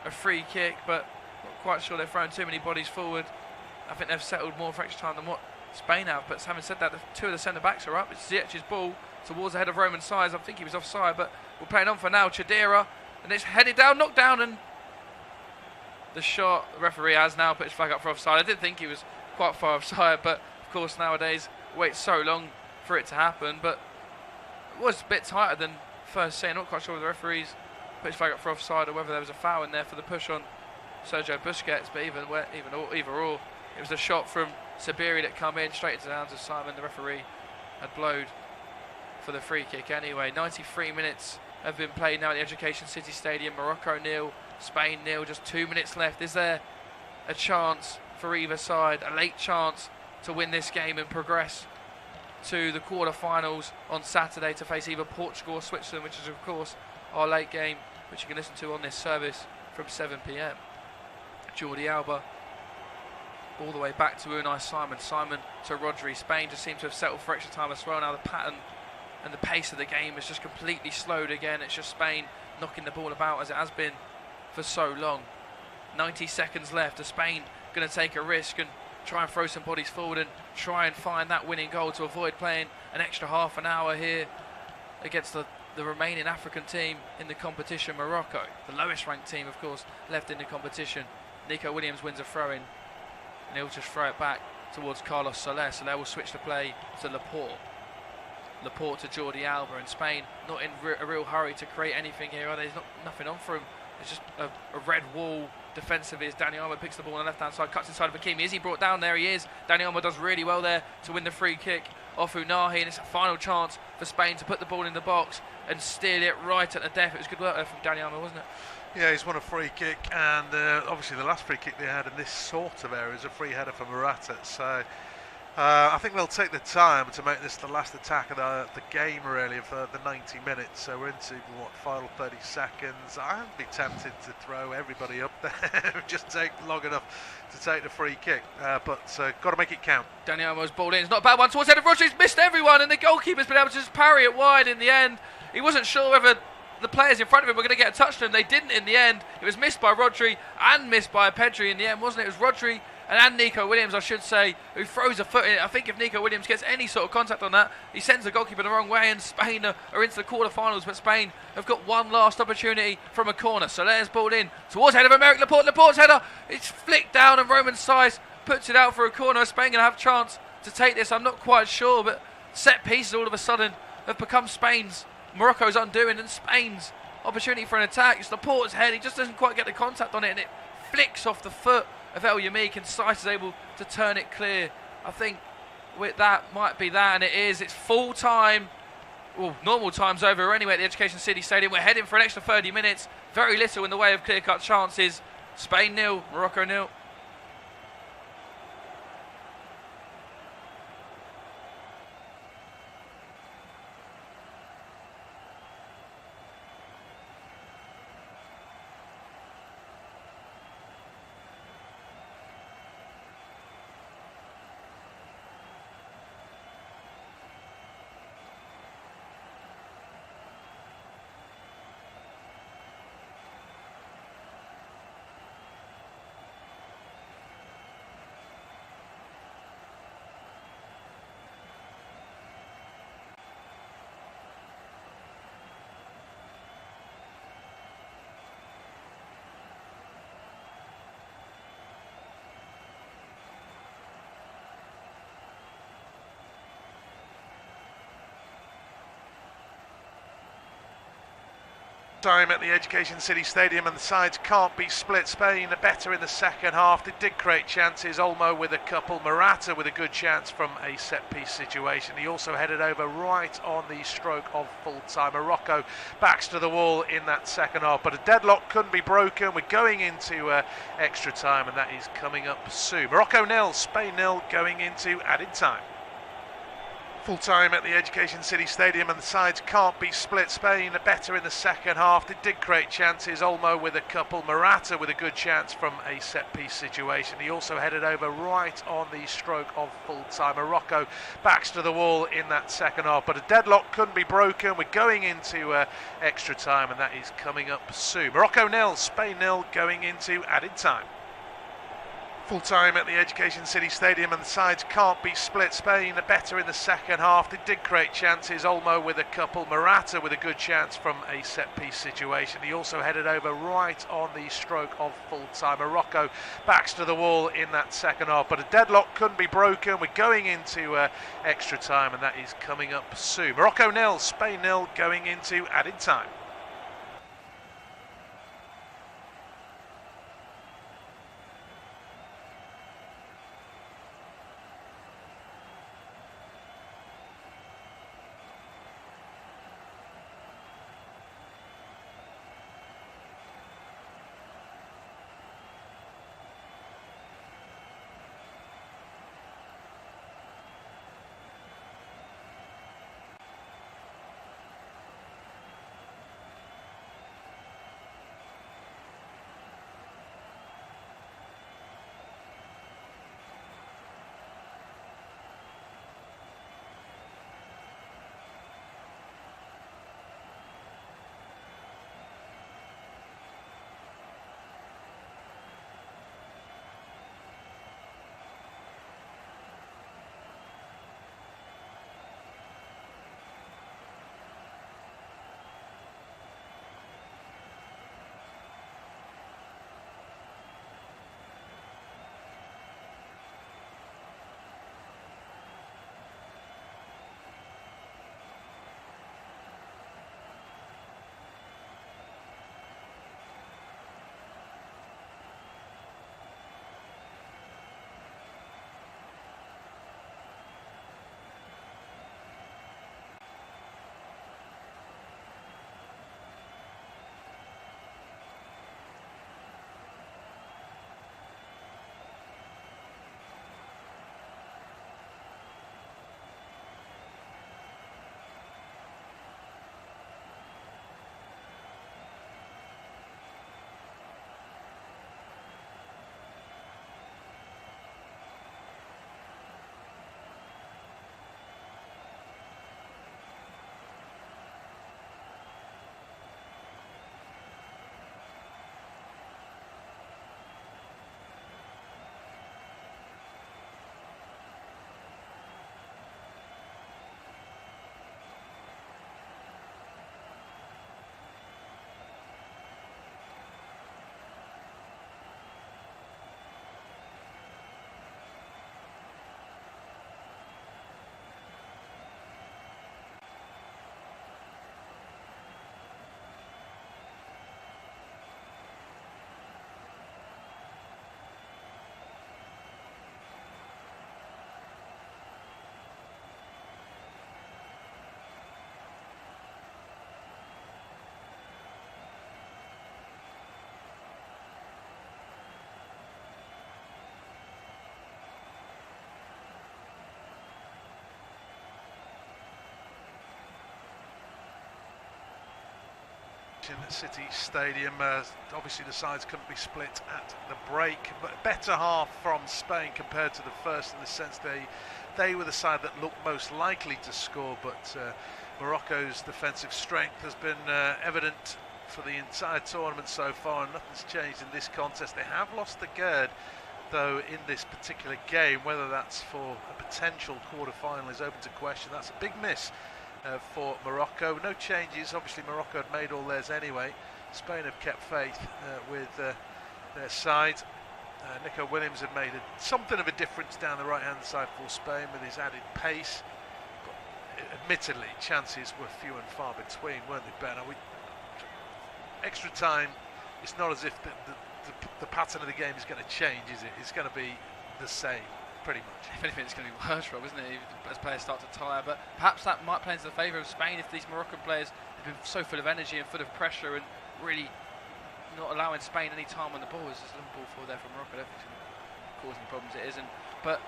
a free kick, but not quite sure they've thrown too many bodies forward. I think they've settled more for extra time than what Spain have. But having said that, the 2 of the centre-backs are up. It's Ziyech's ball towards the head of Roman Saiz. I think he was offside, but we're playing on for now. Chadira, and it's headed down, knocked down, and the shot, the referee has now put his flag up for offside. I did think he was quite far offside, but of course nowadays wait so long for it to happen. But it was a bit tighter than first seen. Not quite sure whether the referees put his flag up for offside or whether there was a foul in there for the push on Sergio Busquets. But either or, it was a shot from Sabiri that come in straight into the hands of Simon. The referee had blowed for the free kick anyway. 93 minutes have been played now at the Education City Stadium. Morocco 0, Spain 0. Just 2 minutes left. Is there a chance for either side, a late chance to win this game and progress to the quarter-finals on Saturday to face either Portugal or Switzerland, which is of course our late game, which you can listen to on this service from 7 p.m. Jordi Alba all the way back to Unai Simon to Rodri. Spain just seem to have settled for extra time as well. Now the pattern and the pace of the game is just completely slowed again. It's just Spain knocking the ball about as it has been for so long. 90 seconds left. Is Spain going to take a risk and try and throw some bodies forward and try and find that winning goal to avoid playing an extra half an hour here against the remaining African team in the competition, Morocco, the lowest ranked team of course left in the competition? Nico Williams wins a throw-in, and he'll just throw it back towards Carlos Soler. Soler will switch the play to Laporte to Jordi Alba, and Spain not in a real hurry to create anything here. There's nothing on for him. It's just a red wall defensively as Dani Olmo picks the ball on the left-hand side, cuts inside of Hakimi. Is he brought down? There he is. Dani Olmo does really well there to win the free kick off Unahi, and it's a final chance for Spain to put the ball in the box and steal it right at the death. It was good work there from Dani Olmo, wasn't it? Yeah, he's won a free kick, and obviously the last free kick they had in this sort of area is a free header for Morata. So I think they'll take the time to make this the last attack of the game, really, of the 90 minutes. So we're into, final 30 seconds. I'd be tempted to throw everybody up there, just take long enough to take the free kick. But got to make it count. Dani Olmo's ball in. It's not a bad one towards head of Rodri's missed everyone, and the goalkeeper's been able to just parry it wide in the end. He wasn't sure whether the players in front of him were going to get a touch to him. They didn't in the end. It was missed by Rodri and missed by Pedri in the end, wasn't it? It was Rodri and Nico Williams, I should say, who throws a foot in it. I think if Nico Williams gets any sort of contact on that, he sends the goalkeeper the wrong way, and Spain are into the quarterfinals. But Spain have got one last opportunity from a corner. Soler's ball in towards head of Aymeric Laporte. Laporte's header, it's flicked down, and Roman Saiz puts it out for a corner. Are Spain going to have a chance to take this? I'm not quite sure, but set pieces all of a sudden have become Morocco's undoing, and Spain's opportunity for an attack. It's Laporte's head, he just doesn't quite get the contact on it, and it flicks off the foot of El Yamik, and Saiz is able to turn it clear. I think with that might be that, and it is. It's full time. Well, normal time's over. We're anyway at the Education City Stadium. We're heading for an extra 30 minutes. Very little in the way of clear-cut chances. Spain 0, Morocco 0. Time at the Education City Stadium, and the sides can't be split. Spain are better in the second half. They did create chances. Olmo with a couple, Morata with a good chance from a set-piece situation. He also headed over right on the stroke of full-time. Morocco backs to the wall in that second half, but a deadlock couldn't be broken. We're going into extra time, and that is coming up soon. Morocco 0, Spain 0, going into added time. Full time at the Education City Stadium, and the sides can't be split. Spain are better in the second half. They did create chances. Olmo with a couple, Morata with a good chance from a set-piece situation. He also headed over right on the stroke of full-time. Morocco backs to the wall in that second half, but a deadlock couldn't be broken. We're going into extra time, and that is coming up soon. Morocco 0, Spain 0, going into added time. Full time at the Education City Stadium, and the sides can't be split. Spain are better in the second half. They did create chances. Olmo with a couple, Morata with a good chance from a set-piece situation. He also headed over right on the stroke of full-time. Morocco backs to the wall in that second half, but a deadlock couldn't be broken. We're going into extra time, and that is coming up soon. Morocco 0, Spain 0, going into added time. City Stadium. Obviously the sides couldn't be split at the break, but better half from Spain compared to the first, in the sense they were the side that looked most likely to score, but Morocco's defensive strength has been evident for the entire tournament so far, and nothing's changed in this contest. They have lost the gird though in this particular game. Whether that's for a potential quarter-final is open to question. That's a big miss for Morocco. No changes. Obviously Morocco had made all theirs anyway. Spain have kept faith with their side. Nico Williams had made something of a difference down the right hand side for Spain with his added pace, but admittedly chances were few and far between, weren't they, Ben? Extra time, it's not as if the pattern of the game is going to change, is it? It's going to be the same, pretty much. If anything, it's going to be worse, Rob, isn't it, as players start to tire? But perhaps that might play into the favour of Spain if these Moroccan players have been so full of energy and full of pressure and really not allowing Spain any time on the ball. There's a long ball forward there from Morocco. I don't think it's going to cause any problems. It isn't. But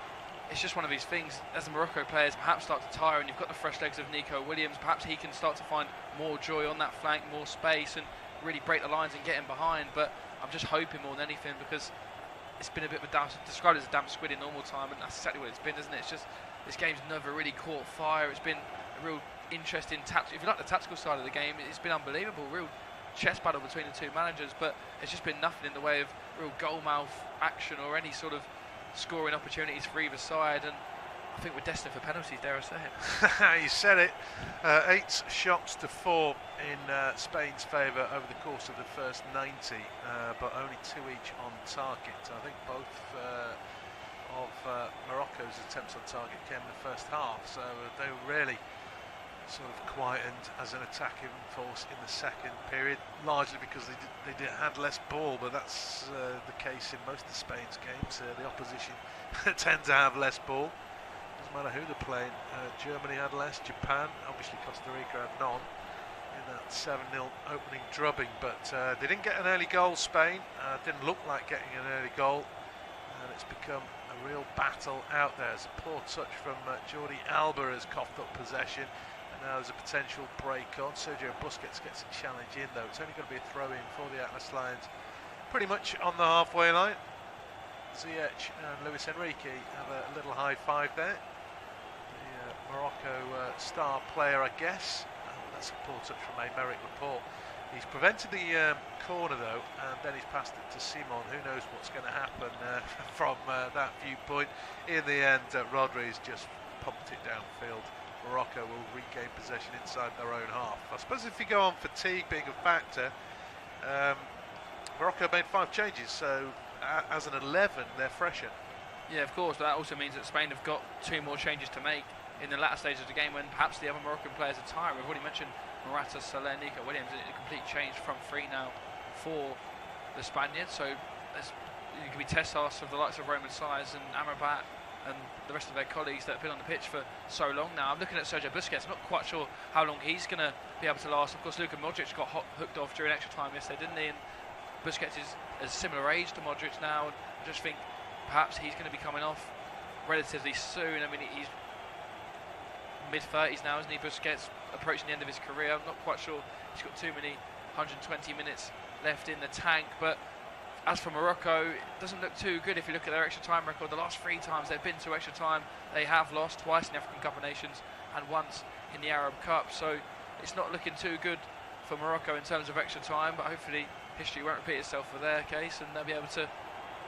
it's just one of these things. As the Morocco players perhaps start to tire, and you've got the fresh legs of Nico Williams, perhaps he can start to find more joy on that flank, more space, and really break the lines and get in behind. But I'm just hoping more than anything, because it's been a bit of a described as a damp squid in normal time, and that's exactly what it's been, isn't it? It's just this game's never really caught fire. It's been a real interesting if you like the tactical side of the game, it's been unbelievable. Real chess battle between the two managers, but it's just been nothing in the way of real goal-mouth action or any sort of scoring opportunities for either side, and I think we're destined for penalties, dare I say it. You said it. 8 shots to 4 in Spain's favour over the course of the first 90, but only 2 each on target. I think both of Morocco's attempts on target came in the first half, so they were really sort of quietened as an attacking force in the second period, largely because they had less ball, but that's the case in most of Spain's games. The opposition tend to have less ball. Doesn't matter who they're playing. Germany had less, Japan, obviously Costa Rica had none in that 7-0 opening drubbing, but they didn't get an early goal, Spain. Didn't look like getting an early goal, and it's become a real battle out there. It's a poor touch from Jordi Alba has coughed up possession. Now there's a potential break on. Sergio Busquets gets a challenge in though. It's only going to be a throw in for the Atlas Lions. Pretty much on the halfway line. Ziyech and Luis Enrique have a little high five there. The Morocco star player, I guess. That's a poor touch from Aymeric Laporte. He's prevented the corner though, and then he's passed it to Simon. Who knows what's going to happen from that viewpoint. In the end, Rodri's just pumped it downfield. Morocco will regain possession inside their own half. I suppose if you go on fatigue being a factor, Morocco made 5 changes, so as an 11 they're fresher. Yeah, of course, but that also means that Spain have got 2 more changes to make in the latter stages of the game when perhaps the other Moroccan players are tired. We've already mentioned Morata, Saleh, Nico Williams. A complete change from 3 now for the Spaniards, so you can be test asked of the likes of Roman Saez and Amrabat and the rest of their colleagues that have been on the pitch for so long now. I'm looking at Sergio Busquets. I'm not quite sure how long he's going to be able to last. Of course, Luka Modric got hooked off during extra time yesterday, didn't he? And Busquets is a similar age to Modric now. And I just think perhaps he's going to be coming off relatively soon. I mean, he's mid-30s now, isn't he, Busquets? Approaching the end of his career. I'm not quite sure he's got too many 120 minutes left in the tank, but as for Morocco, it doesn't look too good if you look at their extra time record. The last 3 times they've been to extra time, they have lost, twice in the African Cup of Nations and once in the Arab Cup. So it's not looking too good for Morocco in terms of extra time, but hopefully history won't repeat itself for their case and they'll be able to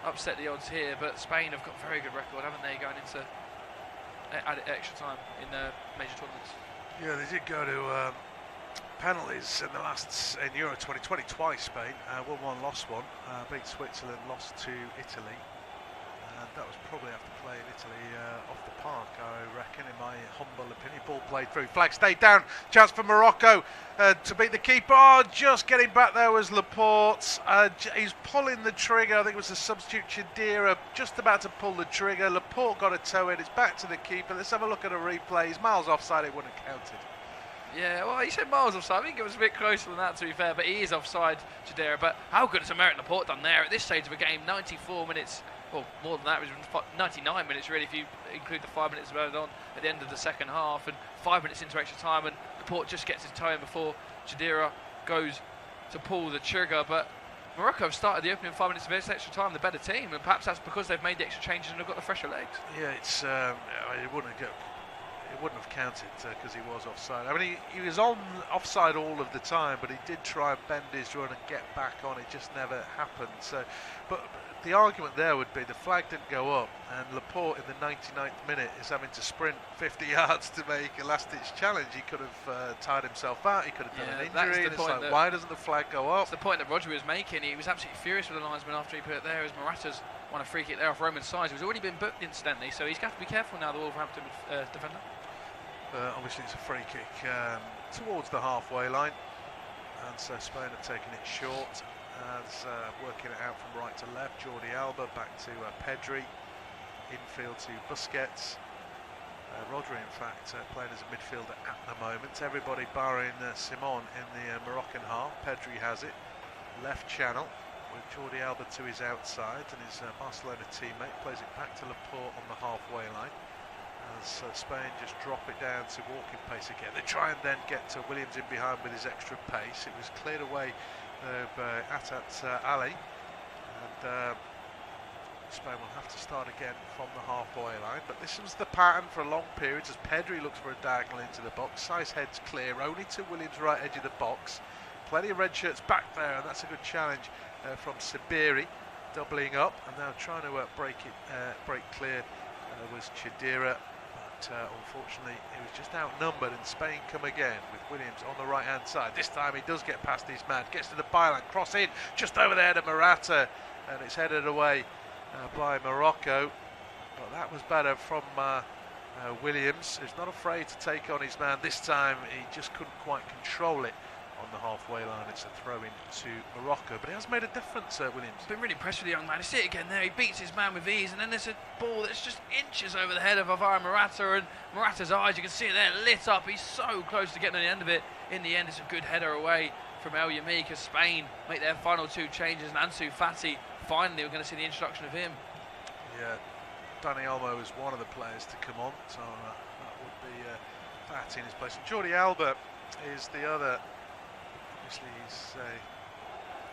upset the odds here. But Spain have got a very good record, haven't they, going into extra time in their major tournaments. Yeah, they did go to penalties in Euro 2020 twice. Spain won 1, lost 1, beat Switzerland, lost to Italy, and that was probably after playing Italy off the park, I reckon, in my humble opinion. Ball played through, flag stayed down, chance for Morocco to beat the keeper. Oh, just getting back there was Laporte. He's pulling the trigger. I think it was the substitute Chidera just about to pull the trigger. Laporte got a toe in. It's back to the keeper. Let's have a look at a replay. He's miles offside. It wouldn't have counted. Yeah, well, he said miles offside. I think it was a bit closer than that, to be fair, but he is offside, Chidera. But how good has Aymeric Laporte done there at this stage of a game? 94 minutes, well, more than that, it was 99 minutes really, if you include the 5 minutes added on at the end of the second half, and 5 minutes into extra time, and Laporte just gets his toe in before Chidera goes to pull the trigger, but Morocco have started the opening 5 minutes of extra time the better team, and perhaps that's because they've made the extra changes and have got the fresher legs. Yeah, it's it wouldn't have counted because he was offside. I mean, he was offside all of the time, but he did try and bend his run and get back on. It just never happened. So, but the argument there would be the flag didn't go up, and Laporte in the 99th minute is having to sprint 50 yards to make a last-ditch challenge. He could have tired himself out. He could have done an injury. And it's like, why doesn't the flag go up? That's the point that Roger was making. He was absolutely furious with the linesman after he put it there, as Morata's won a free kick there off Roman's side. He was already been booked incidentally, so he's got to be careful now, the Wolverhampton defender. Obviously it's a free kick towards the halfway line, and so Spain have taken it short as working it out from right to left. Jordi Alba back to Pedri, infield to Busquets. Rodri in fact playing as a midfielder at the moment. Everybody barring Simon in the Moroccan half. Pedri has it, left channel with Jordi Alba to his outside, and his Barcelona teammate plays it back to Laporte on the halfway line. As Spain just drop it down to walking pace again. They try and then get to Williams in behind with his extra pace. It was cleared away by O.A.T Ali, and Spain will have to start again from the halfway line. But this was the pattern for a long period as Pedri looks for a diagonal into the box. Size heads clear, only to Williams' right edge of the box. Plenty of red shirts back there, and that's a good challenge from Sabiri, doubling up, and now trying to break clear was Chidira. Unfortunately, he was just outnumbered, and Spain come again with Williams on the right hand side. This time he does get past his man, gets to the byline, cross in just over the head of Morata, and it's headed away by Morocco. But that was better from Williams, who's not afraid to take on his man. This time he just couldn't quite control it on the halfway line. It's a throw in to Morocco, but it has made a difference, Williams. I've been really impressed with the young man. You see it again there, he beats his man with ease, and then there's a ball that's just inches over the head of Alvaro Morata, and Morata's eyes, you can see it there, lit up. He's so close to getting on the end of it. In the end, it's a good header away from El Yamik as Spain make their final 2 changes, and Ansu Fati, finally we're going to see the introduction of him. Yeah, Dani Olmo is one of the players to come on, so that would be Fati in his place. And Jordi Alba is the other. Obviously he's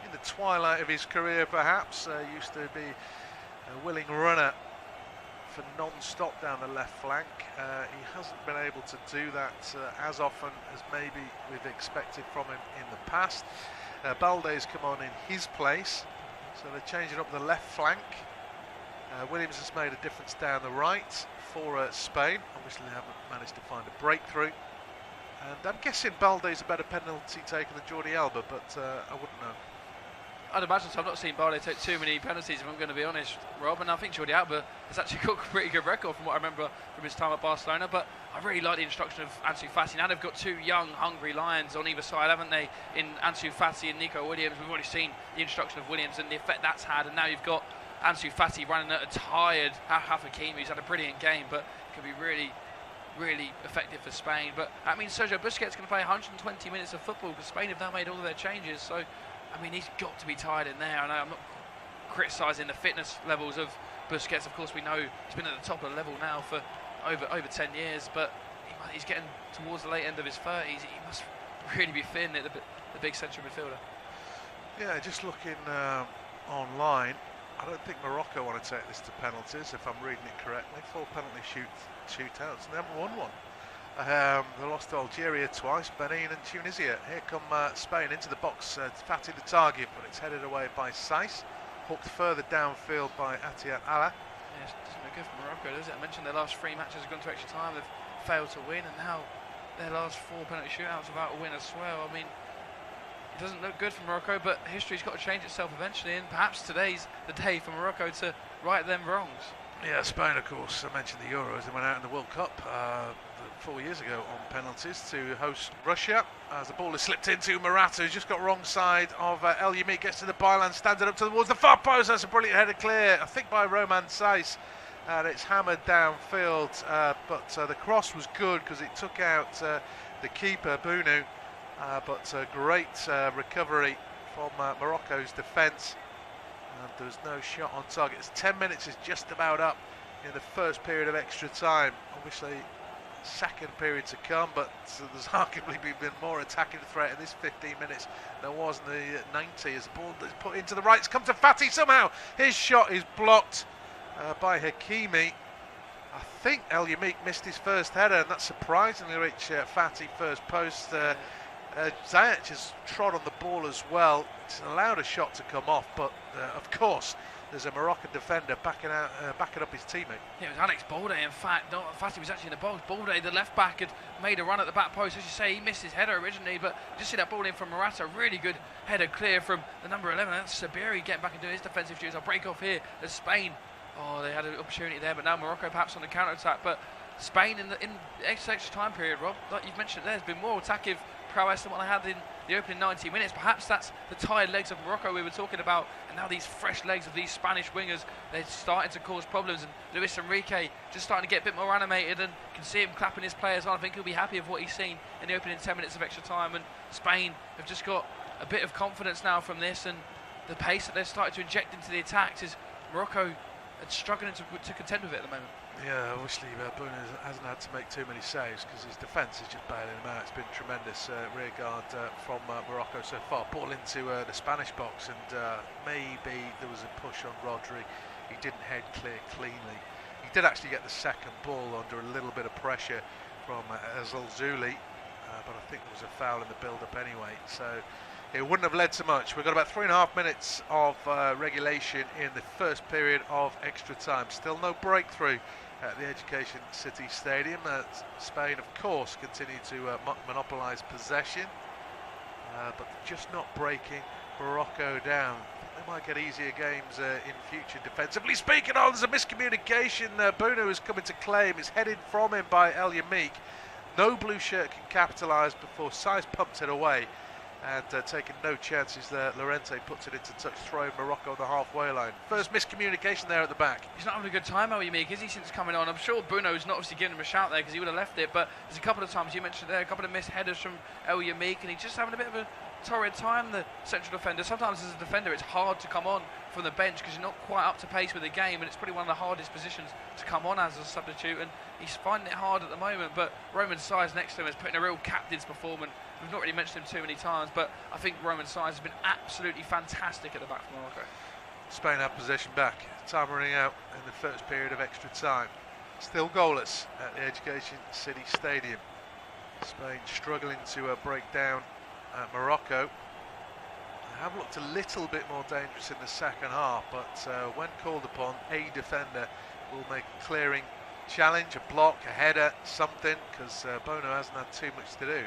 in the twilight of his career perhaps, used to be a willing runner for non-stop down the left flank. He hasn't been able to do that as often as maybe we've expected from him in the past. Balde's come on in his place, so they're changing up the left flank. Williams has made a difference down the right for Spain. Obviously they haven't managed to find a breakthrough. And I'm guessing Balde's a better penalty taker than Jordi Alba, but I wouldn't know. I'd imagine so. I've not seen Balde take too many penalties, if I'm going to be honest, Rob, and I think Jordi Alba has actually got a pretty good record from what I remember from his time at Barcelona. But I really like the introduction of Ansu Fati. Now they've got 2 young, hungry lions on either side, haven't they, in Ansu Fati and Nico Williams. We've already seen the introduction of Williams and the effect that's had, and now you've got Ansu Fati running at a tired Hakimi, who's had a brilliant game, but could be really effective for Spain. But that means Sergio Busquets can play 120 minutes of football because Spain have now made all of their changes. So, I mean, he's got to be tired in there. And I'm not criticising the fitness levels of Busquets. Of course, we know he's been at the top of the level now for over 10 years. But he's getting towards the late end of his 30s. He must really be thin at the big central midfielder. Yeah, just looking online, I don't think Morocco want to take this to penalties, if I'm reading it correctly. 4 penalty shootouts, and they haven't won one. They lost to Algeria twice, Benin and Tunisia. Here come Spain into the box. Fati the target, but it's headed away by Saiss. Hooked further downfield by Atiat Allah. Yeah, it doesn't look good for Morocco, does it? I mentioned their last 3 matches have gone to extra time. They've failed to win, and now their last 4 penalty shootouts without a win as well. I mean, it doesn't look good for Morocco, but history's got to change itself eventually, and perhaps today's the day for Morocco to right them wrongs. Yeah, Spain, of course, I mentioned the Euros. They went out in the World Cup 4 years ago on penalties to host Russia. As the ball is slipped into Morata, who's just got wrong side of El Yamik, gets to the byline, stands it up towards the far post. That's a brilliant header clear, I think by Roman Saiss, and it's hammered downfield. But the cross was good because it took out the keeper, Bounou. But a great recovery from Morocco's defence, and there's no shot on target. 10 minutes is just about up in the first period of extra time. Obviously second period to come, but there's arguably been more attacking threat in this 15 minutes than there was in the 90 as the ball is put into the right. It's come to Fati somehow. His shot is blocked by Hakimi. I think El Yamik missed his first header, and that surprisingly reached Fati first post. Ziyech has trod on the ball as well. It's allowed a shot to come off, but of course there's a Moroccan defender backing up his teammate. Yeah, it was Alex Balde, in fact. Fati was actually in the box. Balde, the left back, had made a run at the back post. As you say, he missed his header originally, but just see that ball in from Morata. Really good header clear from the number 11. That's Sabiri getting back into his defensive duties. I'll break off here as Spain. Oh, they had an opportunity there, but now Morocco perhaps on the counter-attack. But Spain in the extra time period, Rob, like you've mentioned there, has been more attacking prowess than what I had in the opening 90 minutes. Perhaps that's the tired legs of Morocco we were talking about, and now these fresh legs of these Spanish wingers, they're starting to cause problems, and Luis Enrique just starting to get a bit more animated, and you can see him clapping his players on. I think he'll be happy with what he's seen in the opening 10 minutes of extra time, and Spain have just got a bit of confidence now from this, and the pace that they've started to inject into the attacks is Morocco struggling to contend with it at the moment. Yeah, obviously Bruno hasn't had to make too many saves because his defence is just bailing him out. It's been tremendous rear guard from Morocco so far. Ball into the Spanish box, and maybe there was a push on Rodri. He didn't head clear cleanly. He did actually get the second ball under a little bit of pressure from Azal Zuli, but I think there was a foul in the build-up anyway, so it wouldn't have led to much. We've got about 3.5 minutes of regulation in the first period of extra time. Still no breakthrough at the Education City Stadium. Spain, of course, continue to monopolise possession, but just not breaking Morocco down. I think they might get easier games in future defensively speaking. Oh, there's a miscommunication. Bruno is coming to claim. It's headed from him by El Yamik. No blue shirt can capitalise before Saiz pumps it away. And taking no chances there, Llorente puts it into touch, throwing Morocco on the halfway line. First miscommunication there at the back. He's not having a good time, El Yamik, is he, since coming on? I'm sure Bruno's not obviously giving him a shout there because he would have left it, but there's a couple of times you mentioned there, a couple of missed headers from El Yamik, and he's just having a bit of a torrid time, the central defender. Sometimes as a defender it's hard to come on from the bench because you're not quite up to pace with the game, and it's probably one of the hardest positions to come on as a substitute, and he's finding it hard at the moment. But Roman Saiz next to him is putting a real captain's performance. We've not really mentioned him too many times, but I think Roman Saiz has been absolutely fantastic at the back for Morocco. Spain have possession back. Time running out in the first period of extra time. Still goalless at the Education City Stadium. Spain struggling to break down Morocco. They have looked a little bit more dangerous in the second half, but when called upon, a defender will make a clearing challenge, a block, a header, something, because Bono hasn't had too much to do.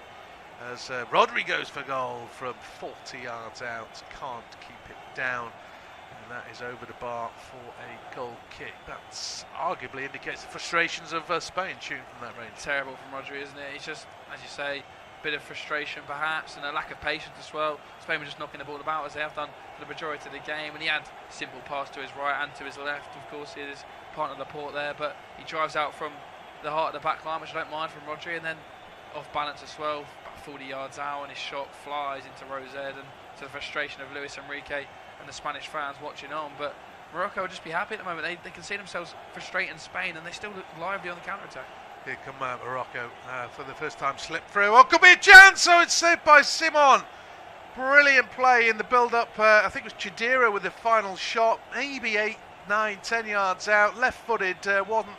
As Rodri goes for goal from 40 yards out, can't keep it down, and that is over the bar for a goal kick. That's arguably indicates the frustrations of Spain shooting from that range. Terrible from Rodri, isn't it? It's just, as you say, a bit of frustration perhaps, and a lack of patience as well. Spain were just knocking the ball about as they have done for the majority of the game, and he had a simple pass to his right and to his left. Of course, he is partner Laporte there, but he drives out from the heart of the back line, which I don't mind from Rodri, and then off balance as well, about 40 yards out, and his shot flies into Rosed, and to the frustration of Luis Enrique and the Spanish fans watching on. But Morocco will just be happy at the moment. They can see themselves frustrating Spain, and they still look lively on the counter-attack. Here come Morocco for the first time, slip through. Oh, could be a chance! So it's saved by Simon. Brilliant play in the build-up. I think it was Chidira with the final shot, maybe 8, 9, 10 yards out, left-footed,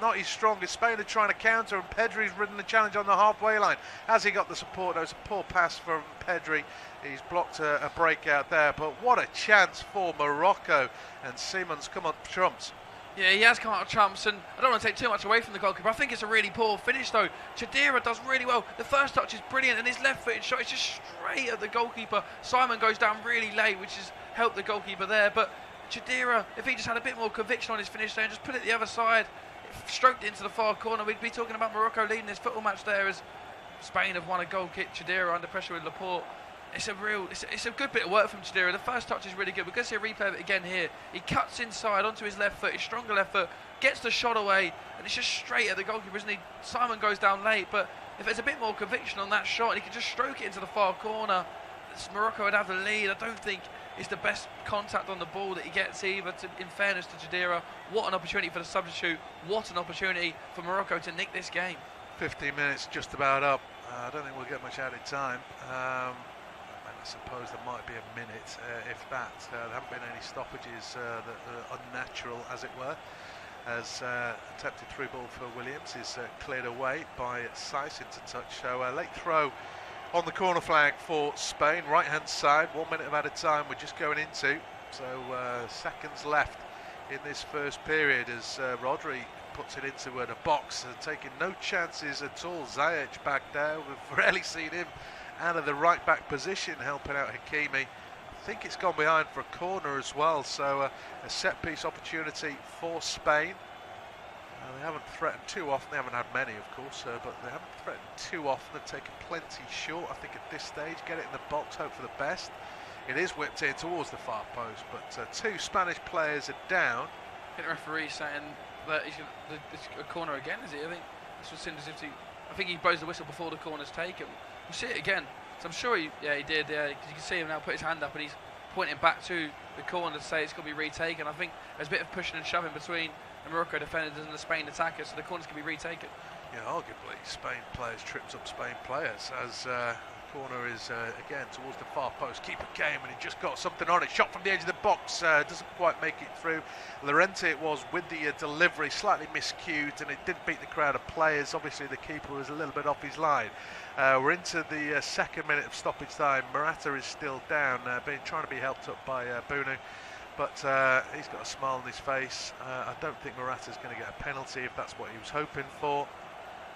not his strongest. Spain are trying to counter, and Pedri's ridden the challenge on the halfway line. Has he got the support? There was a poor pass from Pedri. He's blocked a breakout there, but what a chance for Morocco, and Simon's come on trumps. Yeah, he has come out of trumps, and I don't want to take too much away from the goalkeeper. I think it's a really poor finish, though. Chidira does really well. The first touch is brilliant, and his left-footed shot is just straight at the goalkeeper. Simon goes down really late, which has helped the goalkeeper there, but Chidira, if he just had a bit more conviction on his finish there and just put it the other side, stroked it into the far corner, we'd be talking about Morocco leading this football match there, as Spain have won a goal kick. Chidira under pressure with Laporte. It's a good bit of work from Chidira. The first touch is really good. We're going to see a replay of it again here. He cuts inside onto his left foot, his stronger left foot, gets the shot away, and it's just straight at the goalkeeper, isn't he? Simon goes down late, but if there's a bit more conviction on that shot, and he can just stroke it into the far corner, Morocco would have the lead. I don't think it's the best contact on the ball that he gets either, in fairness to Chidira. What an opportunity for the substitute. What an opportunity for Morocco to nick this game. 15 minutes just about up. I don't think we'll get much added time. And I suppose there might be a minute, if that. There haven't been any stoppages that are unnatural, as it were. As attempted through ball for Williams is cleared away by Seiss into touch. So a late throw on the corner flag for Spain, right hand side. 1 minute of added time we're just going into. So seconds left in this first period as Rodri puts it into the box and taking no chances at all. Ziyech back there, we've rarely seen him out of the right back position helping out Hakimi. I think it's gone behind for a corner as well, so a set piece opportunity for Spain. They haven't threatened too often, they haven't had many of course, but they haven't threatened too often. They've taken plenty short, I think at this stage. Get it in the box, hope for the best. It is whipped in towards the far post, but two Spanish players are down. I think the referee saying that it's a corner again, is it? I think this was as if I think he blows the whistle before the corner's taken. You see it again. So I'm sure he did, because you can see him now put his hand up and he's pointing back to the corner to say it's going to be retaken. I think there's a bit of pushing and shoving between the Morocco defenders and the Spain attackers, so the corner's going to be retaken. Yeah, arguably Spain players trips up Spain players as the corner is again towards the far post. Keeper came and he just got something on it. Shot from the edge of the box, doesn't quite make it through. Llorente it was with the delivery, slightly miscued, and it did beat the crowd of players. Obviously the keeper was a little bit off his line. We're into the second minute of stoppage time. Morata is still down, trying to be helped up by Bunu, but he's got a smile on his face. I don't think Morata's going to get a penalty if that's what he was hoping for.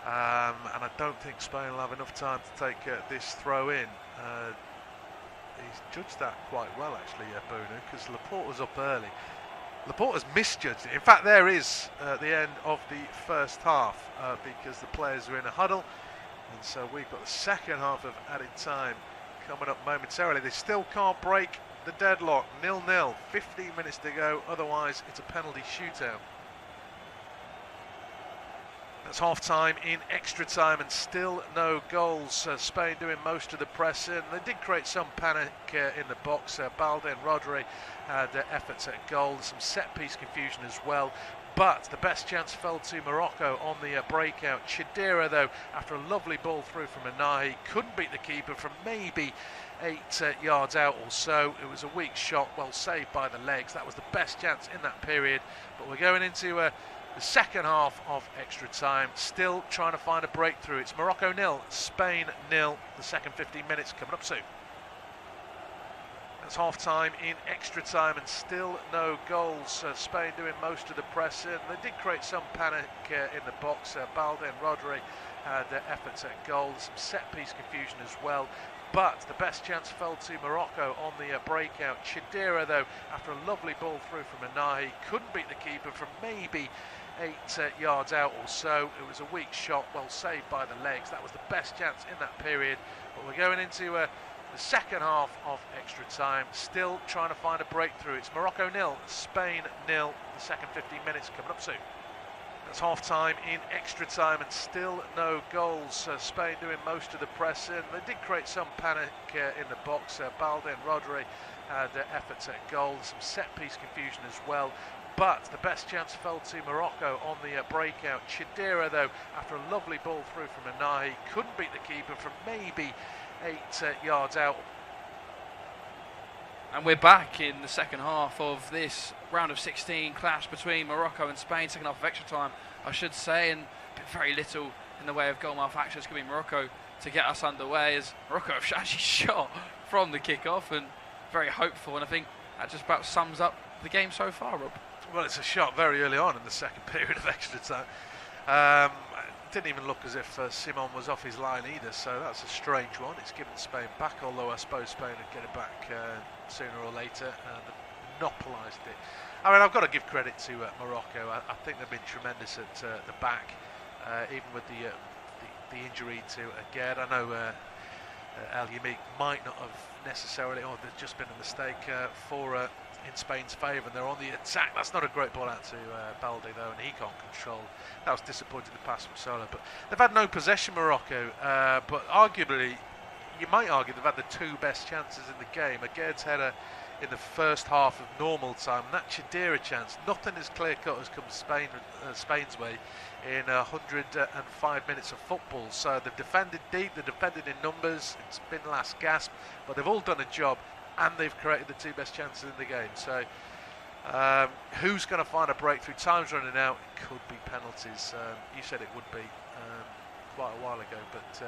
And I don't think Spain will have enough time to take this throw in. He's judged that quite well actually, Bunu, because Laporte was up early. Laporte has misjudged it. In fact, there is the end of the first half because the players are in a huddle, and so we've got the second half of added time coming up momentarily. They still can't break the deadlock. 0-0, 15 minutes to go, otherwise it's a penalty shootout. That's half time in extra time and still no goals. Spain doing most of the pressing. They did create some panic in the box. Balde and Rodri had efforts at goal. Some set piece confusion as well. But the best chance fell to Morocco on the breakout. Chidera, though, after a lovely ball through from Anahi, couldn't beat the keeper from maybe 8 yards out or so. It was a weak shot, well saved by the legs. That was the best chance in that period. But we're going into the second half of extra time, still trying to find a breakthrough. It's Morocco 0, Spain 0. The second 15 minutes coming up soon. That's half time in extra time and still no goals. Spain doing most of the pressing. They did create some panic in the box. Balde and Rodri had efforts at goal. Some set piece confusion as well. But the best chance fell to Morocco on the breakout. Chidera, though, after a lovely ball through from Anahi, couldn't beat the keeper from maybe 8 yards out or so. It was a weak shot, well saved by the legs. That was the best chance in that period. But we're going into the second half of extra time, still trying to find a breakthrough. It's Morocco 0, Spain 0. The second 15 minutes coming up soon. That's half time in extra time and still no goals. Spain doing most of the pressing. They did create some panic in the box. Balde and Rodri had efforts at goal. Some set piece confusion as well. But the best chance fell to Morocco on the breakout. Chidera, though, after a lovely ball through from Anahi, couldn't beat the keeper from maybe 8 yards out. And we're back in the second half of this round of 16 clash between Morocco and Spain. Second half of extra time, I should say, and very little in the way of goal malfactions could be Morocco to get us underway, as Morocco have actually shot from the kick-off and very hopeful, and I think that just about sums up the game so far, Rob. Well, it's a shot very early on in the second period of extra time. It didn't even look as if Simon was off his line either, so that's a strange one. It's given Spain back, although I suppose Spain would get it back sooner or later and monopolised it. I mean, I've got to give credit to Morocco. I think they've been tremendous at the back, even with the injury to Gerd. I know El Yamik might not have necessarily, or there's just been a mistake in Spain's favour, and they're on the attack. That's not a great ball out to Balde though, and he can't control. That was disappointing, the pass from Sola. But they've had no possession, Morocco, but arguably you might argue they've had the two best chances in the game. A Gerd's header in the first half of normal time. And that Chidera chance, nothing as clear cut has come Spain's way in 105 minutes of football. So they've defended deep, they've defended in numbers. It's been last gasp, but they've all done a job, and they've created the two best chances in the game. So who's going to find a breakthrough? Time's running out. It could be penalties. You said it would be quite a while ago, but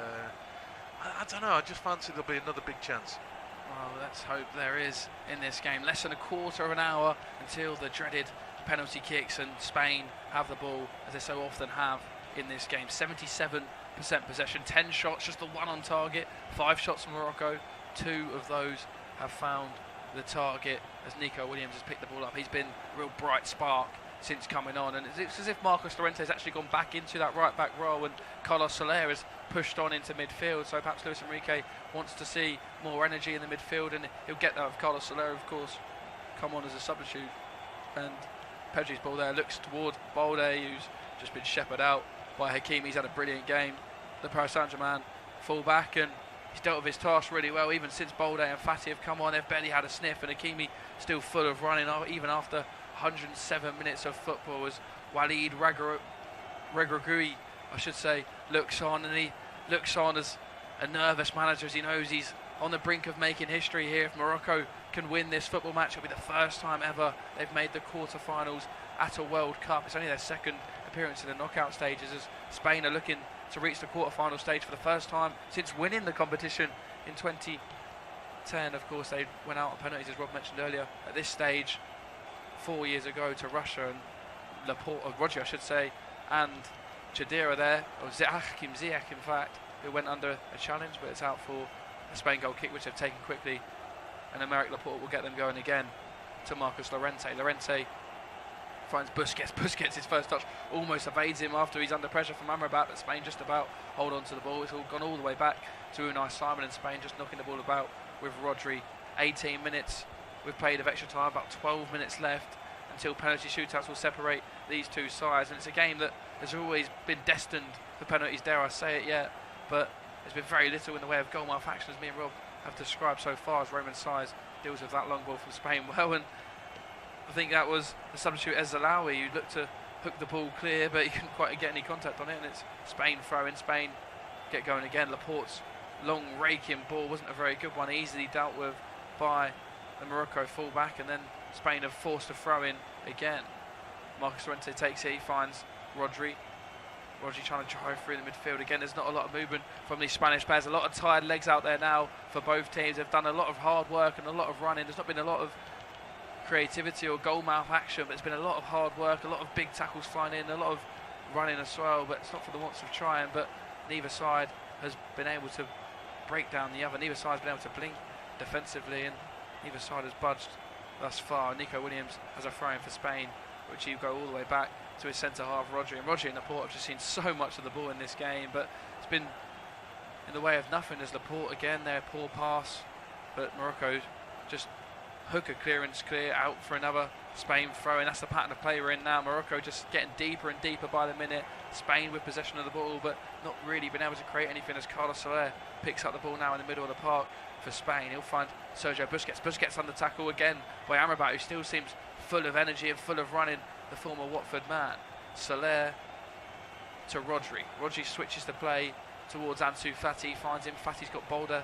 I don't know. I just fancy there'll be another big chance. Well, let's hope there is in this game. Less than a quarter of an hour until the dreaded penalty kicks, and Spain have the ball, as they so often have in this game. 77% possession, 10 shots, just the one on target. 5 shots from Morocco, 2 of those have found the target, as Nico Williams has picked the ball up. He's been a real bright spark since coming on, and it's as if Marcos Llorente has actually gone back into that right back role, and Carlos Soler has pushed on into midfield. So perhaps Luis Enrique wants to see more energy in the midfield, and he'll get that with Carlos Soler, of course, come on as a substitute. And Pedri's ball there looks towards Balde, who's just been shepherded out by Hakimi. He's had a brilliant game, the Paris Saint-Germain full-back, and he's dealt with his task really well. Even since Balde and Fati have come on, they've barely had a sniff, and Hakimi still full of running, even after 107 minutes of football, as Walid Regragui, I should say, looks on, and he looks on as a nervous manager, as he knows he's on the brink of making history here. If Morocco can win this football match, it'll be the first time ever they've made the quarter-finals at a World Cup. It's only their second appearance in the knockout stages, as Spain are looking to reach the quarter-final stage for the first time since winning the competition in 2010. Of course, they went out on penalties, as Rob mentioned earlier, at this stage 4 years ago to Russia, and Rodri, I should say, and Chidera there, or Hakim Ziyech in fact, who went under a challenge, but it's out for a Spain goal kick, which they've taken quickly, and Aymeric Laporte will get them going again to Marcos Llorente. Llorente finds Busquets. Busquets, his first touch, almost evades him after he's under pressure from Amrabat, but Spain just about hold on to the ball. It's all gone all the way back to Unai Simon, and Spain just knocking the ball about with Rodri. 18 minutes we've played of extra time, about 12 minutes left until penalty shootouts will separate these two sides, and it's a game that has always been destined for penalties, dare I say it yet, but there's been very little in the way of goal malfunction, as me and Rob have described so far, as Roman Saiz deals with that long ball from Spain well. And I think that was the substitute Ez Zalawi who looked to hook the ball clear, but he couldn't quite get any contact on it, and it's Spain throwing. Spain get going again. Laporte's long raking ball wasn't a very good one, easily dealt with by the Morocco fullback, and then Spain have forced a throw in again. Marcos Llorente takes it, he finds Rodri. Rodri trying to drive through the midfield again. There's not a lot of movement from these Spanish players. A lot of tired legs out there now for both teams. They've done a lot of hard work and a lot of running. There's not been a lot of creativity or goal mouth action, but it's been a lot of hard work, a lot of big tackles flying in, a lot of running as well, but it's not for the wants of trying. But neither side has been able to break down the other. Neither side's been able to blink defensively, and neither side has budged thus far. Nico Williams has a throw-in for Spain, which you go all the way back to his centre half, Rodri. And Rodri and Laporte have just seen so much of the ball in this game, but it's been in the way of nothing, as Laporte again, their poor pass, but Morocco just hook a clearance clear out for another Spain throw-in. That's the pattern of play we're in now. Morocco just getting deeper and deeper by the minute. Spain with possession of the ball, but not really been able to create anything, as Carlos Soler picks up the ball now in the middle of the park for Spain. He'll find Sergio Busquets. Busquets under tackle again by Amrabat, who still seems full of energy and full of running, the former Watford man. Soler to Rodri. Rodri switches the play towards Ansu Fati, finds him. Fati's got Boulder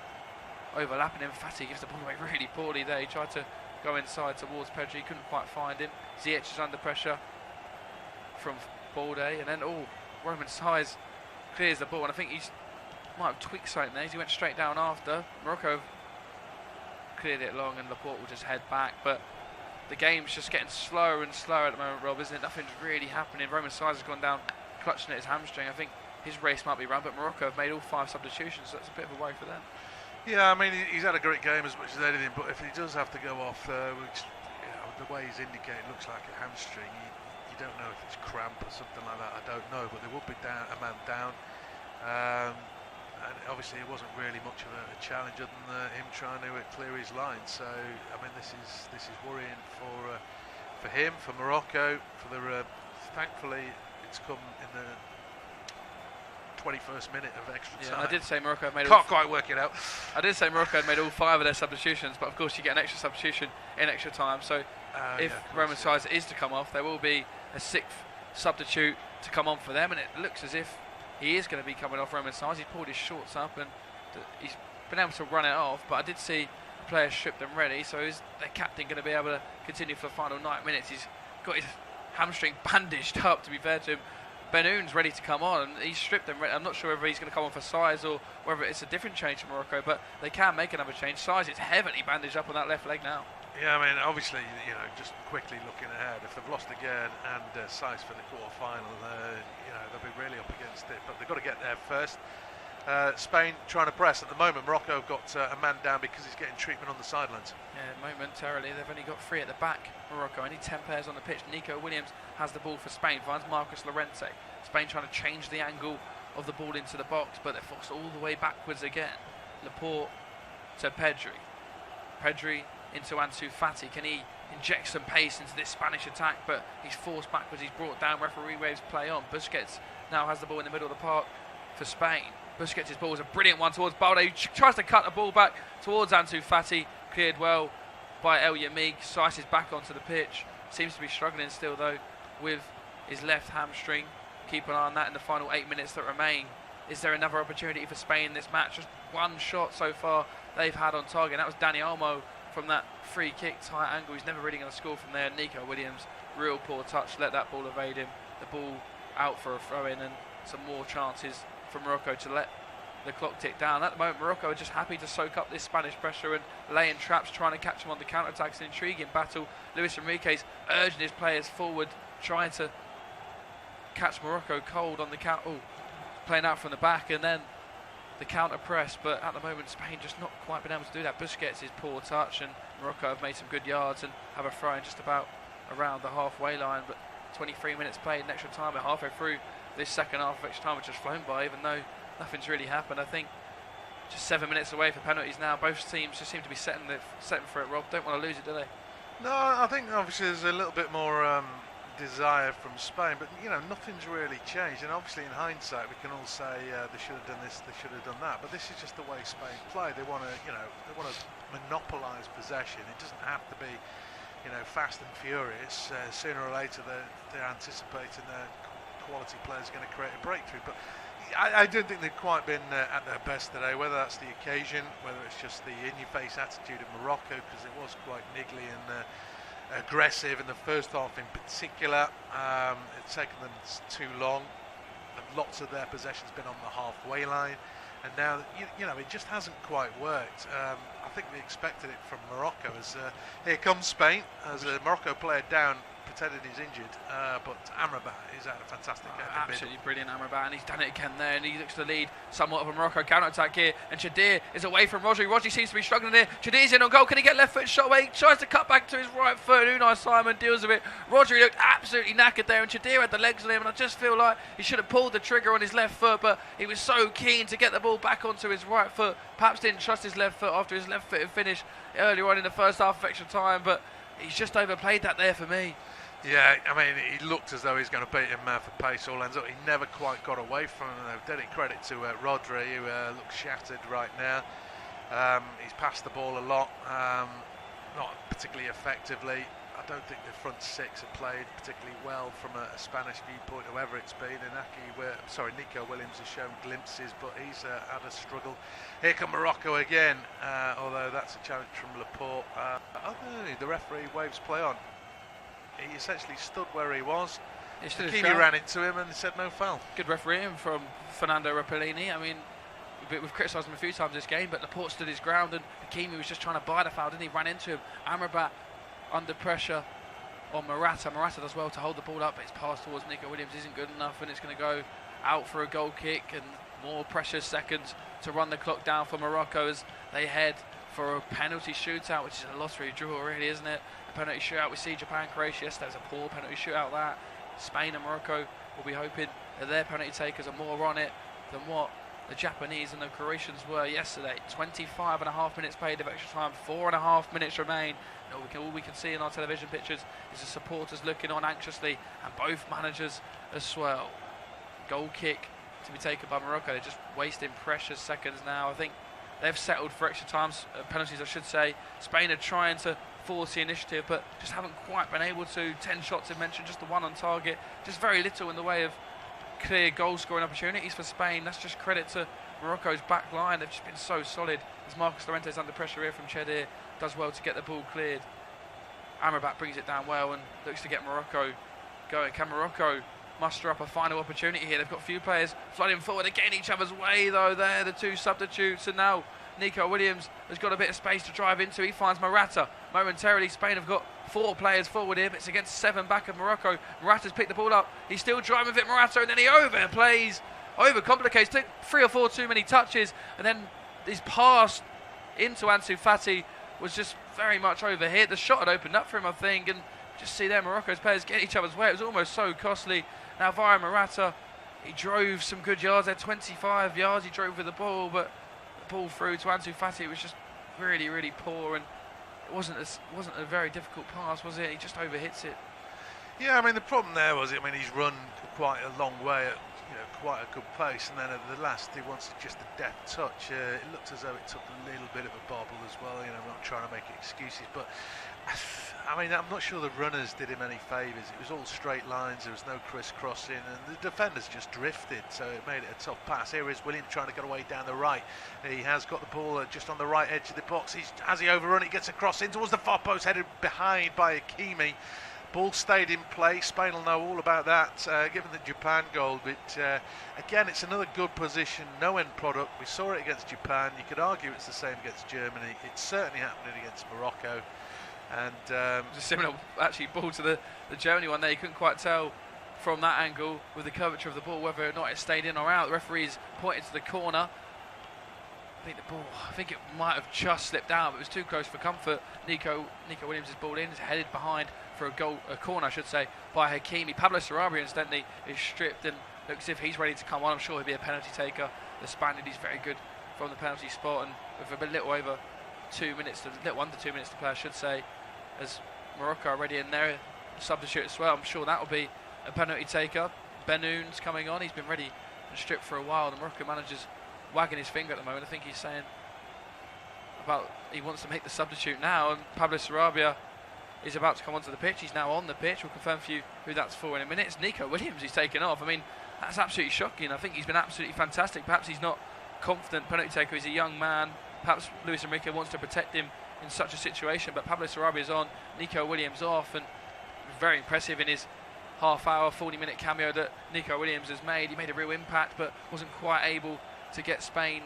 overlapping him. Fati gives the ball away really poorly there. He tried to go inside towards Pedri, couldn't quite find him. Ziyech is under pressure from Balde, and then Roman Saiz clears the ball, and I think he might have tweaked something there. He went straight down after. Morocco cleared it long, and Laporte will just head back, but the game's just getting slower and slower at the moment, Rob, isn't it? Nothing's really happening. Roman Saiz has gone down clutching at his hamstring. I think his race might be run, but Morocco have made all 5 substitutions, so that's a bit of a worry for them. Yeah, I mean, he's had a great game as much as anything, but if he does have to go off, which, the way he's indicated looks like a hamstring, you don't know if it's cramp or something like that, I don't know, but there would be a man down. And obviously it wasn't really much of a challenge other than him trying to clear his line. So I mean, this is worrying for him, for Morocco, for the thankfully it's come in the 21st minute of extra Yeah, time. I did say Morocco had made Can't quite work it out. I did say Morocco had made all 5 of their substitutions, but of course you get an extra substitution in extra time. So if Roman Saiz is to come off, there will be a 6th substitute to come on for them, and it looks as if he is going to be coming off. Roman Saiz, he pulled his shorts up and he's been able to run it off, but I did see the players strip them ready. So is their captain going to be able to continue for the final 9 minutes? He's got his hamstring bandaged up, to be fair to him. Benoun's ready to come on, and he's stripped them ready. I'm not sure whether he's going to come on for Saiz or whether it's a different change for Morocco, but they can make another change. Saiz is heavily bandaged up on that left leg now. Yeah, I mean, obviously, just quickly looking ahead, if they've lost again and Saiz for the quarter-final, they'll be really up against it, but they've got to get there first. Spain trying to press. At the moment, Morocco have got a man down because he's getting treatment on the sidelines. Yeah, momentarily, they've only got 3 at the back. Morocco, only 10 players on the pitch. Nico Williams has the ball for Spain, finds Marcus Llorente. Spain trying to change the angle of the ball into the box, but they're forced all the way backwards again. Laporte to Pedri. Pedri into Ansu Fati. Can he inject some pace into this Spanish attack? But he's forced backwards, he's brought down. Referee waves play on. Busquets now has the ball in the middle of the park for Spain. Busquets' ball is a brilliant one towards Balde, who tries to cut the ball back towards Ansu Fati. Cleared well by El Yamig. Saiz is back onto the pitch. Seems to be struggling still, though, with his left hamstring. Keep an eye on that in the final 8 minutes that remain. Is there another opportunity for Spain in this match? Just one shot so far they've had on target. And that was Dani Olmo from that free kick tight angle. He's never really going to score from there. Nico Williams, real poor touch, let that ball evade him. The ball out for a throw-in, and some more chances for Morocco to let the clock tick down. At the moment, Morocco are just happy to soak up this Spanish pressure and laying traps, trying to catch them on the counter-attack. It's an intriguing battle. Luis Enrique's urging his players forward, trying to catch Morocco cold on the count. Oh, playing out from the back, and then the counter press. But at the moment, Spain just not quite been able to do that. Busquets is poor touch, and Morocco have made some good yards and have a throw in just about around the halfway line. But 23 minutes played in extra time, and halfway through this second half of extra time, which has flown by, even though nothing's really happened. I think just 7 minutes away for penalties now. Both teams just seem to be setting for it. Rob, don't want to lose it, do they? No, I think obviously there's a little bit more desire from Spain, but nothing's really changed. And obviously, in hindsight, we can all say they should have done this, they should have done that. But this is just the way Spain play. They want to, they want to monopolise possession. It doesn't have to be, fast and furious. Sooner or later, they're anticipating their quality players are going to create a breakthrough. But I don't think they've quite been at their best today, whether that's the occasion, whether it's just the in-your-face attitude of Morocco, because it was quite niggly and aggressive in the first half in particular. It's taken them too long, and lots of their possession's been on the halfway line, and now it just hasn't quite worked. I think we expected it from Morocco, as here comes Spain, as a Morocco player down, pretending he's injured, but Amrabat is had a fantastic game. Absolutely brilliant, Amrabat, and he's done it again there, and he looks to lead somewhat of a Morocco counter-attack here, and Chadir is away from Rodri. Rodri seems to be struggling here. Chadir's in on goal. Can he get left foot shot away? He tries to cut back to his right foot. Unai Simon deals with it. Rodri looked absolutely knackered there, and Chadir had the legs on him, and I just feel like he should have pulled the trigger on his left foot, but he was so keen to get the ball back onto his right foot. Perhaps didn't trust his left foot after his left-footed finish earlier on in the first half of extra time, but he's just overplayed that there for me. Yeah, I mean, he looked as though he's going to beat him for pace all ends up. He never quite got away from him. Dedic credit to Rodri, who looks shattered right now. He's passed the ball a lot, not particularly effectively. I don't think the front six have played particularly well from a Spanish viewpoint, whoever it's been. And Nico Williams has shown glimpses, but he's had a struggle. Here come Morocco again, although that's a challenge from Laporte. The referee waves play on. He essentially stood where he was. Hakimi ran into him and he said no foul. Good refereeing from Fernando Rapellini. I mean, we've criticised him a few times this game, but Laporte stood his ground, and Hakimi was just trying to buy the foul, didn't he? Ran into him. Amrabat under pressure on Morata. Morata does well to hold the ball up, but his pass towards Nico Williams isn't good enough, and it's going to go out for a goal kick, and more precious seconds to run the clock down for Morocco as they head for a penalty shootout, which is a lottery draw, really, isn't it? A penalty shootout. We see Japan, Croatia. Yesterday was a poor penalty shootout. That Spain and Morocco will be hoping that their penalty takers are more on it than what the Japanese and the Croatians were yesterday. 25.5 minutes played of extra time, 4.5 minutes remain. All we can see in our television pictures is the supporters looking on anxiously, and both managers as well. Goal kick to be taken by Morocco. They're just wasting precious seconds now. I think they've settled for extra times, penalties I should say. Spain are trying to force the initiative but just haven't quite been able to. 10 shots I've mentioned, just the one on target. Just very little in the way of clear goal scoring opportunities for Spain. That's just credit to Morocco's back line. They've just been so solid. As Marcos Llorente's under pressure here from Chedir, does well to get the ball cleared. Amrabat brings it down well and looks to get Morocco going. Can Morocco muster up a final opportunity here? They've got a few players flooding forward, they're getting each other's way though. They're the two substitutes, and now Nico Williams has got a bit of space to drive into. He finds Morata momentarily. Spain have got 4 players forward here, but it's against 7 back of Morocco. Morata's picked the ball up, he's still driving with it, Morata, and then he overcomplicates, took 3 or 4 too many touches, and then his pass into Ansu Fati was just very much overhit. The shot had opened up for him, I think, and just see there Morocco's players get each other's way. It was almost so costly. Now via Morata, he drove some good yards there, 25 yards he drove with the ball, but the ball through to Ansu Fati, it was just really, really poor, and it wasn't a very difficult pass, was it? He just overhits it. Yeah, I mean the problem there was, he's run quite a long way at quite a good pace, and then at the last he wanted just a deft touch. It looked as though it took a little bit of a bobble as well. I'm not trying to make excuses, but I mean I'm not sure the runners did him any favours. It was all straight lines, there was no crisscrossing, and the defenders just drifted, so it made it a tough pass. Here is Williams trying to get away down the right. He has got the ball just on the right edge of the box. As he overrun it, he gets a cross in towards the far post, headed behind by Hakimi. Ball stayed in play. Spain will know all about that, given the Japan goal. But again, it's another good position, no end product. We saw it against Japan. You could argue it's the same against Germany. It's certainly happening against Morocco. And a similar actually ball to the Germany one there. You couldn't quite tell from that angle with the curvature of the ball whether or not it stayed in or out. The referee's pointed to the corner. I think it might have just slipped out, but it was too close for comfort. Nico Williams' ball in, is headed behind for a corner, I should say, by Hakimi. Pablo Sarabia, incidentally, is stripped and looks as if he's ready to come on. I'm sure he'll be a penalty taker. The Spaniard, he's very good from the penalty spot, and with a little under 2 minutes to play, I should say, as Morocco are ready in their substitute as well. I'm sure that will be a penalty taker. Benoun's coming on. He's been ready and stripped for a while. The Morocco manager's wagging his finger at the moment. I think he's saying about he wants to make the substitute now, and Pablo Sarabia is about to come onto the pitch. He's now on the pitch. We'll confirm for you who that's for in a minute. It's Nico Williams who's taken off. I mean, that's absolutely shocking. I think he's been absolutely fantastic. Perhaps he's not confident penalty taker. He's a young man. Perhaps Luis Enrique wants to protect him in such a situation, but Pablo Sarabia is on, Nico Williams off, and very impressive in his half-hour, 40-minute cameo that Nico Williams has made. He made a real impact, but wasn't quite able to get Spain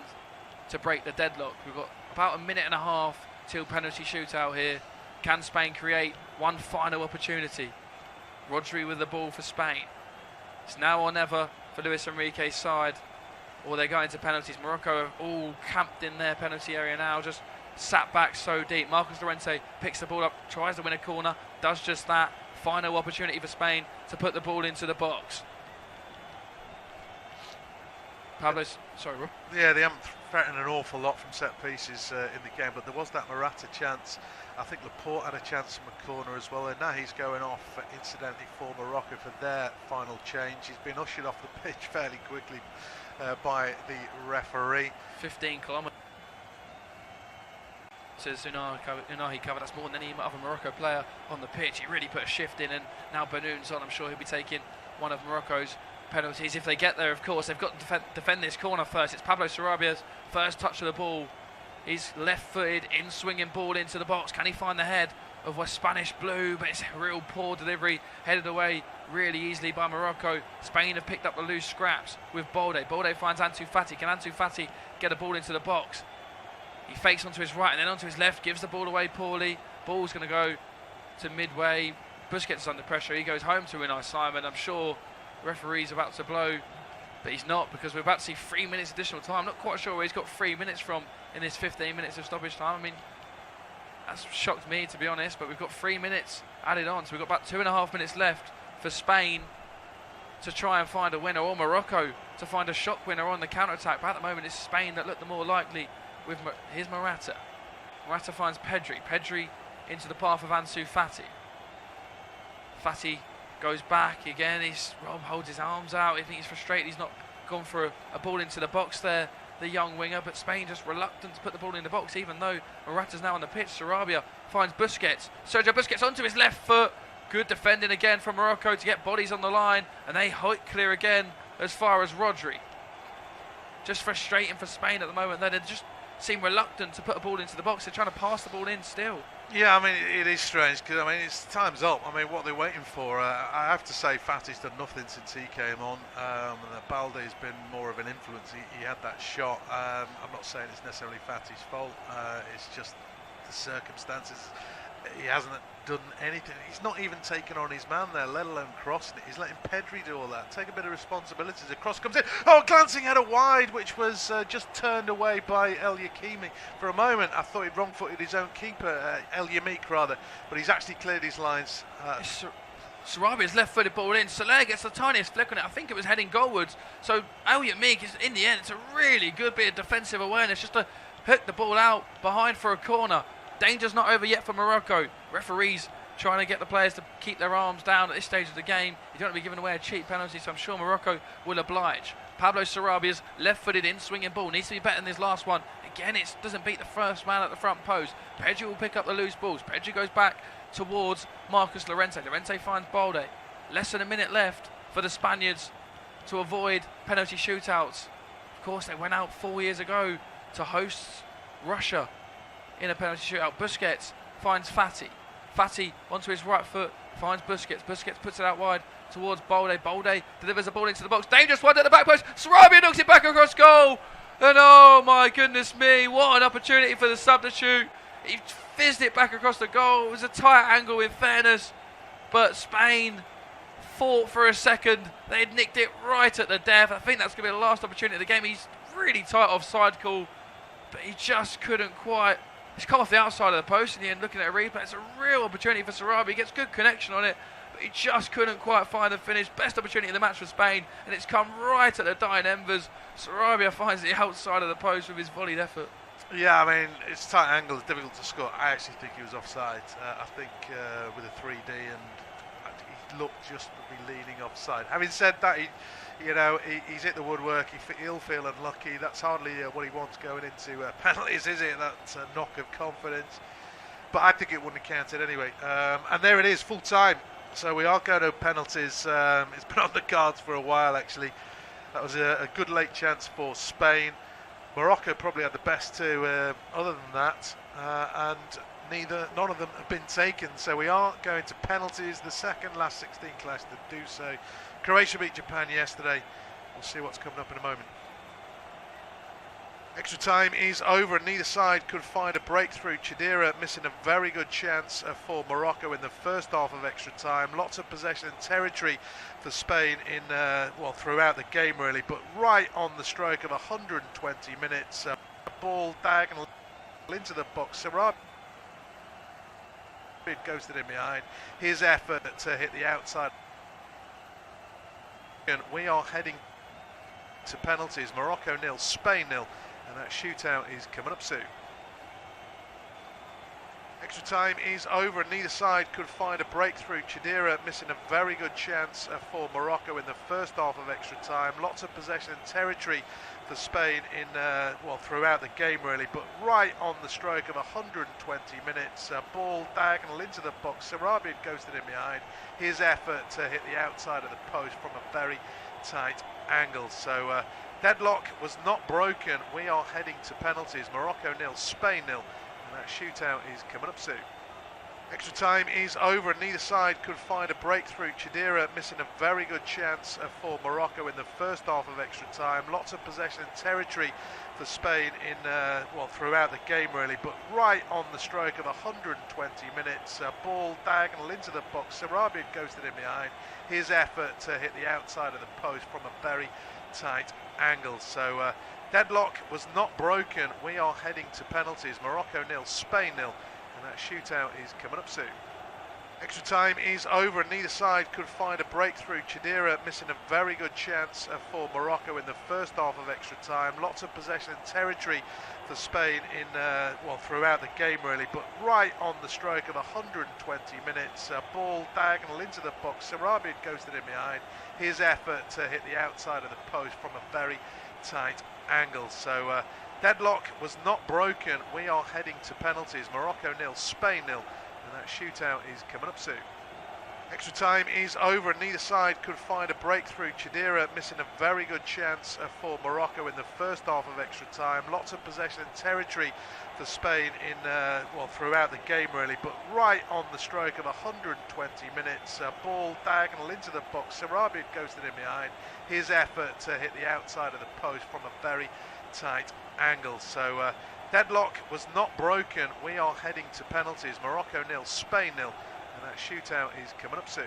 to break the deadlock. We've got about a minute and a half till penalty shootout here. Can Spain create one final opportunity? Rodri with the ball for Spain. It's now or never for Luis Enrique's side, or they're going to penalties. Morocco are all camped in their penalty area now, just sat back so deep. Marcos Llorente picks the ball up, tries to win a corner, does just that. Final opportunity for Spain to put the ball into the box. Pablo's, sorry, Rob. Yeah, they haven't threatened an awful lot from set pieces in the game, but there was that Morata chance. I think Laporte had a chance from a corner as well, and now he's going off, incidentally, for Morocco for their final change. He's been ushered off the pitch fairly quickly by the referee. 15 kilometres. Says Unahi covered. That's more than any other Morocco player on the pitch. He really put a shift in, and now Benoun's on. I'm sure he'll be taking one of Morocco's penalties if they get there. Of course, they've got to defend this corner first. It's Pablo Sarabia's first touch of the ball. He's left-footed, in-swinging ball into the box. Can he find the head of a Spanish blue? But it's a real poor delivery, headed away really easily by Morocco. Spain have picked up the loose scraps with Balde. Balde finds Ansu Fati. Can Ansu Fati get a ball into the box? He fakes onto his right and then onto his left, gives the ball away poorly. Ball's going to go to midway. Busquets is under pressure. He goes home to Unai Simon. I'm sure the referee's about to blow, but he's not, because we're about to see 3 minutes additional time. I'm not quite sure where he's got 3 minutes from in this 15 minutes of stoppage time. I mean, that's shocked me, to be honest, but we've got 3 minutes added on, so we've got about 2.5 minutes left for Spain to try and find a winner, or Morocco to find a shock winner on the counter-attack. But at the moment, it's Spain that look the more likely. Here's Morata. Morata finds Pedri. Pedri into the path of Ansu Fati. Fati goes back again. Rob holds his arms out. I think he's frustrated. He's not gone for a ball into the box there, the young winger, but Spain just reluctant to put the ball in the box, even though Morata's now on the pitch. Sarabia finds Busquets. Sergio Busquets onto his left foot. Good defending again from Morocco to get bodies on the line, and they hoik clear again as far as Rodri. Just frustrating for Spain at the moment. They just seem reluctant to put a ball into the box. They're trying to pass the ball in still. Yeah, I mean, it is strange because, I mean, it's time's up. I mean, what are they waiting for? I have to say, Fati's done nothing since he came on. And Balde's been more of an influence. He had that shot. I'm not saying it's necessarily Fati's fault. It's just the circumstances. He hasn't done anything. He's not even taken on his man there, let alone crossing it. He's letting Pedri do all that. Take a bit of responsibility. The cross comes in. Oh, glancing header wide, which was just turned away by El Yakimi. For a moment, I thought he'd wrong-footed his own keeper, El Yamik rather, but he's actually cleared his lines. Sarabia's left-footed ball in. Soler gets the tiniest flick on it. I think it was heading goalwards. So El Yamik is, in the end, it's a really good bit of defensive awareness just to hook the ball out behind for a corner. Danger's not over yet for Morocco. Referees trying to get the players to keep their arms down at this stage of the game. You don't want to be giving away a cheap penalty, so I'm sure Morocco will oblige. Pablo Sarabia's left-footed in, swinging ball. Needs to be better than his last one. Again, it doesn't beat the first man at the front post. Pedri will pick up the loose balls. Pedri goes back towards Marcus Llorente. Llorente finds Balde. Less than a minute left for the Spaniards to avoid penalty shootouts. Of course, they went out 4 years ago to host Russia in a penalty shootout. Busquets finds Fati. Fati onto his right foot finds Busquets. Busquets puts it out wide towards Balde. Balde delivers a ball into the box. Dangerous one at the back post. Sarabia knocks it back across goal. And oh my goodness me, what an opportunity for the substitute. He fizzed it back across the goal. It was a tight angle in fairness, but Spain fought for a second. They had nicked it right at the death. I think that's going to be the last opportunity of the game. He's really tight offside call, but he just couldn't quite. He's come off the outside of the post in the end, looking at a replay. It's a real opportunity for Sarabia. He gets good connection on it, but he just couldn't quite find the finish. Best opportunity of the match for Spain, and it's come right at the dying embers. Sarabia finds the outside of the post with his volleyed effort. Yeah, I mean, it's tight angle, it's difficult to score. I actually think he was offside. I think with a 3D, and he looked just to be leaning offside. Having said that, he's hit the woodwork. He'll feel unlucky. That's hardly what he wants going into penalties, is it? That's a knock of confidence. But I think it wouldn't have counted anyway. And there it is, full time. So we are going to penalties. It's been on the cards for a while, actually. That was a good late chance for Spain. Morocco probably had the best two. Other than that, and none of them have been taken. So we are going to penalties. The second last 16 clash to do so. Croatia beat Japan yesterday. We'll see what's coming up in a moment. Extra time is over and neither side could find a breakthrough. Chidera missing a very good chance for Morocco in the first half of extra time. Lots of possession and territory for Spain in throughout the game really, but right on the stroke of 120 minutes. Ball diagonal into the box. Sarabia ghosted in behind. His effort to hit the outside. We are heading to penalties. Morocco 0, Spain 0, and that shootout is coming up soon. Extra time is over and neither side could find a breakthrough. Chidera missing a very good chance for Morocco in the first half of extra time. Lots of possession and territory for Spain in throughout the game really, but right on the stroke of 120 minutes. Ball diagonal into the box. Sarabia ghosted in behind. His effort to hit the outside of the post from a very tight angle. So deadlock was not broken. We are heading to penalties. Morocco 0, Spain 0, and that shootout is coming up soon. Extra time is over and neither side could find a breakthrough. Chidera missing a very good chance for Morocco in the first half of extra time. Lots of possession and territory for Spain in throughout the game really, but right on the stroke of 120 minutes. Ball diagonal into the box. Sarabia ghosted in behind. His effort to hit the outside of the post from a very tight angle. So deadlock was not broken. We are heading to penalties. Morocco 0, Spain 0. And that shootout is coming up soon. Extra time is over and neither side could find a breakthrough. Chidera missing a very good chance for Morocco in the first half of extra time. Lots of possession and territory for Spain in throughout the game really, but right on the stroke of 120 minutes, ball diagonal into the box. Sarabia ghosted in behind. His effort to hit the outside of the post from a very tight angle. So deadlock was not broken. We are heading to penalties. Morocco 0, Spain 0. And that shootout is coming up soon. Extra time is over and neither side could find a breakthrough. Chidera missing a very good chance for Morocco in the first half of extra time. Lots of possession and territory for Spain in throughout the game really, but right on the stroke of 120 minutes, ball diagonal into the box. Sarabia ghosted in behind. His effort to hit the outside of the post from a very tight angle. So deadlock was not broken. We are heading to penalties. Morocco 0, Spain 0. And that shootout is coming up soon.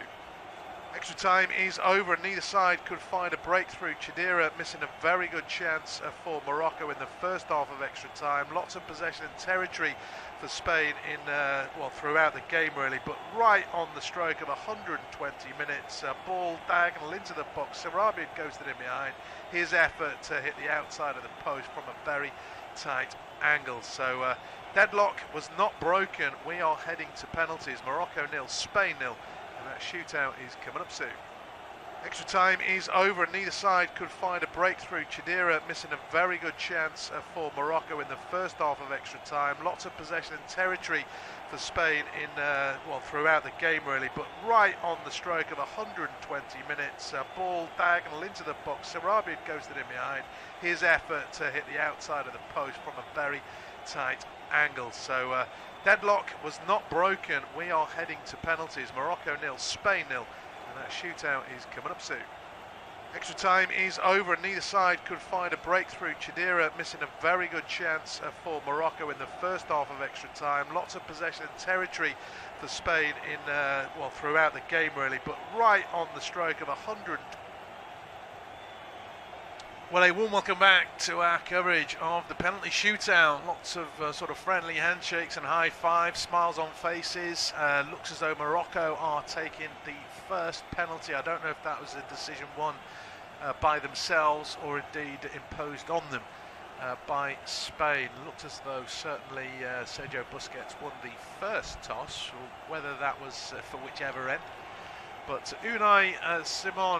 Extra time is over and neither side could find a breakthrough. Chidera missing a very good chance for Morocco in the first half of extra time. Lots of possession and territory for Spain in throughout the game really, but right on the stroke of 120 minutes, ball diagonal into the box. Sarabia ghosted in behind. His effort to hit the outside of the post from a very tight angle. So deadlock was not broken. We are heading to penalties. Morocco 0, Spain 0. And that shootout is coming up soon. Extra time is over and neither side could find a breakthrough. Chidera missing a very good chance for Morocco in the first half of extra time. Lots of possession and territory for Spain in throughout the game really, but right on the stroke of 120 minutes, ball diagonal into the box. Sarabia ghosted in behind. His effort to hit the outside of the post from a very tight angle. So deadlock was not broken. We are heading to penalties. Morocco 0, Spain 0. And that shootout is coming up soon. Extra time is over and neither side could find a breakthrough. Chidera missing a very good chance for Morocco in the first half of extra time. Lots of possession and territory for Spain in throughout the game really, but right on the stroke of 100. Well, a warm welcome back to our coverage of the penalty shootout. Lots of sort of friendly handshakes and high fives, smiles on faces. Looks as though Morocco are taking the first penalty. I don't know if that was a decision won by themselves or indeed imposed on them by Spain. Looked as though certainly Sergio Busquets won the first toss, or whether that was for whichever end. But Unai Simon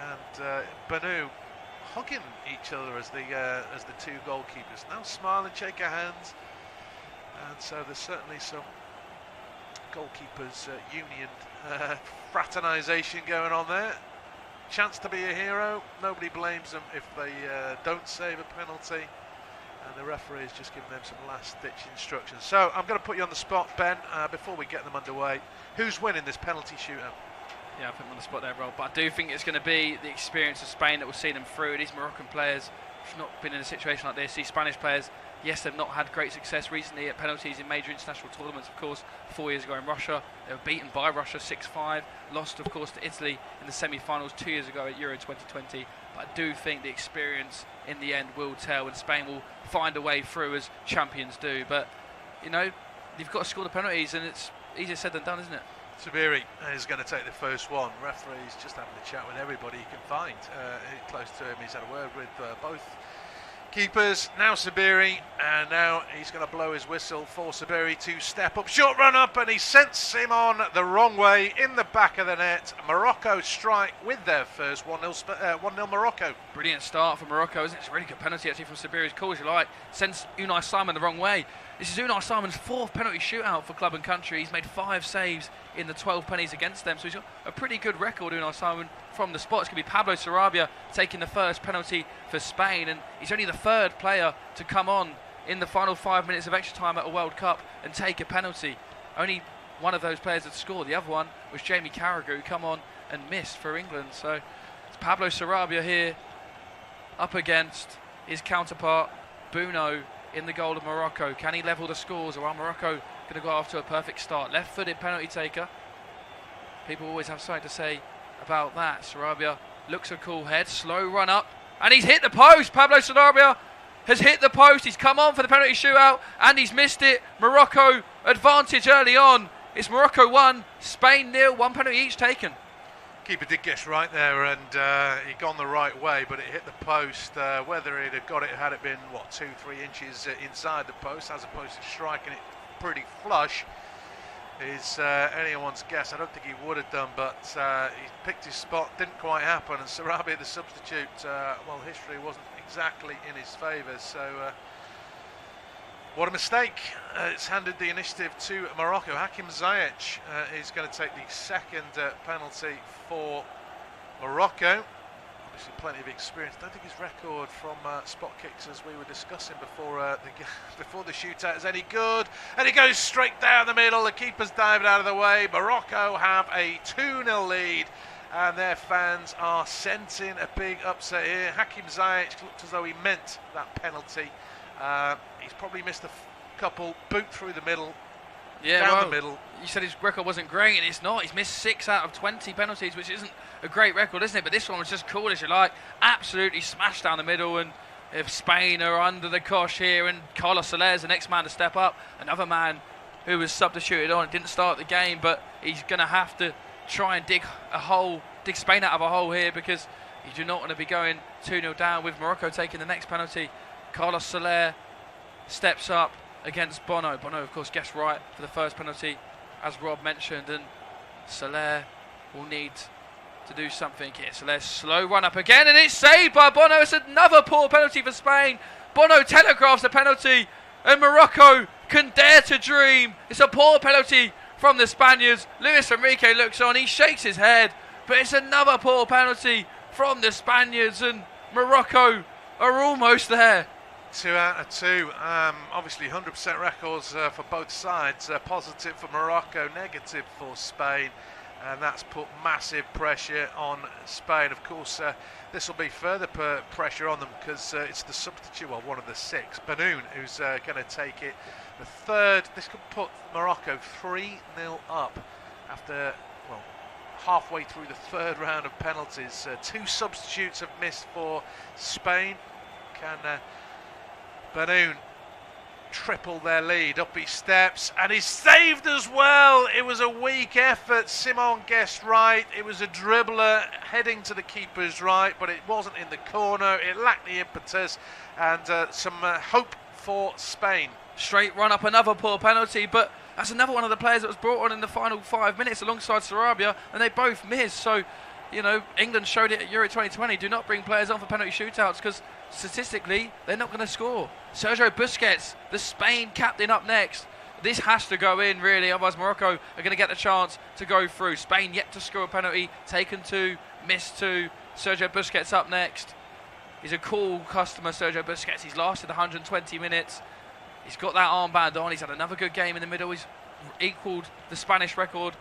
and Banu hugging each other as the two goalkeepers now smile and shake their hands, and so there's certainly some goalkeepers union fraternisation going on there. Chance to be a hero. Nobody blames them if they don't save a penalty, and the referee is just giving them some last ditch instructions. So I'm going to put you on the spot, Ben, before we get them underway. Who's winning this penalty shootout? Yeah, I put them on the spot there, Rob. But I do think it's going to be the experience of Spain that will see them through. These Moroccan players have not been in a situation like this. These Spanish players, yes, they've not had great success recently at penalties in major international tournaments. Of course, 4 years ago in Russia, they were beaten by Russia 6-5. Lost, of course, to Italy in the semi-finals 2 years ago at Euro 2020. But I do think the experience in the end will tell, and Spain will find a way through as champions do. But, you know, you've got to score the penalties, and it's easier said than done, isn't it? Sabiri is going to take the first one. Referee's just having a chat with everybody he can find close to him. He's had a word with both keepers. Now Sabiri, and now he's going to blow his whistle for Sabiri to step up. Short run up, and he sends him on the wrong way in the back of the net. Morocco strike with their first 1-0 Morocco. Brilliant start for Morocco, isn't it? It's a really good penalty actually from Sabiri. Call as you like. Sends Unai Simon the wrong way. This is Unai Simon's 4th penalty shootout for club and country. He's made 5 saves in the 12 penalties against them, so he's got a pretty good record, Unai Simon, from the spot. It's going to be Pablo Sarabia taking the first penalty for Spain, and he's only the 3rd player to come on in the final 5 minutes of extra time at a World Cup and take a penalty. Only one of those players had scored. The other one was Jamie Carragher, who come on and missed for England. So it's Pablo Sarabia here up against his counterpart, Bruno, in the goal of Morocco. Can he level the scores, or are Morocco going to go off to a perfect start? Left-footed penalty taker. People always have something to say about that. Sarabia looks a cool head, slow run up, and he's hit the post. Pablo Sarabia has hit the post. He's come on for the penalty shootout, and he's missed it. Morocco advantage early on It's Morocco 1, Spain 0, 1 penalty each taken. Keeper did guess right there, and he'd gone the right way, but it hit the post. Whether he'd have got it had it been, 2-3 inches inside the post, as opposed to striking it pretty flush, is anyone's guess. I don't think he would have done, but he picked his spot, didn't quite happen, and Sarabia, the substitute, history wasn't exactly in his favour, so what a mistake. It's handed the initiative to Morocco. Hakim Ziyech is going to take the second penalty for Morocco. Obviously plenty of experience. I don't think his record from spot kicks, as we were discussing before before the shootout, is any good. And he goes straight down the middle. The keeper's dived out of the way. Morocco have a 2-0 lead, and their fans are sensing a big upset here. Hakim Ziyech looked as though he meant that penalty. He's probably missed a couple, boot through the middle, down the middle. You said his record wasn't great, and it's not. He's missed 6 out of 20 penalties, which isn't a great record, isn't it? But this one was just cool as you like. Absolutely smashed down the middle, and if Spain are under the cosh here, and Carlos Soler is the next man to step up, another man who was substituted on, didn't start the game, but he's going to have to try and dig Spain out of a hole here, because you do not want to be going 2-0 down with Morocco taking the next penalty. Carlos Soler steps up against Bono. Bono, of course, guessed right for the first penalty, as Rob mentioned, and Soler will need to do something here. Soler's slow run up again, and it's saved by Bono. It's another poor penalty for Spain. Bono telegraphs the penalty, and Morocco can dare to dream. It's a poor penalty from the Spaniards. Luis Enrique looks on, he shakes his head, but it's another poor penalty from the Spaniards, and Morocco are almost there. 2 out of 2. Obviously 100% records for both sides. Positive for Morocco, negative for Spain, and that's put massive pressure on Spain. Of course, this will be further pressure on them, because it's the substitute, one of the 6, Benoun, who's going to take it. The third, this could put Morocco 3-0 up after, halfway through the third round of penalties. 2 substitutes have missed for Spain. Can Benoun triple their lead? Up he steps, and he's saved as well. It was a weak effort. Simon guessed right. It was a dribbler heading to the keeper's right, but it wasn't in the corner. It lacked the impetus, and some hope for Spain. Straight run up, another poor penalty, but that's another one of the players that was brought on in the final 5 minutes alongside Sarabia, and they both missed. So, England showed it at Euro 2020. Do not bring players on for penalty shootouts, because statistically, they're not going to score. Sergio Busquets, the Spain captain, up next. This has to go in, really, otherwise Morocco are going to get the chance to go through. Spain yet to score a penalty, taken 2, missed 2. Sergio Busquets up next. He's a cool customer, Sergio Busquets. He's lasted 120 minutes. He's got that armband on. He's had another good game in the middle. He's equalled the Spanish record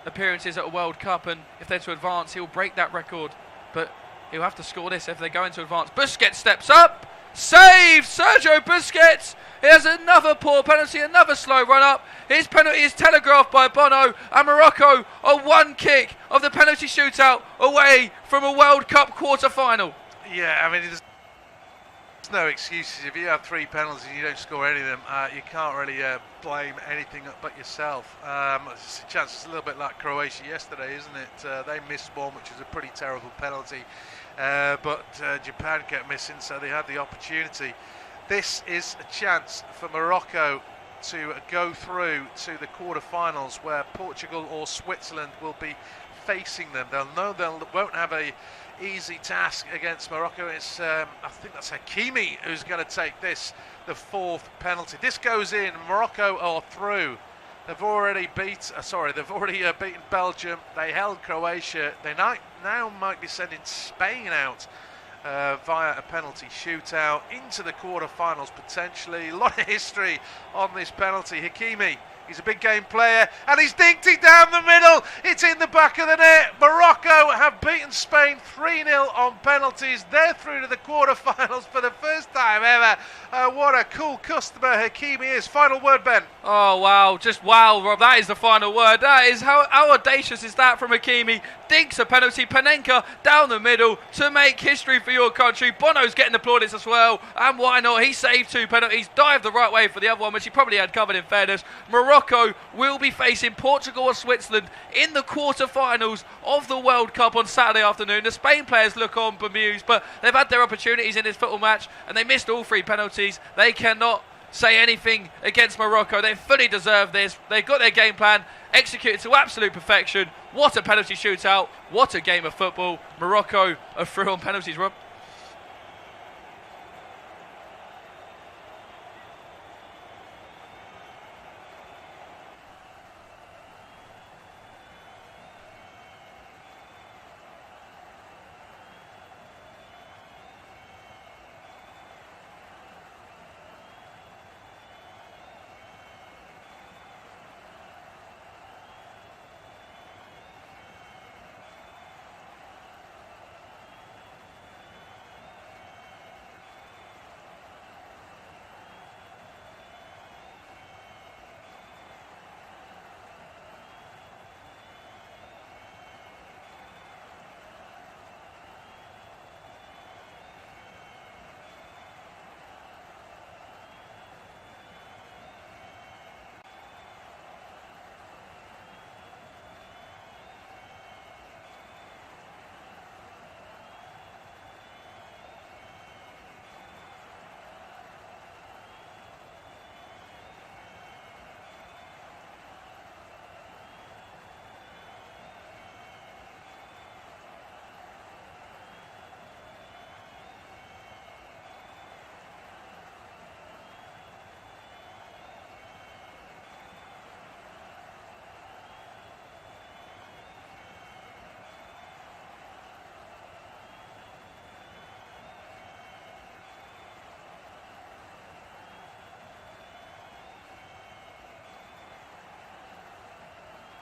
appearances at a World Cup, and if they're to advance, he'll break that record. But he'll have to score this if they're going to advance. Busquets steps up, saved. Sergio Busquets. He has another poor penalty, another slow run up. His penalty is telegraphed by Bono, and Morocco are 1 kick of the penalty shootout away from a World Cup quarter-final. Yeah, I mean, there's no excuses. If you have 3 penalties and you don't score any of them, you can't really blame anything but yourself. It's a chance. It's a little bit like Croatia yesterday, isn't it? They missed one, which was a pretty terrible penalty, but Japan kept missing, so they had the opportunity. This is a chance for Morocco to go through to the quarterfinals, where Portugal or Switzerland will be facing them. They'll know they won't have a easy task against Morocco. It's I think that's Hakimi who's going to take this, the 4th penalty. This goes in. Morocco are through. They've already beaten Belgium. They held Croatia. They now might be sending Spain out via a penalty shootout into the quarterfinals potentially. A lot of history on this penalty. Hakimi, he's a big game player, and he's dinked it down the middle. It's in the back of the net. Morocco have beaten Spain 3-0 on penalties. They're through to the quarterfinals for the first time ever. What a cool customer Hakimi is. Final word, Ben. Oh, wow. Just wow, Rob. That is the final word. That is how audacious is that from Hakimi. Dinks a penalty. Panenka down the middle to make history for your country. Bono's getting the plaudits as well. And why not? He saved 2 penalties. Dived the right way for the other one, which he probably had covered in fairness. Morocco Morocco will be facing Portugal or Switzerland in the quarter-finals of the World Cup on Saturday afternoon. The Spain players look on bemused, but they've had their opportunities in this football match and they missed all 3 penalties. They cannot say anything against Morocco. They fully deserve this. They've got their game plan executed to absolute perfection. What a penalty shootout. What a game of football. Morocco are through on penalties, Rob.